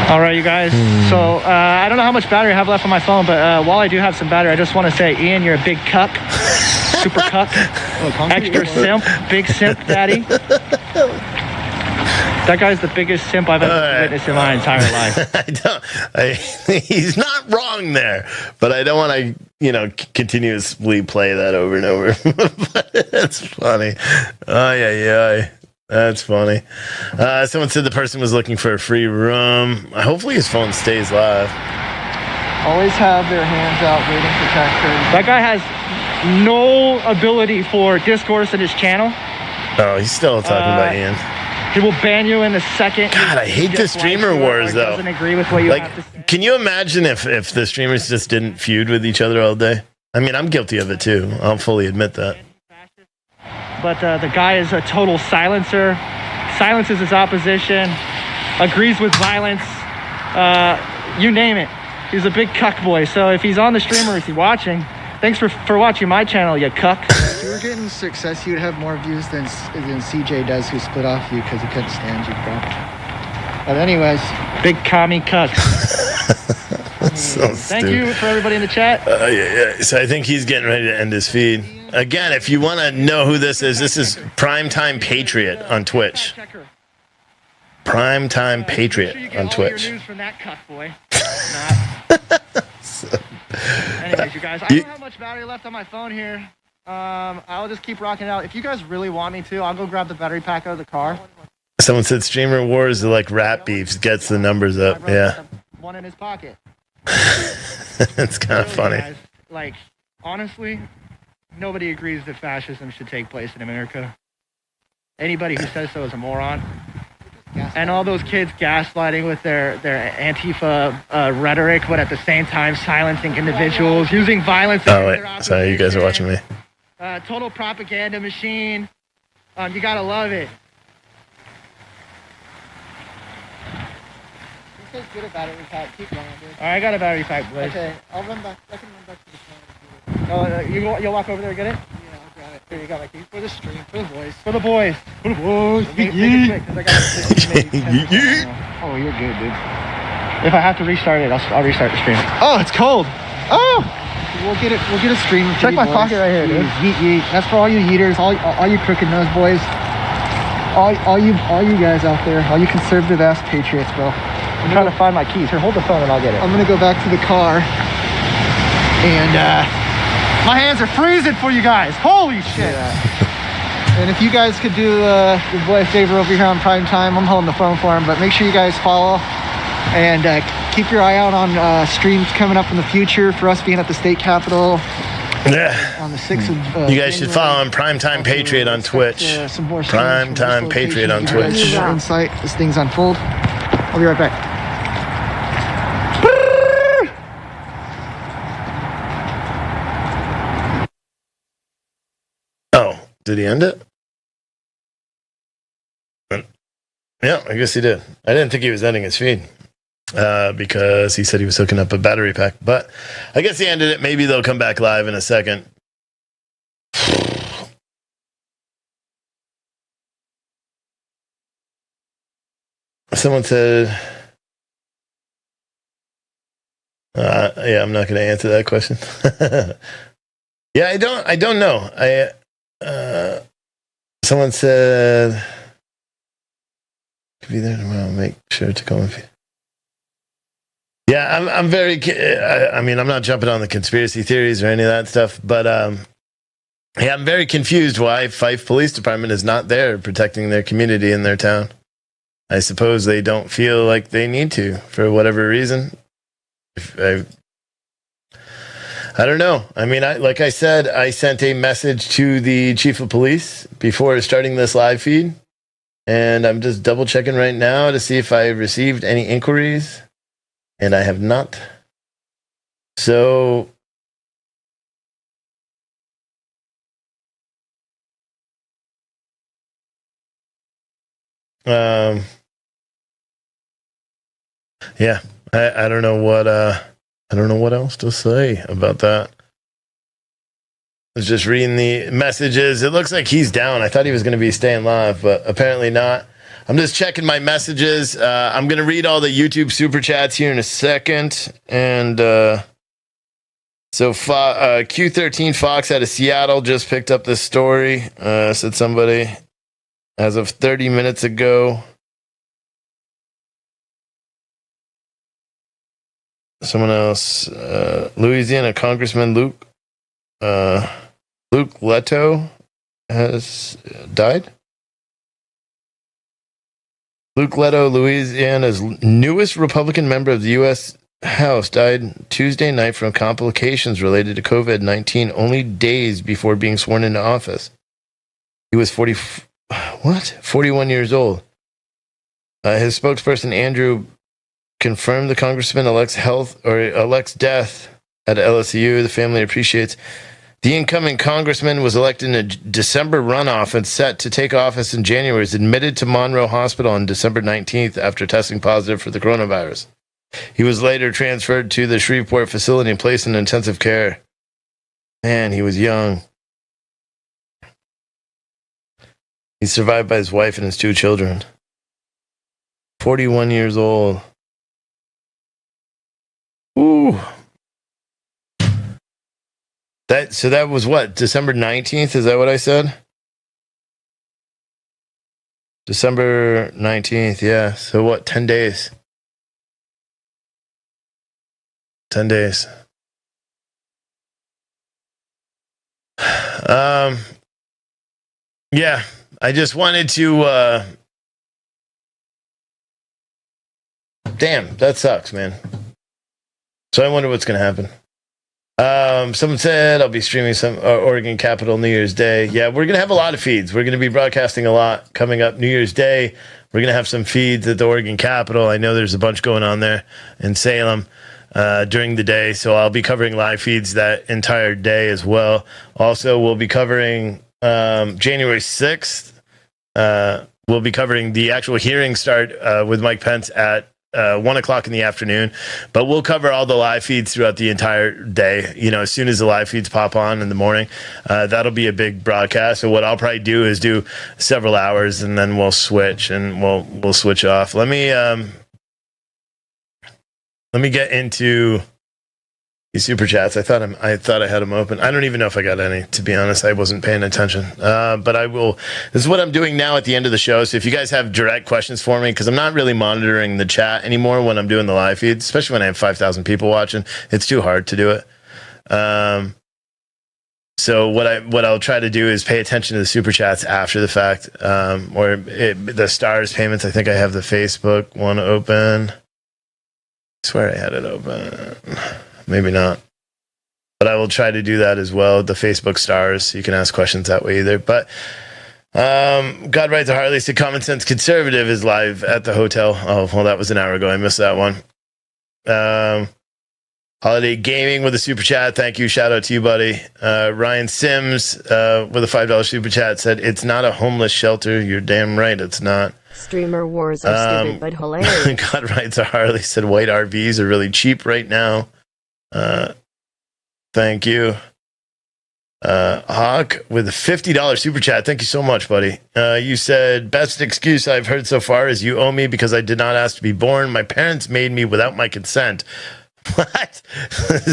Speaker 2: All right, you guys. So I don't know how much battery I have left on my phone, but while I do have some battery, I just want to say, Ian, you're a big cuck. Super cuck. Extra simp. Big simp, daddy. That guy's the biggest simp I've ever witnessed in my entire life.
Speaker 1: He's not wrong there, but I don't want to, continuously play that over and over. But that's funny. Yeah. That's funny. Someone said the person was looking for a free room. Hopefully his phone stays live.
Speaker 6: Always have their hands out waiting for tax credit.
Speaker 2: That guy has no ability for discourse in his channel.
Speaker 1: Oh, he's still talking about Ian.
Speaker 2: He will ban you in a second.
Speaker 1: God, I hate the streamer wars, though.
Speaker 2: Doesn't agree with what you have to say.
Speaker 1: Can you imagine if the streamers just didn't feud with each other all day? I mean, I'm guilty of it too. I'll fully admit that.
Speaker 2: But the guy is a total silencer. Silences his opposition. Agrees with violence. You name it. He's a big cuck boy. So if he's on the stream or if he's watching, thanks for watching my channel, you cuck.
Speaker 6: If you were getting success, you'd have more views than CJ does, who split off you because he couldn't stand you, bro. But anyways,
Speaker 2: big commie cuck.
Speaker 1: So
Speaker 2: Thank you for everybody in the chat.
Speaker 1: Yeah. So I think he's getting ready to end his feed. Again, if you want to know who this is Primetime Patriot on Twitch. Primetime Patriot on Twitch.
Speaker 2: News from that cuck boy. Anyways, you guys, I don't have much battery left on my phone here. I'll just keep rocking it out. If you guys really want me to, I'll go grab the battery pack out of the car.
Speaker 1: Someone said streamer wars are like rap beefs, gets the numbers up. Yeah.
Speaker 2: One in his pocket.
Speaker 1: It's kind of funny.
Speaker 2: Guys, like, honestly, nobody agrees that fascism should take place in America. Anybody who says so is a moron. And all those kids gaslighting with their Antifa rhetoric, but at the same time silencing individuals, using violence.
Speaker 1: Oh, wait. Sorry, you guys are watching me.
Speaker 2: Total propaganda machine. You gotta love it.
Speaker 6: Get a battery pack. Keep going, dude.
Speaker 2: All right, I got a battery pack, boys.
Speaker 6: Okay, I'll run back. I can run back to the car.
Speaker 2: Oh, you'll walk over there and get it?
Speaker 6: Yeah, I'll grab it.
Speaker 2: Here, you got my keys.
Speaker 6: For the stream, for the boys.
Speaker 2: For the boys. For the boys.
Speaker 6: Make it quick, 'cause I got Oh, you're good, dude.
Speaker 2: If I have to restart it, I'll restart the stream.
Speaker 6: Oh, it's cold. Oh! We'll get a stream.
Speaker 2: Check my pocket right here, dude.
Speaker 6: Yeet, yeet. That's for all you yeeters, all you crooked nose boys. All you guys out there, all you conservative ass patriots, bro.
Speaker 2: I'm trying to find my keys. Here, hold the phone and I'll get it.
Speaker 6: I'm gonna go back to the car. And
Speaker 2: my hands are freezing for you guys. Holy shit.
Speaker 6: Yeah. And if you guys could do your boy a favor over here on Prime Time, I'm holding the phone for him, but make sure you guys follow and keep your eye out on streams coming up in the future for us being at the state capitol.
Speaker 1: Yeah.
Speaker 6: On the 6th of
Speaker 1: you guys should follow him, Primetime Patriot on Twitch.
Speaker 6: Some more
Speaker 1: Primetime Patriot on Twitch.
Speaker 6: Insight as things unfold. I'll be right back.
Speaker 1: Oh, did he end it? Yeah, I guess he did. I didn't think he was ending his feed because he said he was hooking up a battery pack. But I guess he ended it. Maybe they'll come back live in a second. Someone said, yeah, I'm not going to answer that question. Yeah, I don't know. Someone said, could be there tomorrow. Make sure to come with you. Yeah, I'm very, I mean, I'm not jumping on the conspiracy theories or any of that stuff, but yeah, I'm very confused why Fife Police Department is not there protecting their community in their town. I suppose they don't feel like they need to for whatever reason. I don't know. I mean, like I said, I sent a message to the chief of police before starting this live feed, and I'm just double checking right now to see if I received any inquiries, and I have not. So, yeah, I don't know what else to say about that. I was just reading the messages. It looks like he's down. I thought he was going to be staying live, but apparently not. I'm just checking my messages. I'm going to read all the YouTube super chats here in a second. And so Q13 Fox out of Seattle just picked up this story. Said somebody as of 30 minutes ago. Someone else, Louisiana Congressman Luke Leto has died. Luke Leto, Louisiana's newest Republican member of the U.S. House, died Tuesday night from complications related to COVID-19 only days before being sworn into office. He was 41 years old. His spokesperson, Andrew, confirmed the congressman-elect's death at LSU. The family appreciates. The incoming congressman was elected in a December runoff and set to take office in January. He was admitted to Monroe Hospital on December 19th after testing positive for the coronavirus. He was later transferred to the Shreveport facility and placed in intensive care. Man, he was young. He's survived by his wife and his 2 children. 41 years old. Ooh. So that was what? December 19th? Is that what I said? December 19th, yeah. So what, 10 days? 10 days. Yeah, I just wanted to damn, that sucks, man. So I wonder what's going to happen. Someone said I'll be streaming some Oregon Capitol New Year's Day. Yeah, we're going to have a lot of feeds. We're going to be broadcasting a lot coming up New Year's Day. We're going to have some feeds at the Oregon Capitol. I know there's a bunch going on there in Salem during the day, so I'll be covering live feeds that entire day as well. Also, we'll be covering January 6th. We'll be covering the actual hearing start with Mike Pence at 1 o'clock in the afternoon, but we'll cover all the live feeds throughout the entire day. You know, as soon as the live feeds pop on in the morning, that'll be a big broadcast. So what I'll probably do is do several hours, and then we'll switch and we'll switch off. Let me get into these super chats. I thought I had them open. I don't even know if I got any, to be honest. I wasn't paying attention. But I will. This is what I'm doing now at the end of the show. So if you guys have direct questions for me, because I'm not really monitoring the chat anymore when I'm doing the live feed, especially when I have 5,000 people watching. It's too hard to do it. So what I'll try to do is pay attention to the super chats after the fact, or the stars payments. I think I have the Facebook one open. I swear I had it open. Maybe not. But I will try to do that as well. The Facebook stars. You can ask questions that way either. But God Rides a Harley said Common Sense Conservative is live at the hotel. Oh, well, that was an hour ago. I missed that one. Holiday Gaming with a super chat. Thank you. Shout out to you, buddy. Ryan Sims with a $5 super chat said, it's not a homeless shelter. You're damn right it's not.
Speaker 5: Streamer wars are stupid but hilarious.
Speaker 1: God Rides a Harley said white RVs are really cheap right now. Thank you. Hawk with a $50 super chat. Thank you so much, buddy. You said, best excuse I've heard so far is you owe me because I did not ask to be born. My parents made me without my consent. What?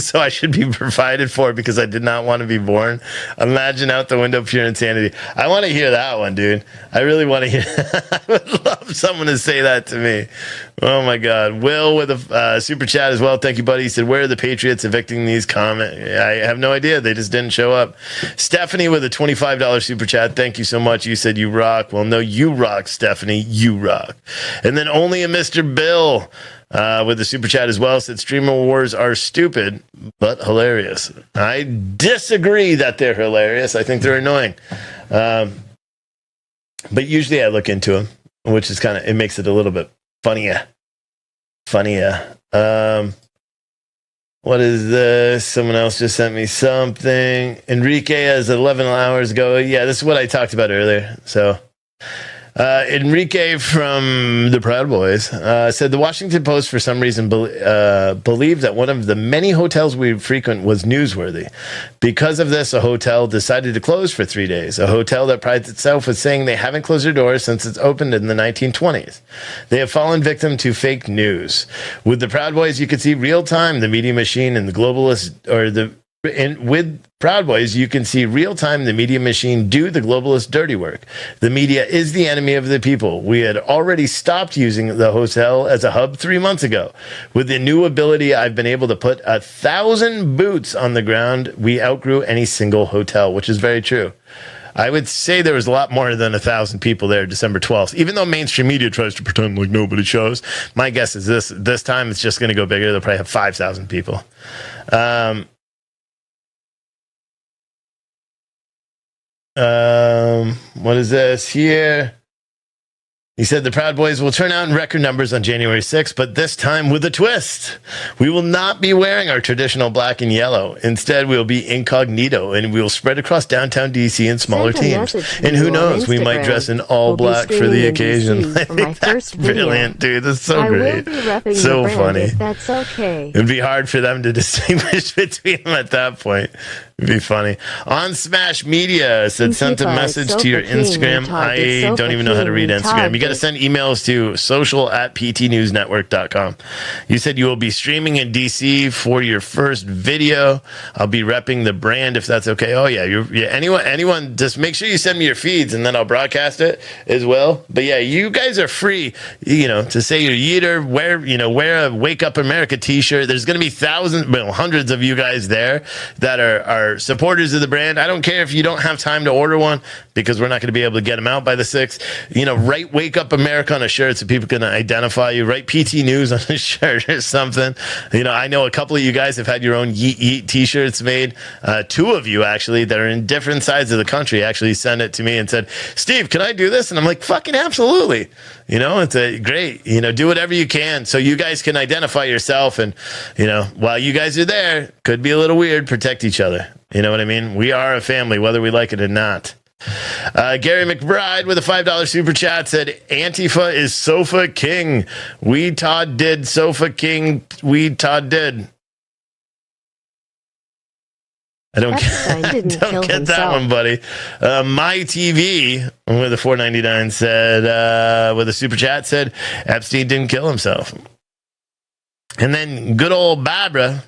Speaker 1: So I should be provided for because I did not want to be born? Imagine out the window, pure insanity. I want to hear that one, dude. I really want to hear. I would love someone to say that to me. Oh my God. Will with a super chat as well. Thank you, buddy. He said, where are the Patriots evicting these comments? I have no idea. They just didn't show up. Stephanie with a $25 super chat. Thank you so much. You said you rock. Well, no, you rock, Stephanie. You rock. And then only a Mr. Bill with the super chat as well. Said streamer wars are stupid, but hilarious. I disagree that they're hilarious. I think they're annoying. But usually I look into them, which is it makes it a little bit funnier. What is this? Someone else just sent me something. Enrique as 11 hours ago. Yeah, this is what I talked about earlier. So, Enrique from the Proud Boys said the Washington Post for some reason believed that one of the many hotels we frequent was newsworthy. Because of this, a hotel decided to close for 3 days. A hotel that prides itself with saying they haven't closed their doors since it's opened in the 1920s. They have fallen victim to fake news. With the Proud Boys, you could see real time the media machine and the globalist, with Proud Boys, you can see real time the media machine do the globalist dirty work. The media is the enemy of the people. We had already stopped using the hotel as a hub 3 months ago. With the new ability, I've been able to put 1,000 boots on the ground. We outgrew any single hotel, which is very true. I would say there was a lot more than 1,000 people there December 12th, even though mainstream media tries to pretend like nobody shows. My guess is this time it's just going to go bigger. They'll probably have 5,000 people. What is this here? He said the Proud Boys will turn out in record numbers on January 6th, but this time with a twist. We will not be wearing our traditional black and yellow. Instead, we'll be incognito, and we will spread across downtown D.C. in smaller teams. And who knows, we might dress in all black for the occasion. I think that's brilliant, dude. That's so great. So funny.
Speaker 5: That's okay.
Speaker 1: It'd be hard for them to distinguish between them at that point. It'd be funny. On Smash Media said, sent a message to your Instagram. I don't even know how to read Instagram. You got to send emails to social@ptnewsnetwork.com. You said you will be streaming in DC for your first video. I'll be repping the brand if that's okay. Oh yeah, anyone, just make sure you send me your feeds and then I'll broadcast it as well. But yeah, you guys are free, to say your yeeter, wear a Wake Up America t-shirt. There's going to be hundreds of you guys there that are supporters of the brand. I don't care if you don't have time to order one because we're not going to be able to get them out by the 6th. Write Wake Up America on a shirt so people can identify you. Write PT News on a shirt or something. I know a couple of you guys have had your own Yeet Yeet t-shirts made. 2 of you actually that are in different sides of the country actually sent it to me and said, Steve, can I do this? And I'm like, fucking absolutely. It's a great, do whatever you can so you guys can identify yourself. And, while you guys are there, could be a little weird, protect each other. You know what I mean? We are a family, whether we like it or not. Gary McBride with a $5 super chat said, Antifa is sofa king. We Todd did sofa king. We Todd did. I don't get that one, buddy. My TV with a $4.99 said, with a super chat said, Epstein didn't kill himself. And then good old Barbara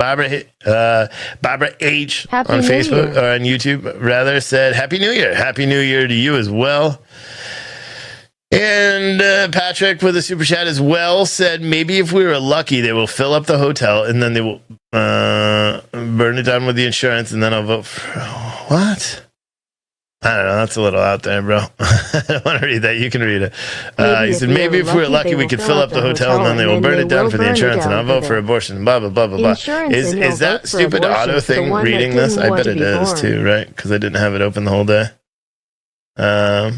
Speaker 1: H
Speaker 5: Happy
Speaker 1: on
Speaker 5: New
Speaker 1: Facebook
Speaker 5: Year.
Speaker 1: or on YouTube rather said, Happy New Year. Happy New Year to you as well. And Patrick with a super chat as well said, maybe if we were lucky, they will fill up the hotel and then they will burn it down with the insurance and then I'll vote for what? I don't know. That's a little out there, bro. I don't want to read that. You can read it. He said, maybe if we were lucky, we could fill up the hotel and then they will burn it down for the insurance and I'll vote for abortion. Blah, blah, blah, blah, blah. Is that stupid auto thing reading this? I bet it is too, right? Because I didn't have it open the whole day. That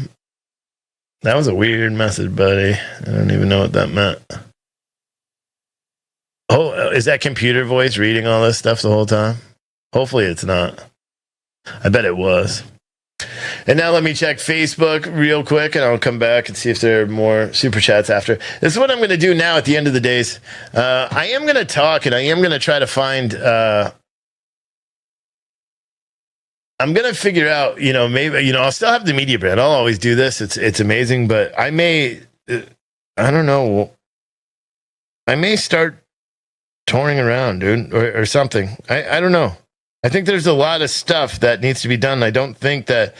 Speaker 1: was a weird message, buddy. I don't even know what that meant. Oh, is that computer voice reading all this stuff the whole time? Hopefully it's not. I bet it was. And now let me check Facebook real quick, and I'll come back and see if there are more super chats after. This is what I'm going to do now at the end of the days. I am going to talk, and I am going to try to find... I'm going to figure out, maybe, I'll still have the media brand. I'll always do this. It's amazing, but I may... I don't know. I may start touring around, dude, or something. I don't know. I think there's a lot of stuff that needs to be done. I don't think that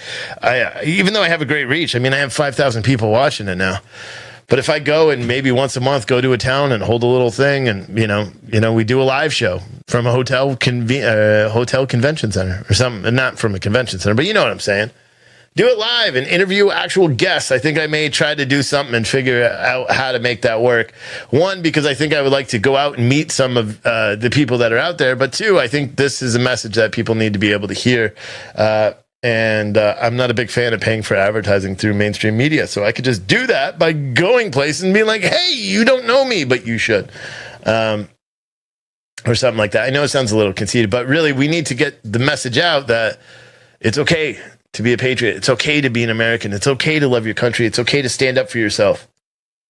Speaker 1: even though I have a great reach, I mean, I have 5,000 people watching it now. But if I go and maybe once a month go to a town and hold a little thing and, we do a live show from a hotel convention center or something, not from a convention center, but you know what I'm saying. Do it live and interview actual guests. I think I may try to do something and figure out how to make that work. One, because I think I would like to go out and meet some of the people that are out there. But two, I think this is a message that people need to be able to hear. And I'm not a big fan of paying for advertising through mainstream media. So I could just do that by going places and being like, hey, you don't know me, but you should. Or something like that. I know it sounds a little conceited, but really we need to get the message out that it's okay to be a patriot. It's okay to be an American. It's okay to love your country. It's okay to stand up for yourself.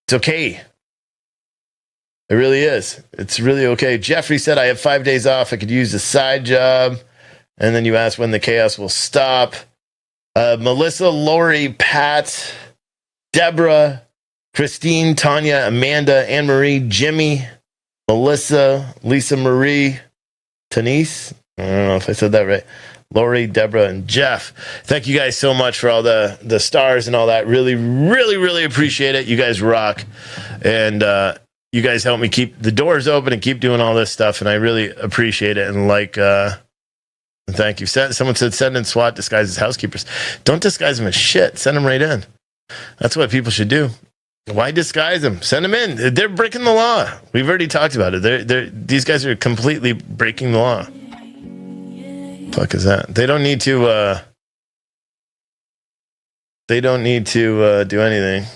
Speaker 1: It's okay. It really is. It's really okay. Jeffrey said, I have 5 days off. I could use a side job. And then you ask when the chaos will stop. Melissa, Lori, Pat, Deborah, Christine, Tanya, Amanda, Anne-Marie, Jimmy, Melissa, Lisa Marie, Tanise. I don't know if I said that right. Lori, Deborah, and Jeff. Thank you guys so much for all the stars and all that. Really, really, really appreciate it. You guys rock. And you guys help me keep the doors open and keep doing all this stuff. And I really appreciate it. And thank you. Someone said, send in SWAT disguised as housekeepers. Don't disguise them as shit. Send them right in. That's what people should do. Why disguise them? Send them in. They're breaking the law. We've already talked about it. These guys are completely breaking the law. Fuck is that? They don't need to. They don't need to do anything.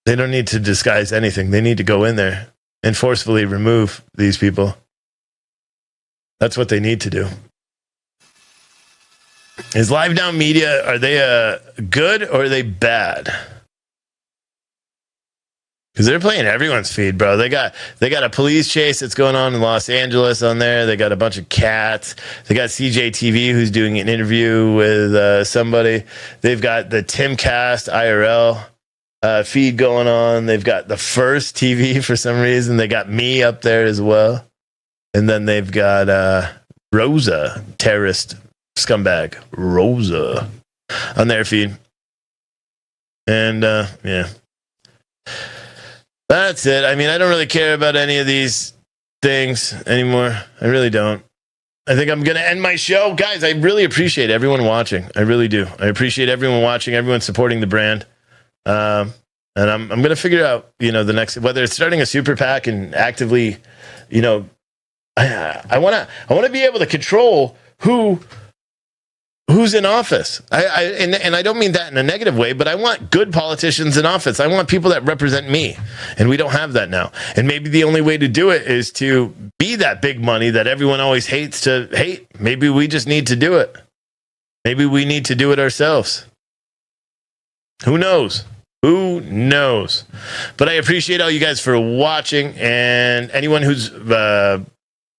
Speaker 1: They don't need to disguise anything. They need to go in there and forcefully remove these people. That's what they need to do. Is Live Now Media, are they good or are they bad? Because they're playing everyone's feed, bro. They got a police chase that's going on in Los Angeles on there. They got a bunch of cats. They got CJTV who's doing an interview with somebody. They've got the Timcast IRL feed going on. They've got the First TV for some reason. They got me up there as well. And then they've got Rosa, terrorist scumbag Rosa, on their feed. And yeah. That's it. I mean, I don't really care about any of these things anymore. I really don't. I think I'm going to end my show. Guys, I really appreciate everyone watching. I really do. I appreciate everyone watching, everyone supporting the brand. And I'm going to figure out, the next, whether it's starting a super PAC and actively, I want to be able to control who's in office. And I don't mean that in a negative way, but I want good politicians in office. I want people that represent me. And we don't have that now. And maybe the only way to do it is to be that big money that everyone always hates to hate. Maybe we just need to do it. Maybe we need to do it ourselves. Who knows? Who knows? But I appreciate all you guys for watching. And anyone who's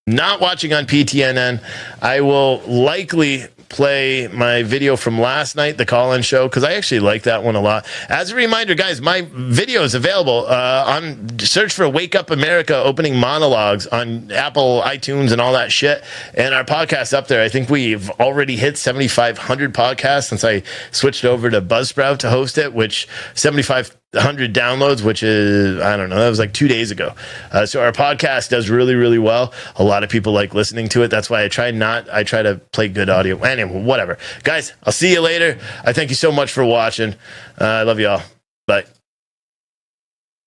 Speaker 1: not watching on PTNN, I will likely play my video from last night, the call-in show, because I actually like that one a lot. As a reminder, guys, my video is available on search for Wake Up America opening monologues on Apple, iTunes, and all that shit. And our podcast's up there. I think we've already hit 7,500 podcasts since I switched over to Buzzsprout to host it, which 7,500 downloads, which is, I don't know, that was like 2 days ago. So our podcast does really, really well. A lot of people like listening to it. That's why I try to play good audio. Anyway, whatever. Guys, I'll see you later. I thank you so much for watching. I love you all. Bye.